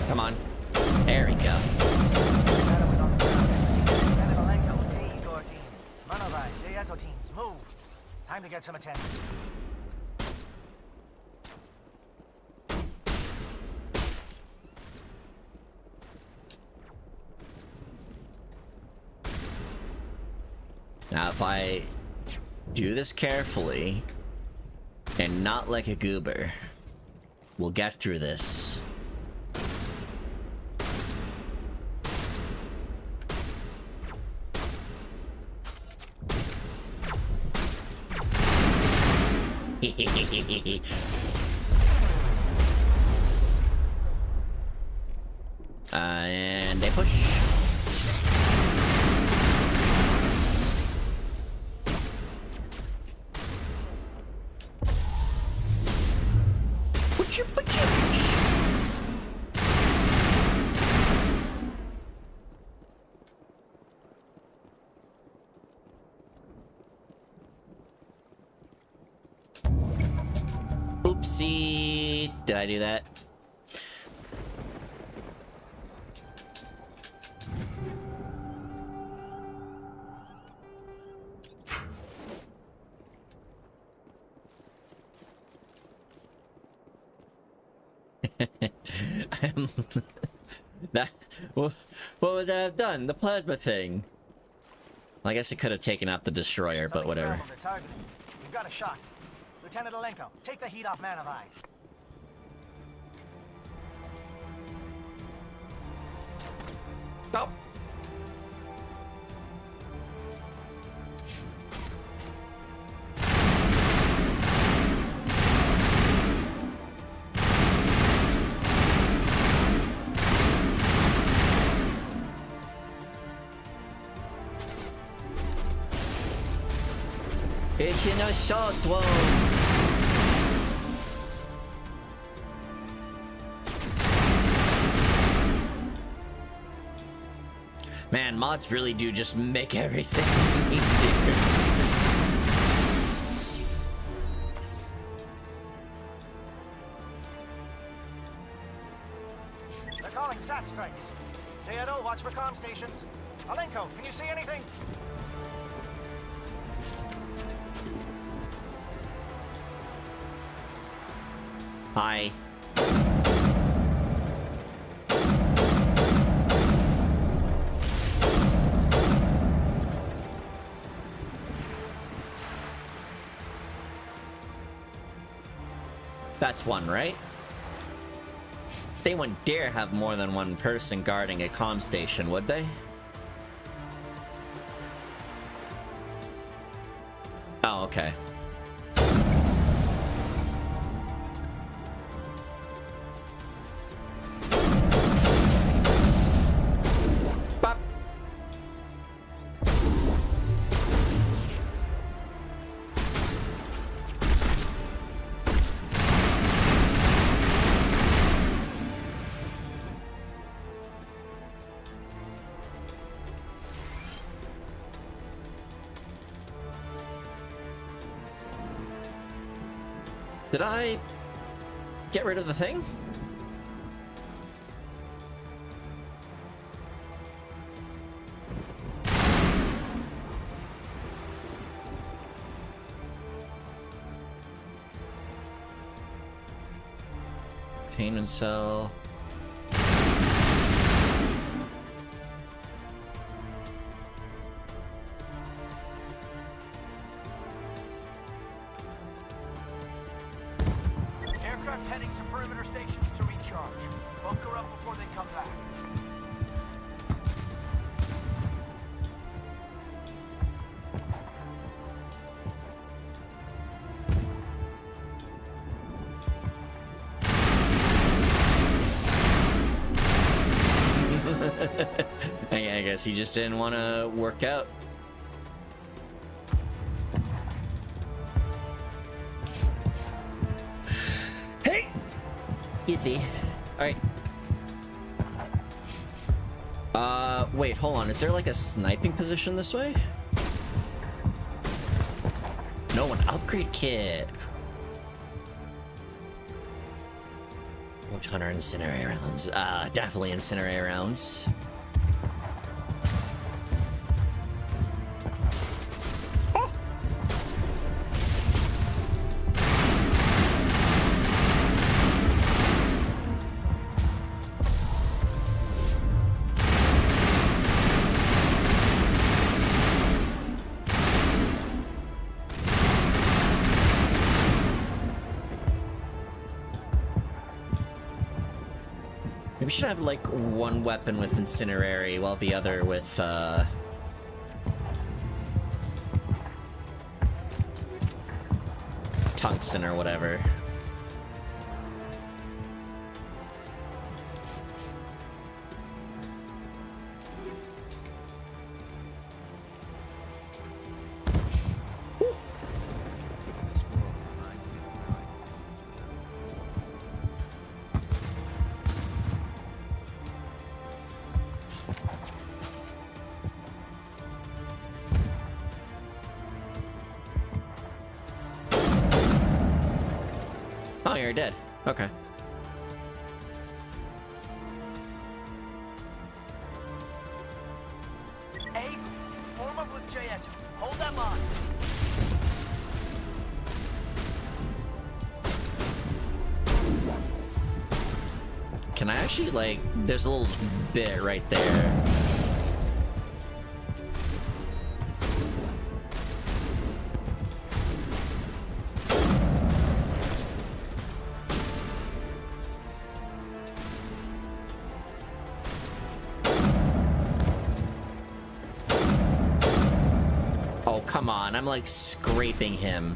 Come on. There we go. Shadow is on the ground. Lieutenant Alenko with AE Corps team. Manavai, Eyato teams, move. Time to get some attention. Now, if I do this carefully and not like a goober, we'll get through this. And they push. Oopsie. Did I do that? That what would that have done? The plasma thing. I guess it could have taken out the destroyer, but whatever. Scrambled, they're targeted. We've got a shot. Lieutenant Alenko, take the heat off Man of Eye. Oh. It's in a short one. Man, mods really do just make everything easier. They're calling SAT strikes. JNO, watch for comm stations. Alenko, can you see anything? Hi. That's one, right? They wouldn't dare have more than one person guarding a comm station, would they? Oh, okay. Bop. Did I get rid of the thing? Containment cell. Aircraft heading to perimeter stations to recharge. Bunker up before they come back. I guess he just didn't want to work out. Hey! Excuse me. Alright. Wait, hold on. Is there like a sniping position this way? No, an upgrade kit. Roach Hunter incendiary rounds. Definitely incendiary rounds. Maybe we should have like one weapon with incinerary while the other with tungsten or whatever. Oh, you're dead. Okay. A, form up with Jayeto. Hold that line. Can I actually, like, there's a little bit right there. Come on, I'm like scraping him.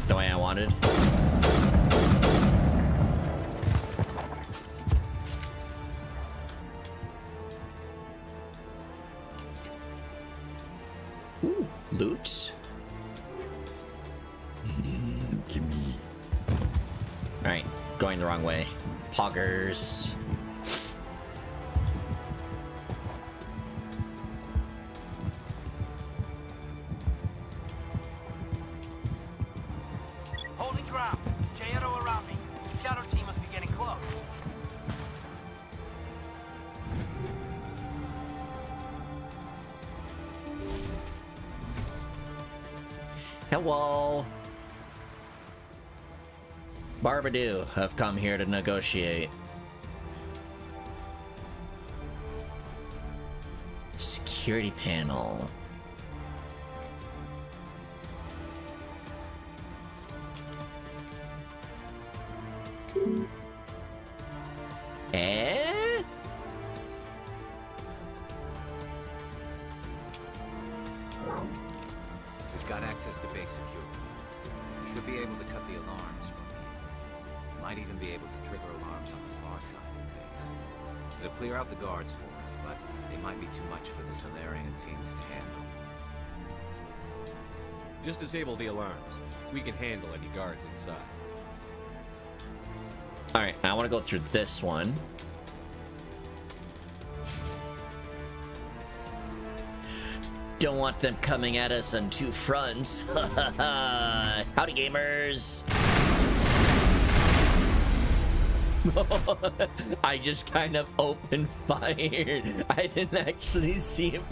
The way I wanted. Ooh, loot. Gimme. Alright, going the wrong way. Poggers. Hello. Barbadoo have come here to negotiate. Security panel. We've got access to base security. We should be able to cut the alarms from here. Might even be able to trigger alarms on the far side of the base. It'll clear out the guards for us, but they might be too much for the Solarian teams to handle. Just disable the alarms. We can handle any guards inside. Alright, now I want to go through this one. Don't want them coming at us on two fronts. Howdy, gamers. I just kind of opened fire. I didn't actually see him.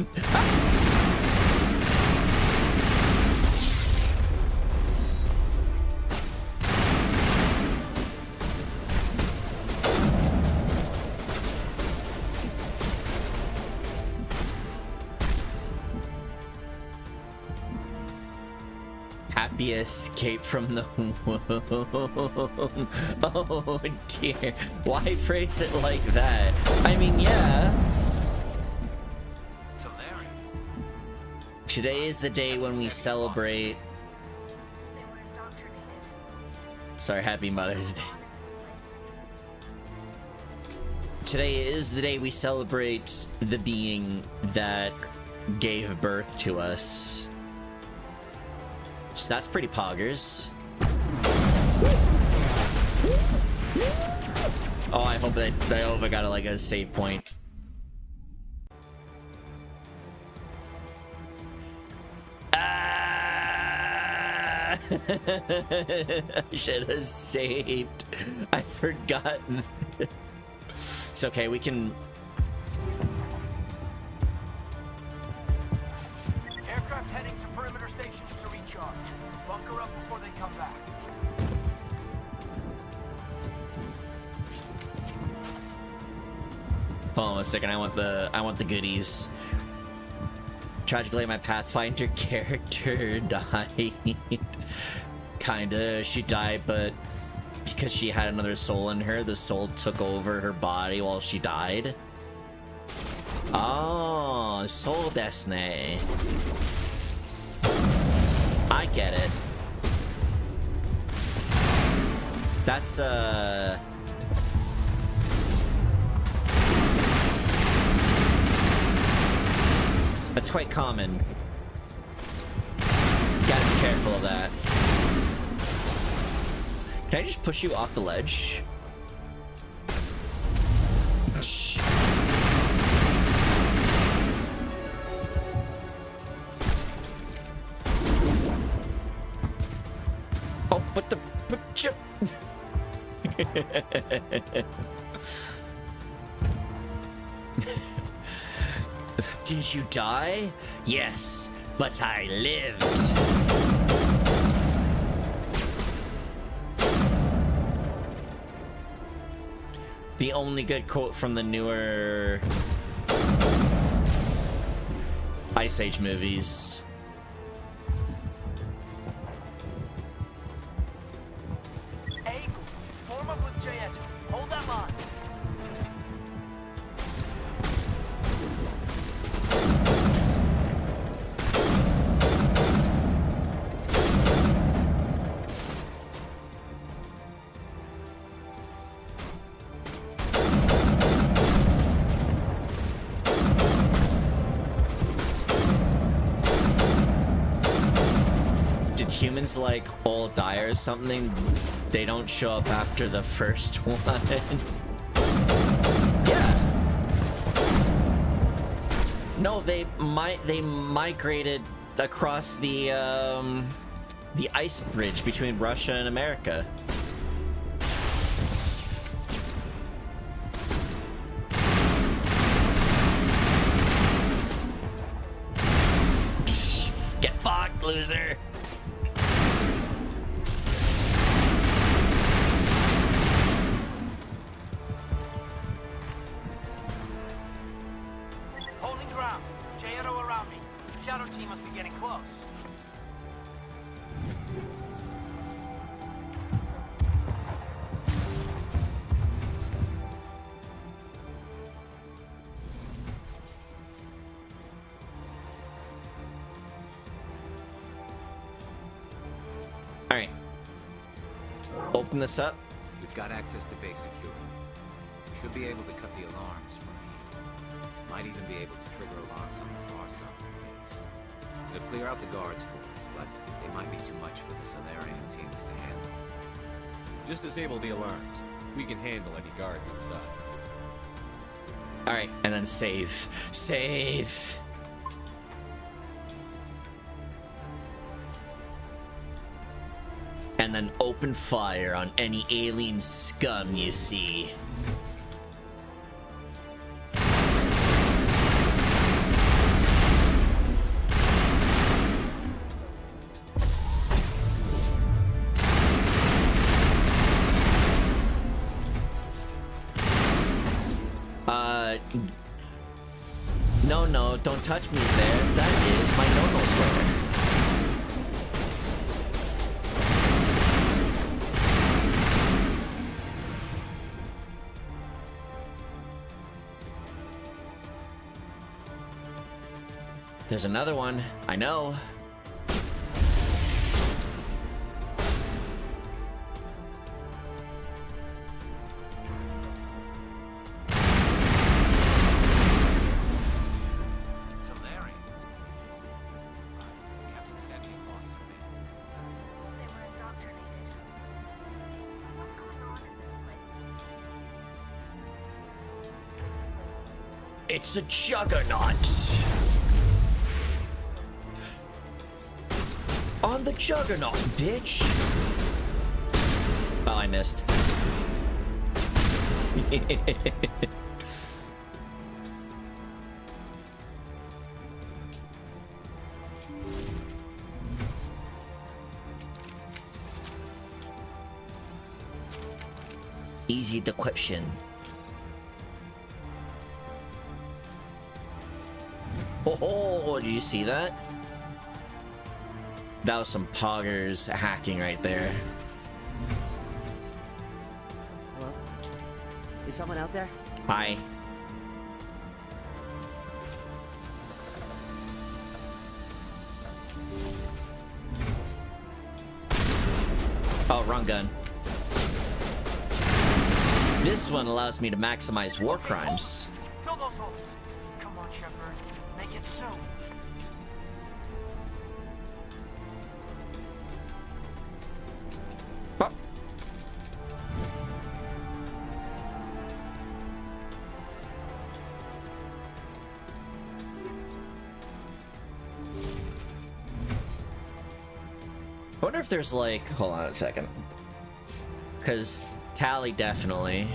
Happy escape from the womb. Oh dear. Why phrase it like that? I mean, yeah. Today is the day when we celebrate. Sorry, happy Mother's Day. Today is the day we celebrate the being that gave birth to us. So that's pretty poggers. Oh, I hope I got like a save point. Ah! I should have saved. I forgot. It's okay, we can. Aircraft heading to perimeter stations to recharge. Bunker up before they come back. Hold on a second, I want the goodies. Tragically, my Pathfinder character died. Kinda, she died, but because she had another soul in her, the soul took over her body while she died. Oh, soul destiny. I get it. That's that's quite common. Gotta be careful of that. Can I just push you off the ledge? Oh, but the chip. Did you die? Yes, but I lived. The only good quote from the newer Ice Age movies. Hey, form up with Jayetu. Hold that line. Humans like all die or something, they don't show up after the first one. Yeah. No, they migrated across the ice bridge between Russia and America. Psh, get fucked, loser. Shadow team must be getting close. All right. Open this up. We've got access to base security. We should be able to cut the alarms from here. Might even be able to trigger alarms on the far side. It'll clear out the guards for us, but they might be too much for the Solarian teams to handle. Just disable the alarms. We can handle any guards inside. Alright, and then save. Save! And then open fire on any alien scum you see. No, don't touch me there. That is my no-no sweater. There's another one. I know. It's a juggernaut. On the juggernaut, bitch. Oh, I missed. Easy decryption. Oh, did you see that? That was some poggers hacking right there. Hello? Is someone out there? Hi. Oh, wrong gun. This one allows me to maximize war crimes. Fill those holes. Come on, Shepard. Make it soon. I wonder if there's like, hold on a second. Because Tally definitely.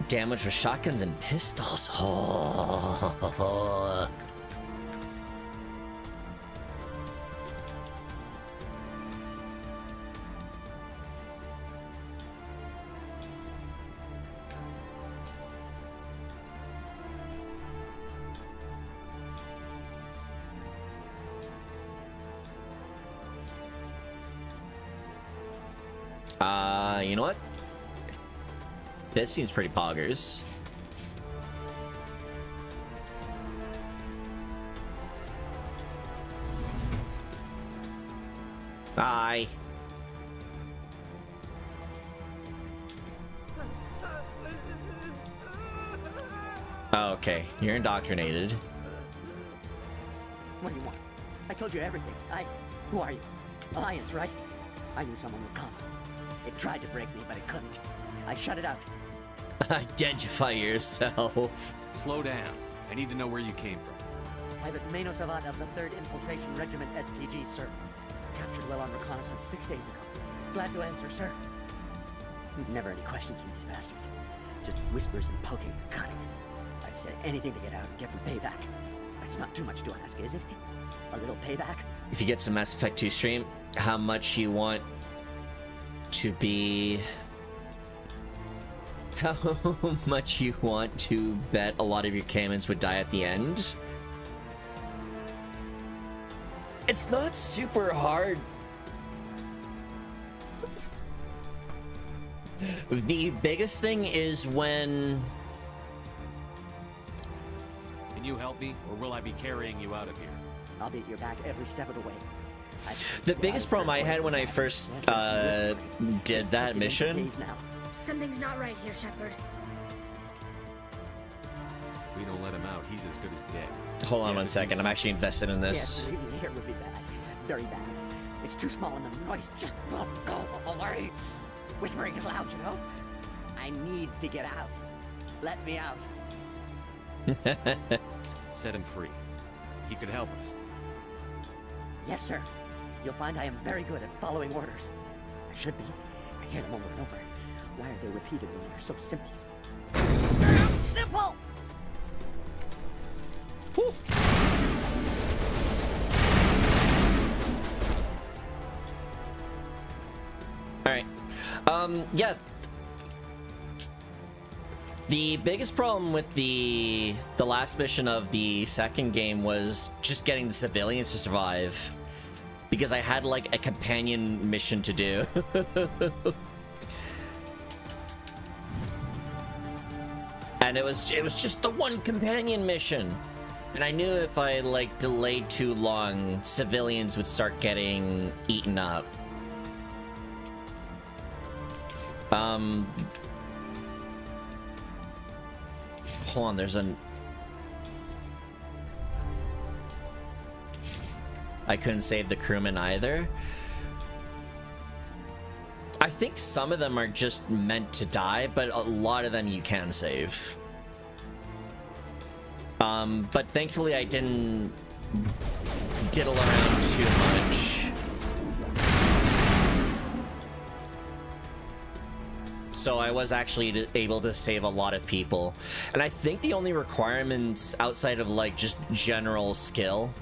Damage with shotguns and pistols. Oh. You know what? This seems pretty poggers. Hi. Oh, okay, you're indoctrinated. What do you want? I told you everything. Who are you? Alliance, right? I knew someone would come. It tried to break me, but it couldn't. I shut it out. Identify yourself. Slow down. I need to know where you came from. Private Mano Savat of the 3rd Infiltration Regiment STG, sir. Captured well on reconnaissance 6 days ago. Glad to answer, sir. Never any questions from these bastards. Just whispers and poking and cutting. I'd say anything to get out and get some payback. That's not too much to ask, is it? A little payback? If you get some Mass Effect 2 stream, how much you want to be... How much you want to bet a lot of your cannons would die at the end? It's not super hard. The biggest thing is when... Can you help me, or will I be carrying you out of here? I'll be at your back every step of the way. The biggest problem I had when I first did that mission... Something's not right here, Shepard. If we don't let him out, he's as good as dead. Hold on one second, I'm actually invested in this. Yes, leaving here would be bad. Very bad. It's too small and the noise just won't go away. Whispering is loud, you know? I need to get out. Let me out. Set him free. He could help us. Yes, sir. You'll find I am very good at following orders. I should be. I hear them over and over. Why are they repeated when they're so simple? Simple! Whew. Alright. Yeah. The biggest problem with the last mission of the second game was just getting the civilians to survive. Because I had, like, a companion mission to do. And it was just the one companion mission. And I knew if I, like, delayed too long, civilians would start getting eaten up. Hold on, there's an... I couldn't save the crewmen either. I think some of them are just meant to die, but a lot of them you can save. But thankfully I didn't diddle around too much. So I was actually able to save a lot of people. And I think the only requirements outside of, like, just general skill,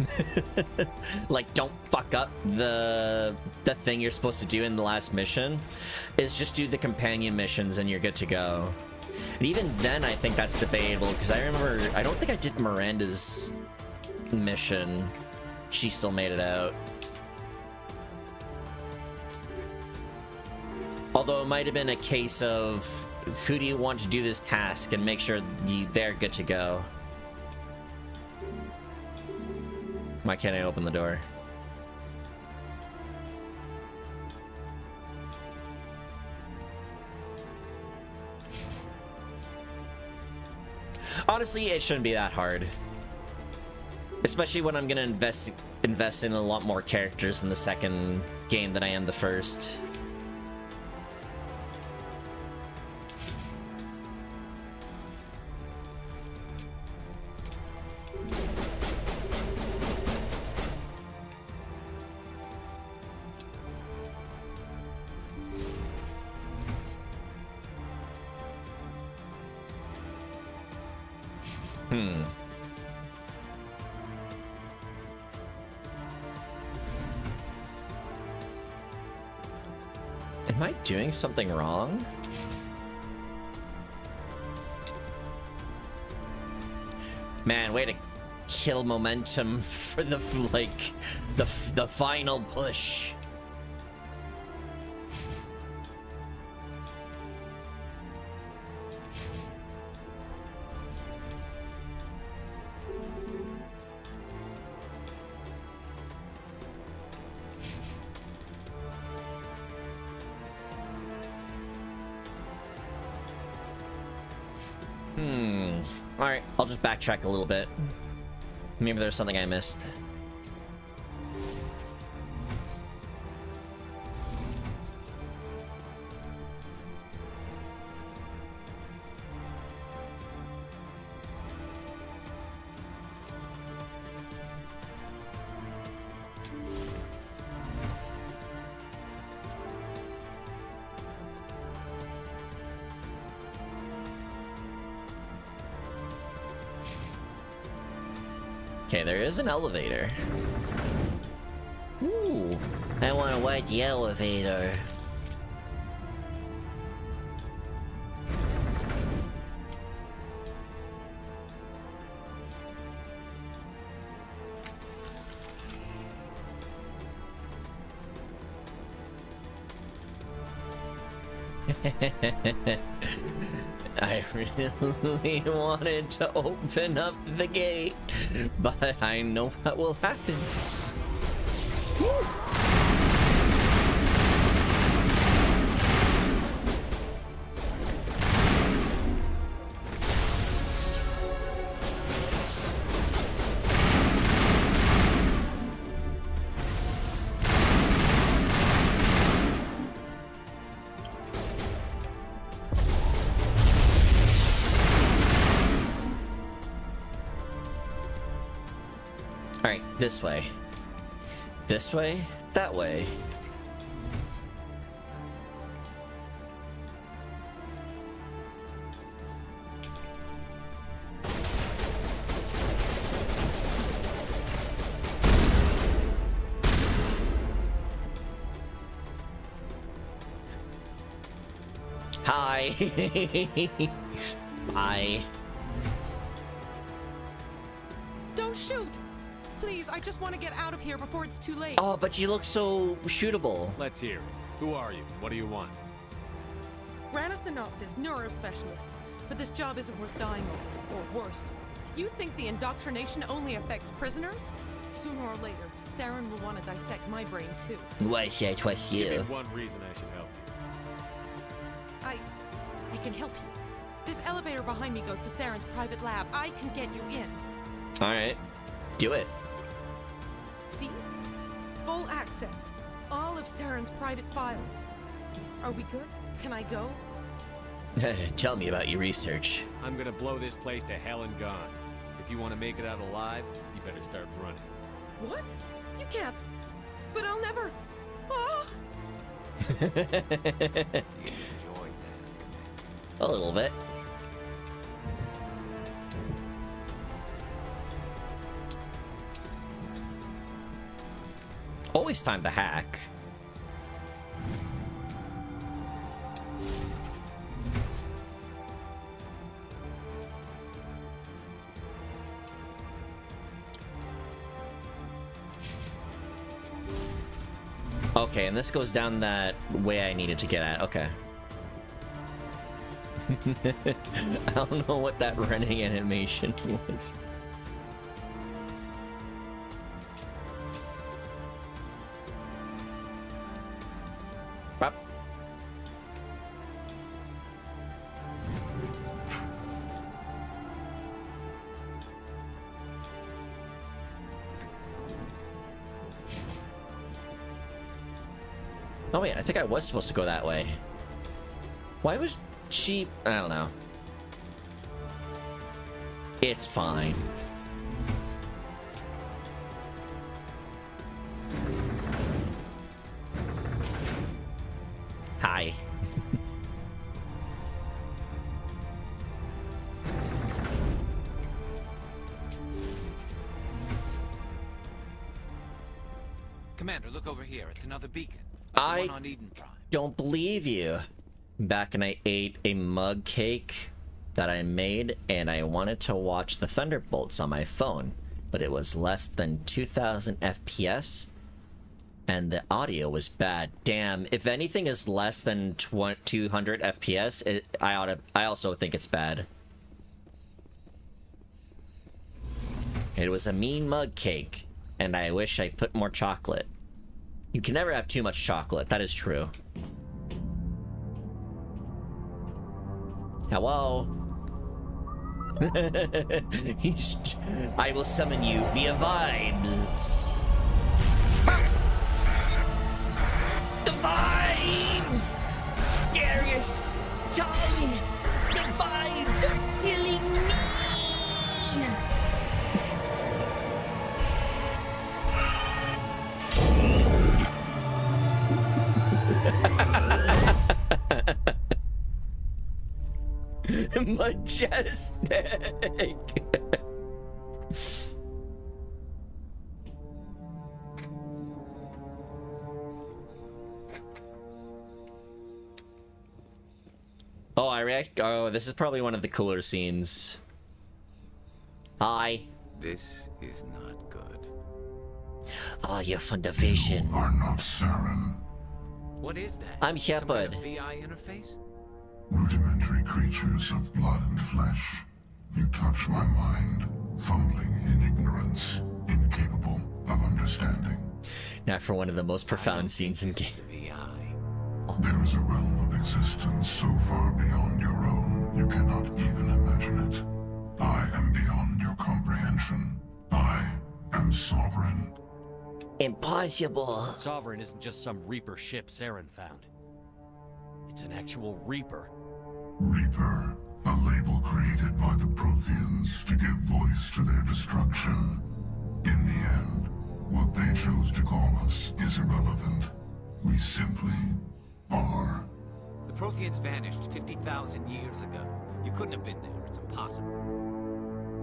like, don't fuck up the thing you're supposed to do in the last mission, is just do the companion missions and you're good to go. And even then, I think that's debatable, because I remember, I don't think I did Miranda's mission. She still made it out. Although it might have been a case of, who do you want to do this task, and make sure they're good to go. Why can't I open the door? Honestly, it shouldn't be that hard. Especially when I'm gonna invest in a lot more characters in the second game than I am the first. Hmm. Am I doing something wrong? Man, way to kill momentum for the the final push. Alright, I'll just backtrack a little bit. Maybe there's something I missed. Okay, there is an elevator. Ooh, I want to ride the elevator. I really wanted to open up the gate, but I know what will happen. Woo. Alright, this way. This way? That way. Hi. Hi. Don't shoot! Please, I just want to get out of here before it's too late. Oh, but you look so shootable. Let's hear it. Who are you? What do you want? Raneth the Noctis, neurospecialist. But this job isn't worth dying over, or worse. You think the indoctrination only affects prisoners? Sooner or later, Saren will want to dissect my brain too. Why should I trust you? Give me one reason I should help you. I can help you. This elevator behind me goes to Saren's private lab. I can get you in. Alright. Do it. See? Full access. All of Saren's private files. Are we good? Can I go? Tell me about your research. I'm gonna blow this place to hell and gone. If you want to make it out alive, you better start running. What? You can't. But I'll never. Ah! A little bit. Always time to hack. Okay, and this goes down that way I needed to get at. Okay. I don't know what that running animation was. Bop. Oh wait, I think I was supposed to go that way. Why was she... I don't know. It's fine. Hi. Commander, look over here. It's another beacon. I One on Eden Prime. don't believe you. Back and I ate a mug cake that I made, and I wanted to watch the Thunderbolts on my phone, but it was less than 2000 FPS, and the audio was bad. Damn, if anything is less than 200 FPS, I also think it's bad. It was a mean mug cake, and I wish I put more chocolate. You can never have too much chocolate, that is true. Hello? I will summon you via vibes. The vibes! Garrus! Tongue! The vibes are killing me! Majestic. Oh, this is probably one of the cooler scenes. Hi. This is not good. Oh, you're from the vision. You are not Saren. What is that? I'm Shepard. Some kind of VI interface? Rudimentary creatures of blood and flesh. You touch my mind, fumbling in ignorance, incapable of understanding. Now for one of the most profound scenes in game. There is a realm of existence so far beyond your own, you cannot even imagine it. I am beyond your comprehension. I am sovereign. Impossible. Sovereign isn't just some Reaper ship Saren found. It's an actual Reaper. Reaper, a label created by the Protheans to give voice to their destruction. In the end, what they chose to call us is irrelevant. We simply are. The Protheans vanished 50,000 years ago. You couldn't have been there. It's impossible.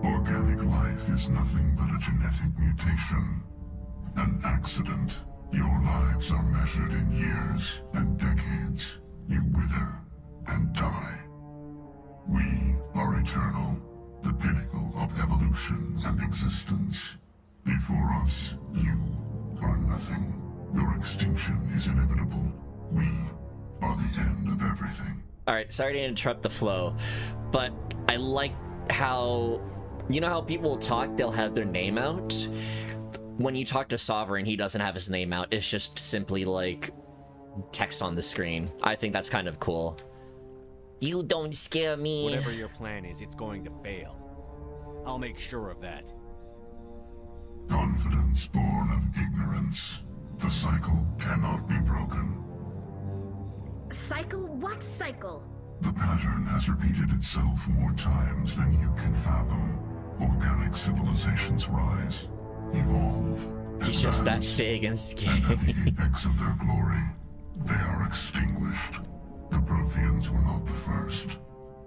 Organic life is nothing but a genetic mutation. An accident. Your lives are measured in years and decades. You wither and die. We are eternal, the pinnacle of evolution and existence. Before us, you are nothing. Your extinction is inevitable. We are the end of everything. Alright, sorry to interrupt the flow, but I like how... You know how people talk, they'll have their name out? When you talk to Sovereign, he doesn't have his name out. It's just simply like text on the screen. I think that's kind of cool. You don't scare me. Whatever your plan is, it's going to fail. I'll make sure of that. Confidence born of ignorance. The cycle cannot be broken. Cycle? What cycle? The pattern has repeated itself more times than you can fathom. Organic civilizations rise, evolve, He's just that big and scary. And at the apex of their glory, they are extinguished. The Protheans were not the first.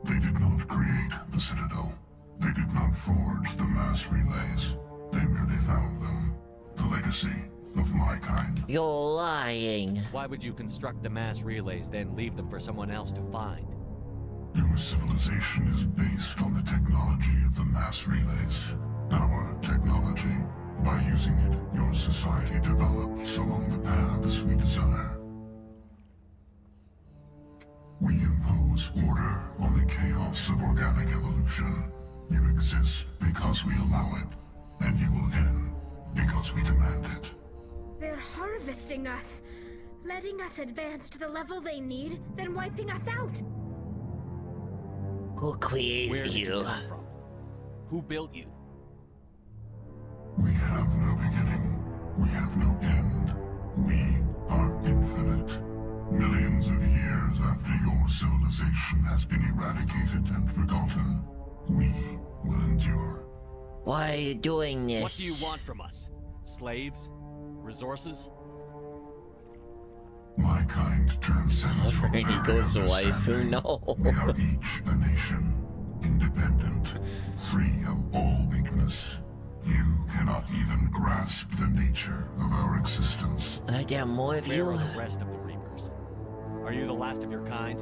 They did not create the Citadel. They did not forge the mass relays. They merely found them. The legacy of my kind. You're lying. Why would you construct the mass relays, then leave them for someone else to find? Your civilization is based on the technology of the mass relays. Our technology. By using it, your society develops along the paths we desire. We impose order on the chaos of organic evolution. You exist because we allow it, and you will end because we demand it. They're harvesting us, letting us advance to the level they need, then wiping us out. Who created Where did you come from? Who built you? We have no beginning. We have no end. We are infinite. Millions of years after your civilization has been eradicated and forgotten, we will endure. Why are you doing this? What do you want from us? Slaves? Resources? My kind transcends your He goes waifu, no. We are each a nation, independent, free of all weakness. You cannot even grasp grasp the nature of our existence. I got more of you. Where are the rest of the Reapers? Are you the last of your kind?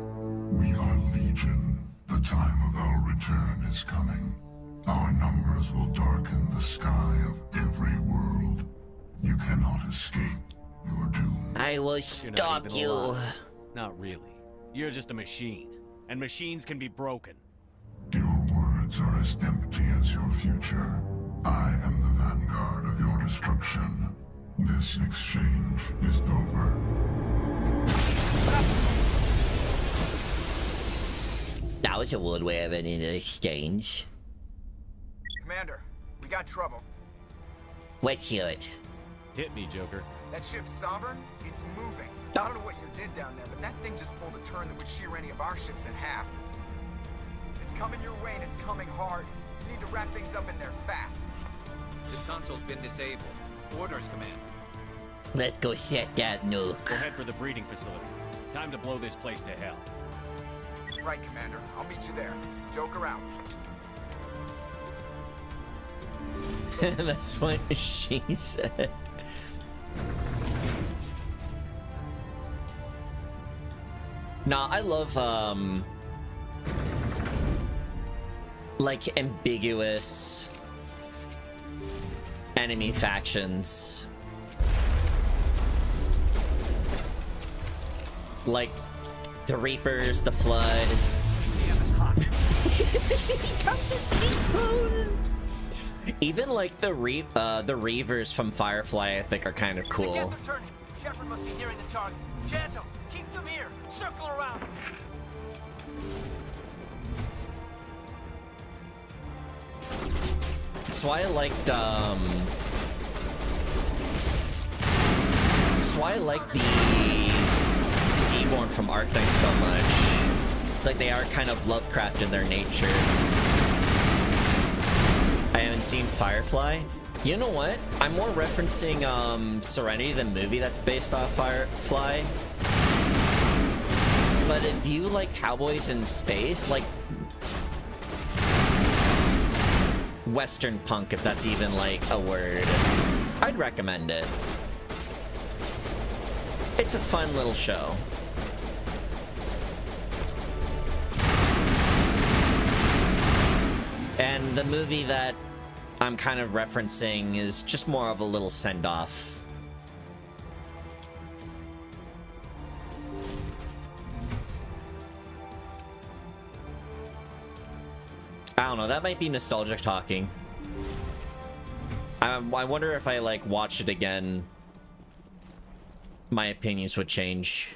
We are Legion. The time of our return is coming. Our numbers will darken the sky of every world. You cannot escape your doom. I will You're not stop even you. alive. Not really. You're just a machine. And machines can be broken. Your words are as empty as your future. I am the vanguard of your destruction. This exchange is over. That was a weird way of ending the exchange. Commander, we got trouble. Let's hear it. Hit me, Joker. That ship's Sovereign, it's moving. I don't know what you did down there, but that thing just pulled a turn that would shear any of our ships in half. It's coming your way and it's coming hard. You need to wrap things up in there fast. This console's been disabled. Orders, Commander. Let's go set that nuke. We'll head for the breeding facility. Time to blow this place to hell. Right, Commander. I'll meet you there. Joker out. That's what she said. Nah, I love like ambiguous enemy factions. Like the Reapers, the Flood. Even like the Reavers from Firefly, I think, are kind of cool. Get the turning. Shepard must be nearing the target. Janto, keep them here. Circle around. That's why I liked that's why I like the Seaborn from Arknight so much. It's like they are kind of Lovecraft in their nature. I haven't seen Firefly. You know what? I'm more referencing Serenity, the movie that's based off Firefly. But if you like cowboys in space, like Western punk, if that's even like a word, I'd recommend it. It's a fun little show. And the movie that I'm kind of referencing is just more of a little send-off. I don't know, that might be nostalgic talking. I wonder if I like watch it again, my opinions would change.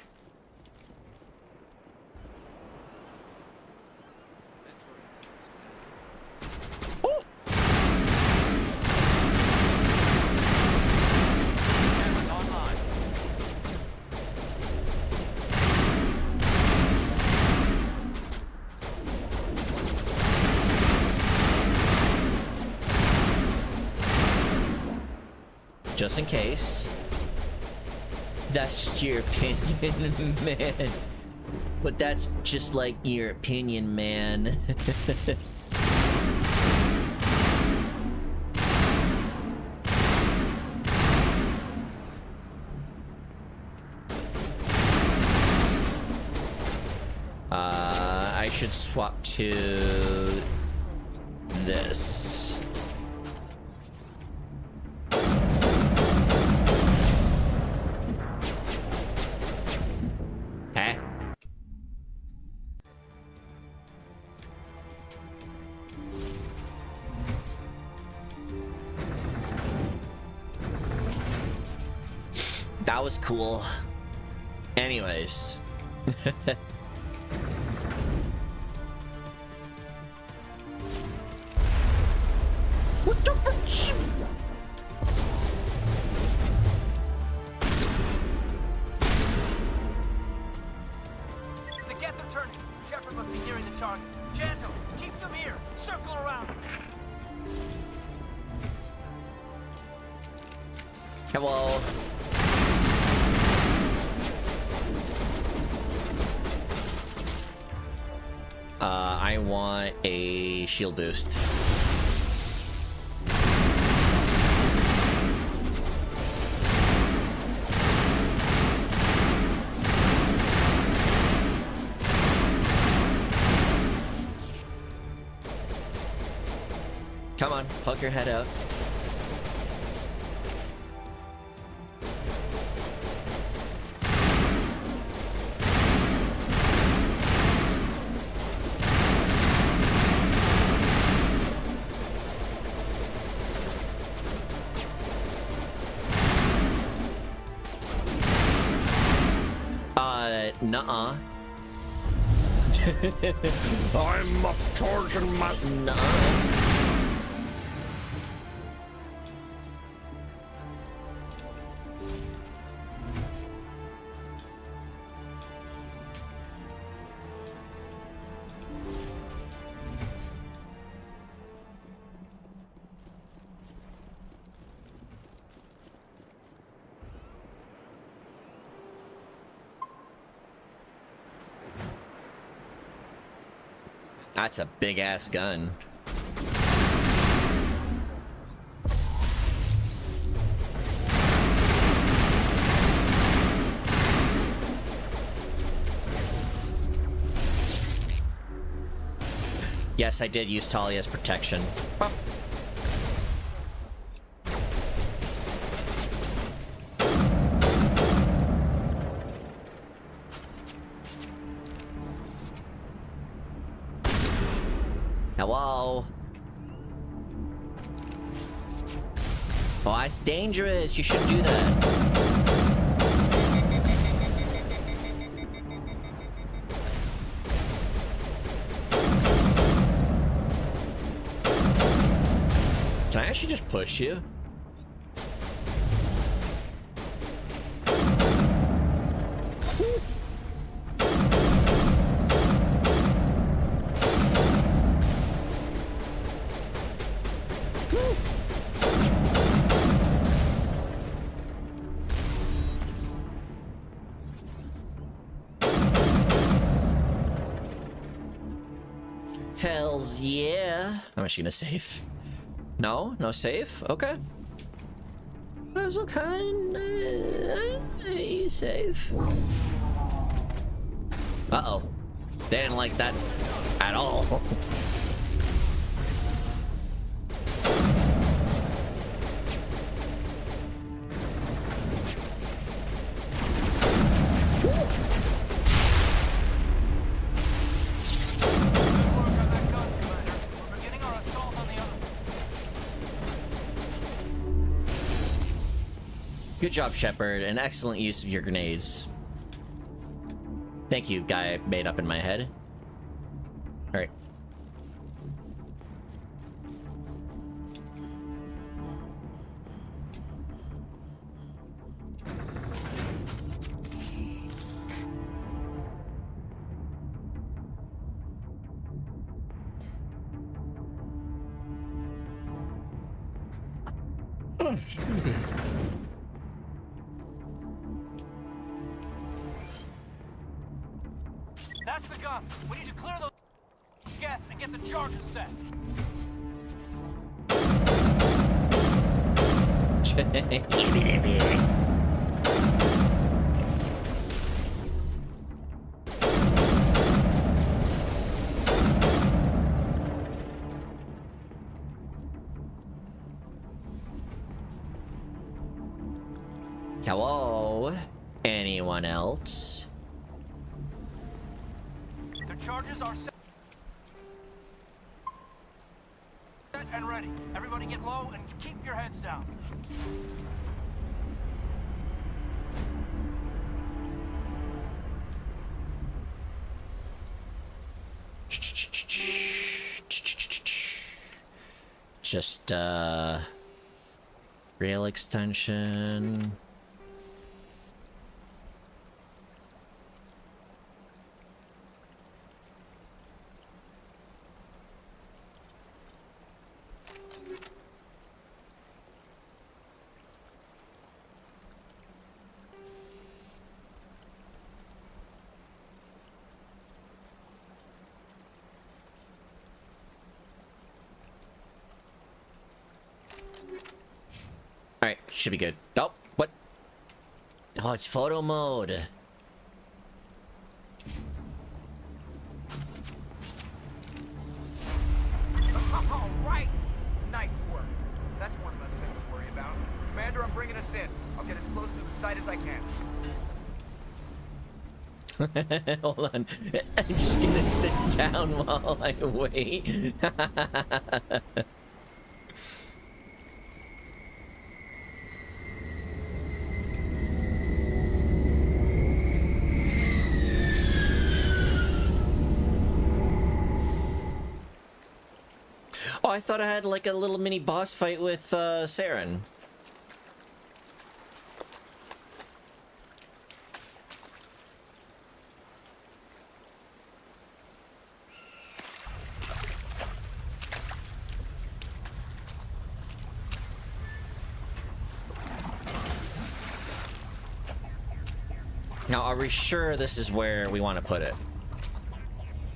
Just in case. That's just your opinion, man. But that's just like your opinion, man. I should swap to this. That was cool. Anyways. What the frick? The Geth are turning. Shepard must be nearing the target. Janto, keep them here. Circle around. Hello. I want a shield boost. Poke your head out. Nuh-uh. I'm up charging my... Nuh-uh. That's a big-ass gun. Yes, I did use Talia's protection. Hello? Oh, that's dangerous. You shouldn't do that. Can I actually just push you? Hells yeah. I'm actually gonna save. No? No save? Okay. That's okay. You save. Uh-oh. They didn't like that at all. Good job, Shepard. An excellent use of your grenades. Thank you, guy made up in my head. Alright. That's the gun. We need to clear those gas and get the charges set. Hello? Anyone else? The charges are set and ready. Everybody get low and keep your heads down. Just, rail extension. Alright, should be good. Oh, what? Oh, it's photo mode. All right. Nice work. about. Commander, I'm bringing us in. I'll get as close to the site as I can. Hold on. I'm just gonna sit down while I wait. Oh, I thought I had like a little mini boss fight with Saren. Now, are we sure this is where we want to put it?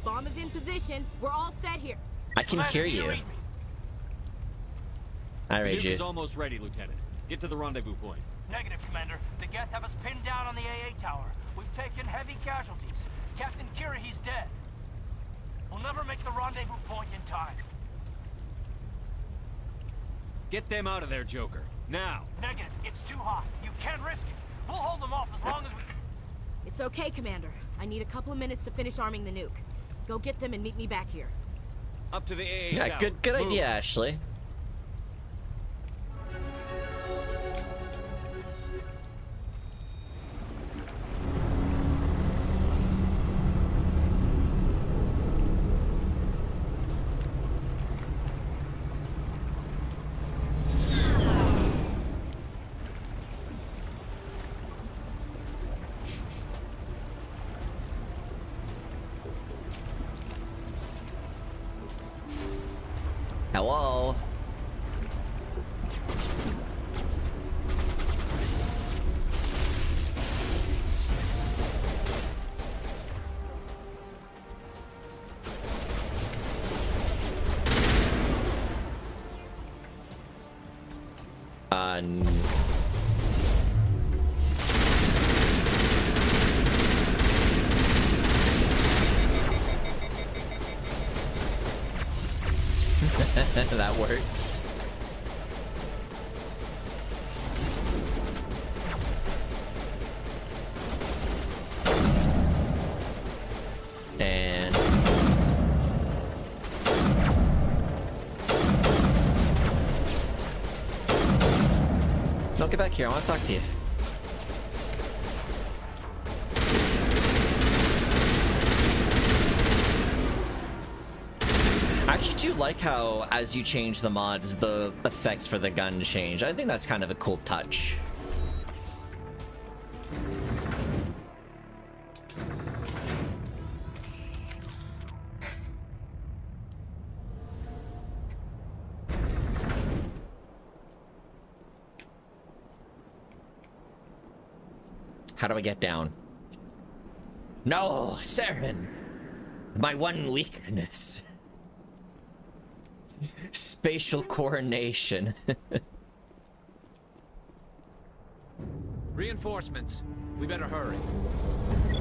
Bomb is in position. We're all set here. I can hear you. I read The nuke you. is almost ready, Lieutenant. Get to the rendezvous point. Negative, Commander. The Geth have us pinned down on the AA tower. We've taken heavy casualties. Captain Kirahi's dead. We'll never make the rendezvous point in time. Get them out of there, Joker. Now. Negative. It's too hot. You can't risk it. We'll hold them off as long as we... It's okay, Commander. I need a couple of minutes to finish arming the nuke. Go get them and meet me back here. Up to the AA Yeah, tower. good Move. idea, Ashley. Hello? That works. And no, get back here. I want to talk to you. I actually do like how, as you change the mods, the effects for the gun change. I think that's kind of a cool touch. How do I get down? No, Saren! My one weakness. Spatial coordination. Reinforcements. We better hurry.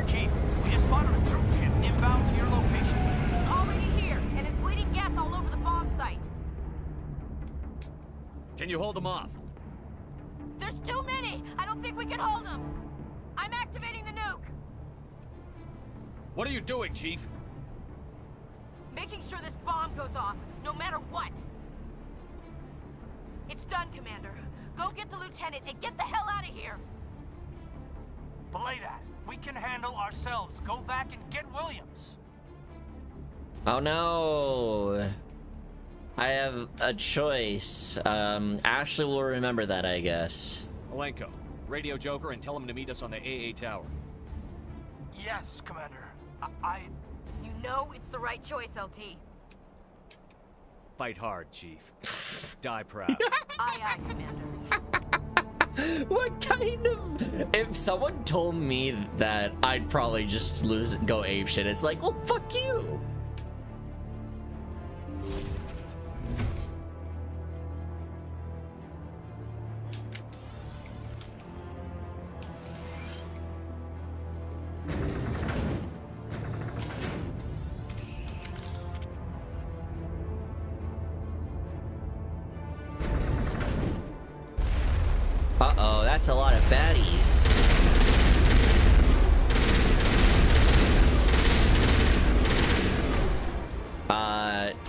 Chief, we just spotted a troop ship inbound to your location. It's already here, and is bleeding Geth all over the bomb site. Can you hold them off? There's too many! I don't think we can hold them! I'm activating the nuke! What are you doing, Chief? Making sure this bomb goes off, no matter what! It's done, Commander. Go get the lieutenant and get the hell out of here! Belay that. We can handle ourselves. Go back and get Williams. Oh no! I have a choice. Ashley will remember that, I guess. Malenko, radio Joker and tell him to meet us on the AA tower. Yes, Commander. You know it's the right choice, LT. Fight hard, Chief. Die proud. Aye, aye, Commander. What kind of... If someone told me that, I'd probably just go apeshit. It's like, well, fuck you! Uh-oh, that's a lot of baddies.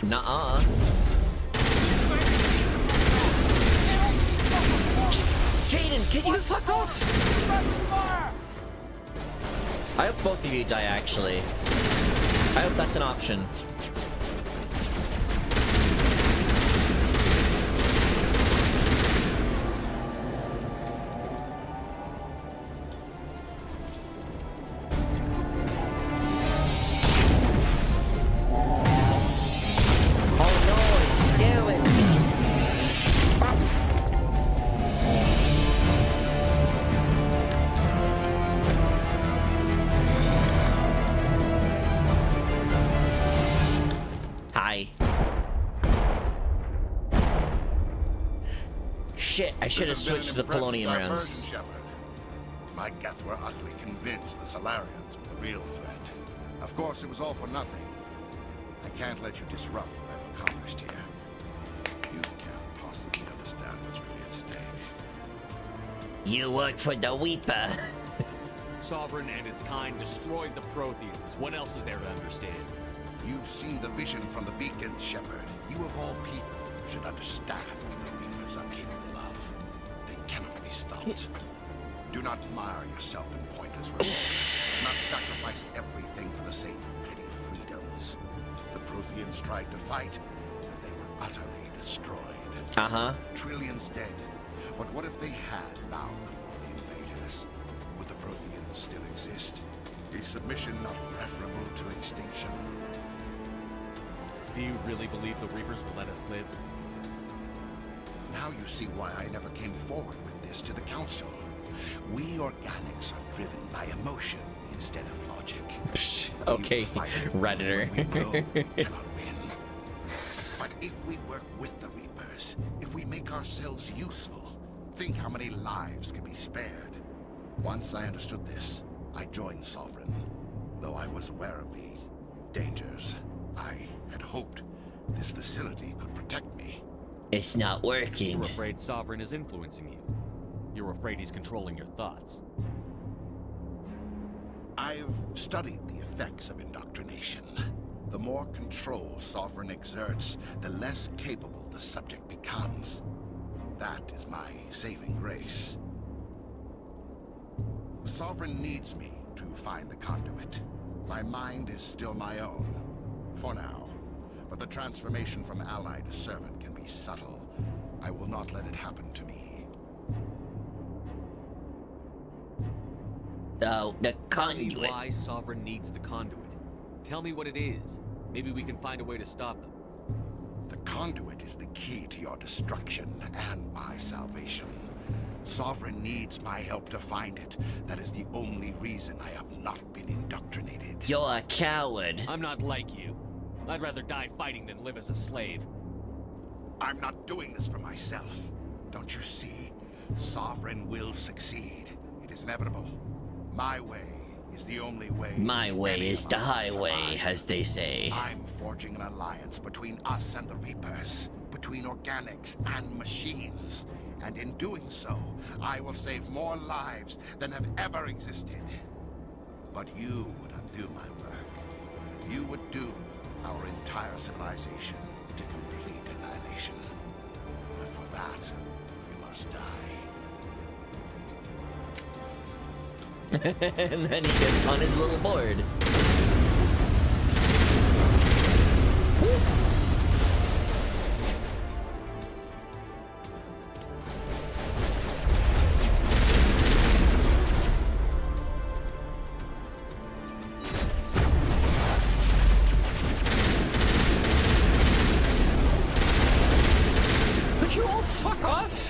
Nuh-uh. Caden, can you fuck off? I hope both of you die, actually. I hope that's an option. Shit, I should have switched to the polonium rounds. My Geth were utterly convinced the Solarians were the real threat. Of course, it was all for nothing. I can't let you disrupt what I've accomplished here. You can't possibly understand what's really at stake. You work for the Weeper. Sovereign and its kind destroyed the Protheans. What else is there to understand? You've seen the vision from the beacons, Shepard. You of all people should understand what the Reapers are capable of. They cannot be stopped. Do not mire yourself in pointless revolt. Do not sacrifice everything for the sake of petty freedoms. The Protheans tried to fight, and they were utterly destroyed. Uh-huh. Trillions dead. But what if they had bowed before the invaders? Would the Protheans still exist? Is submission not preferable to extinction? Do you really believe the Reapers will let us live? Now you see why I never came forward with this to the Council. We organics are driven by emotion instead of logic. Okay, Redditor. But if we work with the Reapers, if we make ourselves useful, think how many lives could be spared. Once I understood this, I joined Sovereign. Though I was aware of the dangers, I had hoped this facility could protect me. It's not working. You're afraid Sovereign is influencing you. You're afraid he's controlling your thoughts. I've studied the effects of indoctrination. The more control Sovereign exerts, the less capable the subject becomes. That is my saving grace. Sovereign needs me to find the conduit. My mind is still my own, for now. But the transformation from ally to servant can be subtle. I will not let it happen to me. Oh, the Tell me conduit. why Sovereign needs the conduit. Tell me what it is. Maybe we can find a way to stop them. The conduit is the key to your destruction and my salvation. Sovereign needs my help to find it. That is the only reason I have not been indoctrinated. You're a coward. I'm not like you. I'd rather die fighting than live as a slave. I'm not doing this for myself. Don't you see? Sovereign will succeed. It is inevitable. My way is the only way. My way is the highway, as they say. I'm forging an alliance between us and the Reapers, between organics and machines. And in doing so, I will save more lives than have ever existed. But you would undo my work. You would doom our entire civilization to complete annihilation. But for that, you must die. And then he gets on his little board. Could you all fuck off?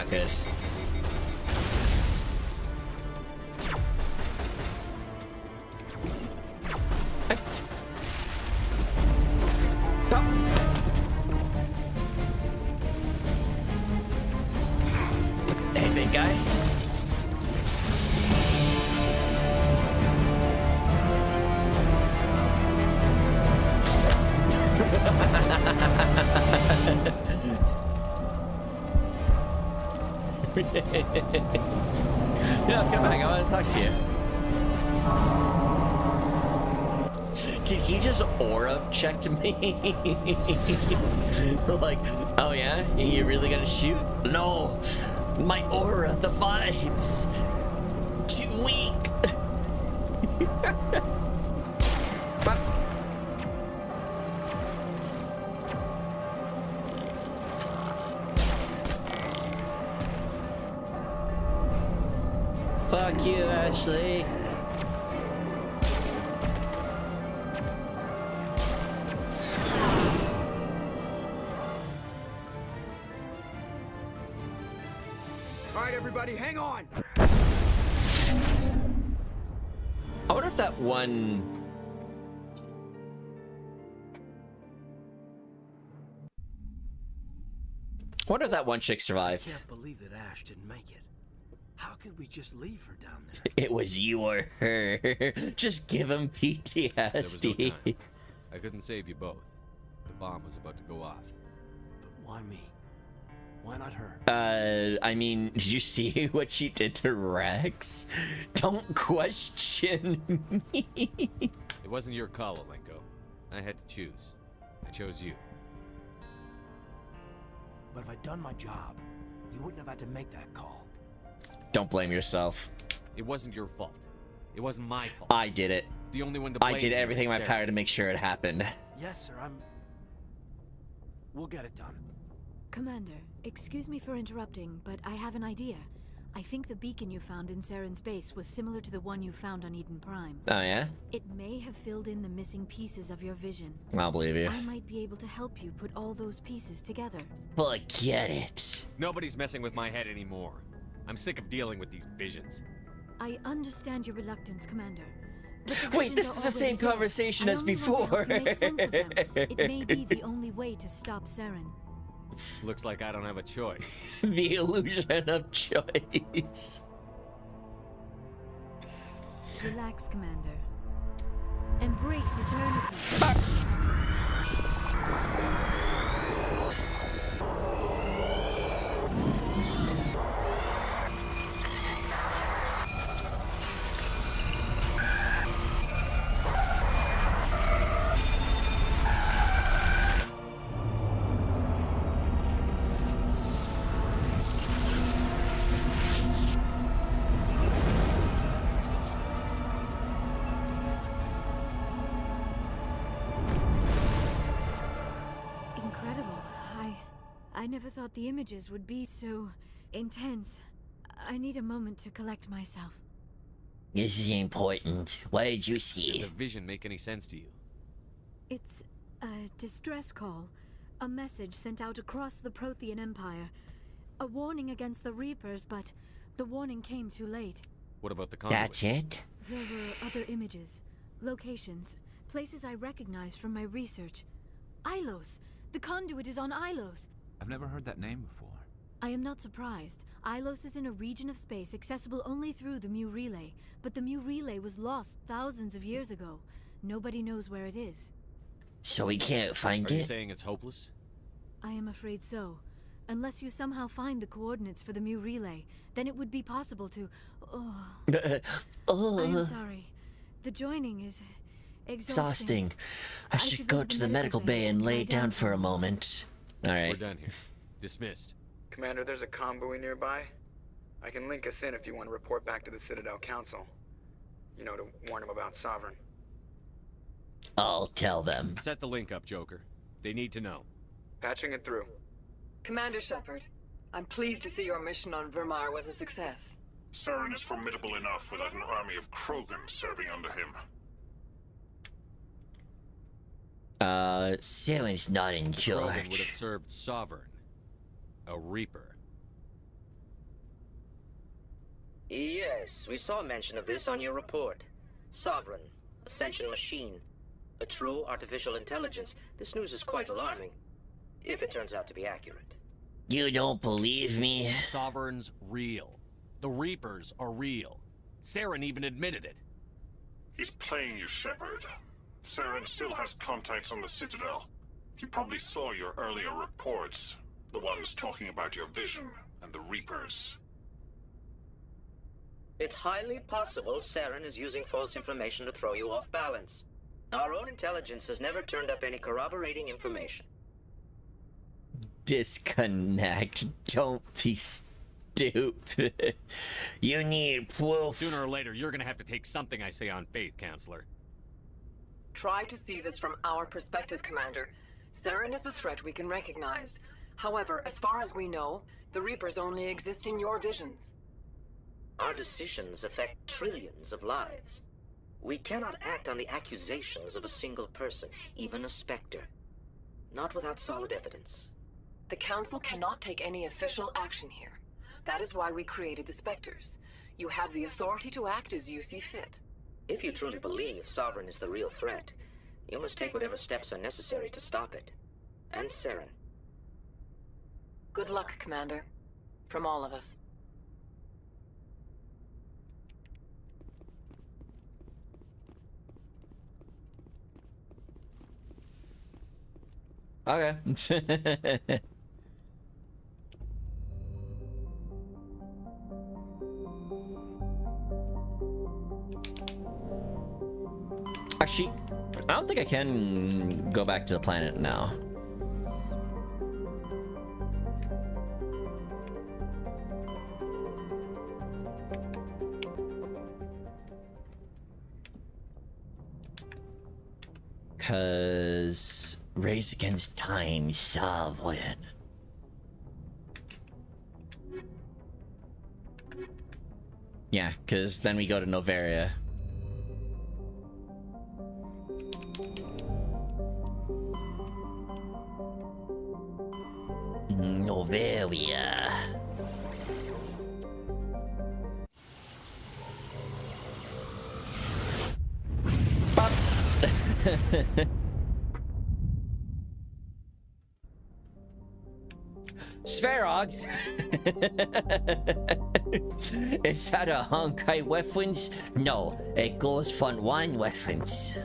not good. Hey, big guy. Yeah, come back. I want to talk to you. Did he just aura checked me? Like, oh yeah? You really gonna shoot? No. My aura, the vibes. Too weak. Fuck you, Ashley. All right, everybody, hang on. I wonder if that one... I wonder if that one chick survived. I can't believe that Ash didn't make it. How could we just leave her down there? It was you or her. Just give him PTSD. There was no time. I couldn't save you both. The bomb was about to go off. But why me? Why not her? I mean, did you see what she did to Rex? Don't question me. It wasn't your call, Alenko. I had to choose. I chose you. But if I'd done my job, you wouldn't have had to make that call. Don't blame yourself. It wasn't your fault. It wasn't my fault. I did it. The only one to blame. I did everything in my power to make sure it happened. Yes, sir, we'll get it done. Commander, excuse me for interrupting, but I have an idea. I think the beacon you found in Saren's base was similar to the one you found on Eden Prime. Oh, yeah? It may have filled in the missing pieces of your vision. I'll believe you. I might be able to help you put all those pieces together. Forget it. Nobody's messing with my head anymore. I'm sick of dealing with these visions. I understand your reluctance, Commander. But the Wait, visions this are is the same already there. conversation I as only want to before. help you make sense of them. It may be the only way to stop Saren. Looks like I don't have a choice. The illusion of choice. Relax, Commander. Embrace eternity. I never thought the images would be so intense. I need a moment to collect myself. This is important. What did you see? Did the vision make any sense to you? It's a distress call. A message sent out across the Prothean Empire. A warning against the Reapers, but the warning came too late. What about the conduit? That's it? There were other images, locations, places I recognized from my research. Ilos! The conduit is on Ilos! I've never heard that name before. I am not surprised. Ilos is in a region of space accessible only through the Mu Relay, but the Mu Relay was lost thousands of years ago. Nobody knows where it is. So we can't find it? Are you saying it's hopeless? I am afraid so. Unless you somehow find the coordinates for the Mu Relay, then it would be possible to... I am sorry. The joining is exhausting. I should go to the medical bay and lay down for a moment. Alright. We're done here. Dismissed. Commander, there's a convoy nearby. I can link us in if you want to report back to the Citadel Council. You know, to warn them about Sovereign. I'll tell them. Set the link up, Joker. They need to know. Patching it through. Commander Shepard, I'm pleased to see your mission on Vermar was a success. Saren is formidable enough without an army of Krogan serving under him. Saren's not in Krogan would charge. have served Sovereign. A Reaper. Yes, we saw mention of this on your report. Sovereign, Ascension machine, a true artificial intelligence. This news is quite alarming, if it turns out to be accurate. You don't believe me? Sovereign's real. The Reapers are real. Saren even admitted it. He's playing you, Shepard. Saren still has contacts on the Citadel. He probably saw your earlier reports. The ones talking about your vision and the Reapers. It's highly possible Saren is using false information to throw you off balance. Our own intelligence has never turned up any corroborating information. Disconnect. Don't be stupid. You need proof. Sooner or later, you're gonna have to take something I say on faith, Counselor. Try to see this from our perspective, Commander. Saren is a threat we can recognize. However, as far as we know, the Reapers only exist in your visions. Our decisions affect trillions of lives. We cannot act on the accusations of a single person, even a Spectre. Not without solid evidence. The Council cannot take any official action here. That is why we created the Spectres. You have the authority to act as you see fit. If you truly believe Sovereign is the real threat, you must take whatever steps are necessary to stop it. And Saren. Good luck, Commander. From all of us. Okay. Actually, I don't think I can go back to the planet now. Cause race against time, Sovereign. Yeah, cause then we go to Noveria. Noveria. Svarog? Is that a Honkai weapons? No, it goes for one weapons.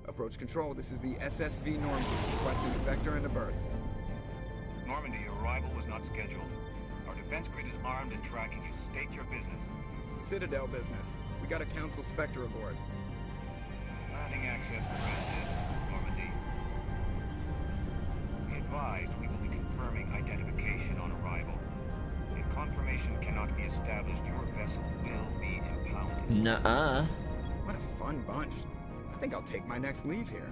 Approach control, this is the SSV Normandy, requesting a vector and a berth. Normandy, your arrival was not scheduled. Our defense grid is armed and tracking you. State your business. Citadel business. We got a Council Spectre aboard. Landing access granted, Normandy. Be advised, we will be confirming identification on arrival. If confirmation cannot be established, your vessel will be impounded. Nuh-uh. What a fun bunch. I think I'll take my next leave here.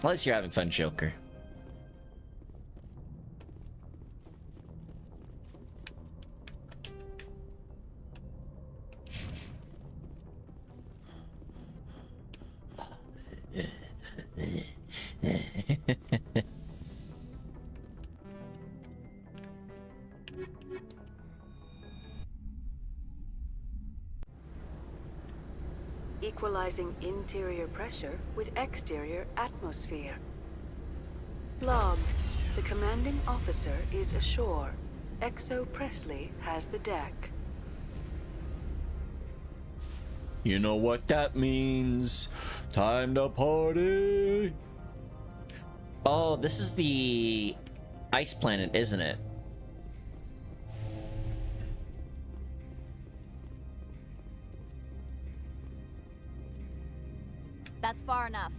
Unless you're having fun, Joker. Equalizing interior pressure with exterior atmosphere. Logged. The commanding officer is ashore. Exo Presley has the deck. You know what that means. Time to party. Oh, this is the ice planet, isn't it? That's far enough.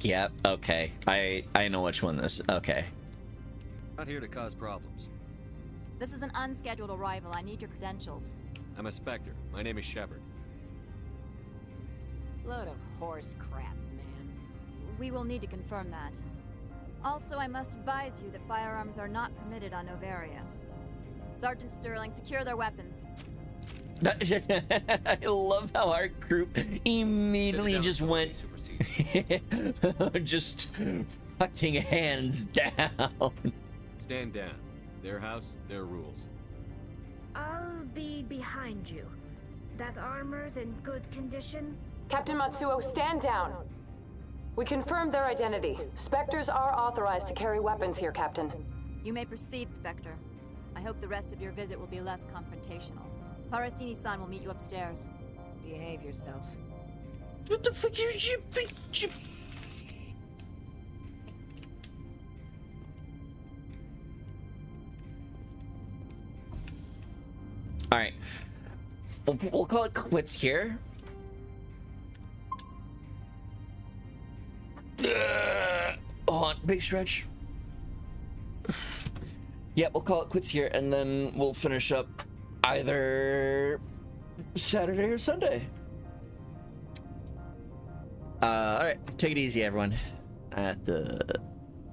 Yep, okay. I know which one this is. Okay. Not here to cause problems. This is an unscheduled arrival. I need your credentials. I'm a Spectre. My name is Shepard. Load of horse crap, man. We will need to confirm that. Also, I must advise you that firearms are not permitted on Noveria. Sergeant Sterling, secure their weapons. I love how our group immediately just went just fucking hands down. Stand down. Their house, their rules. I'll be behind you. That armor's in good condition? Captain Matsuo, stand down. We confirmed their identity. Spectres are authorized to carry weapons here, Captain. You may proceed, Spectre. I hope the rest of your visit will be less confrontational. Parasini-san will meet you upstairs. Behave yourself. What the fuck you? All right, we'll call it quits here. Hold on, big stretch. Yeah, we'll call it quits here, and then we'll finish up either Saturday or Sunday. All right, take it easy, everyone. At the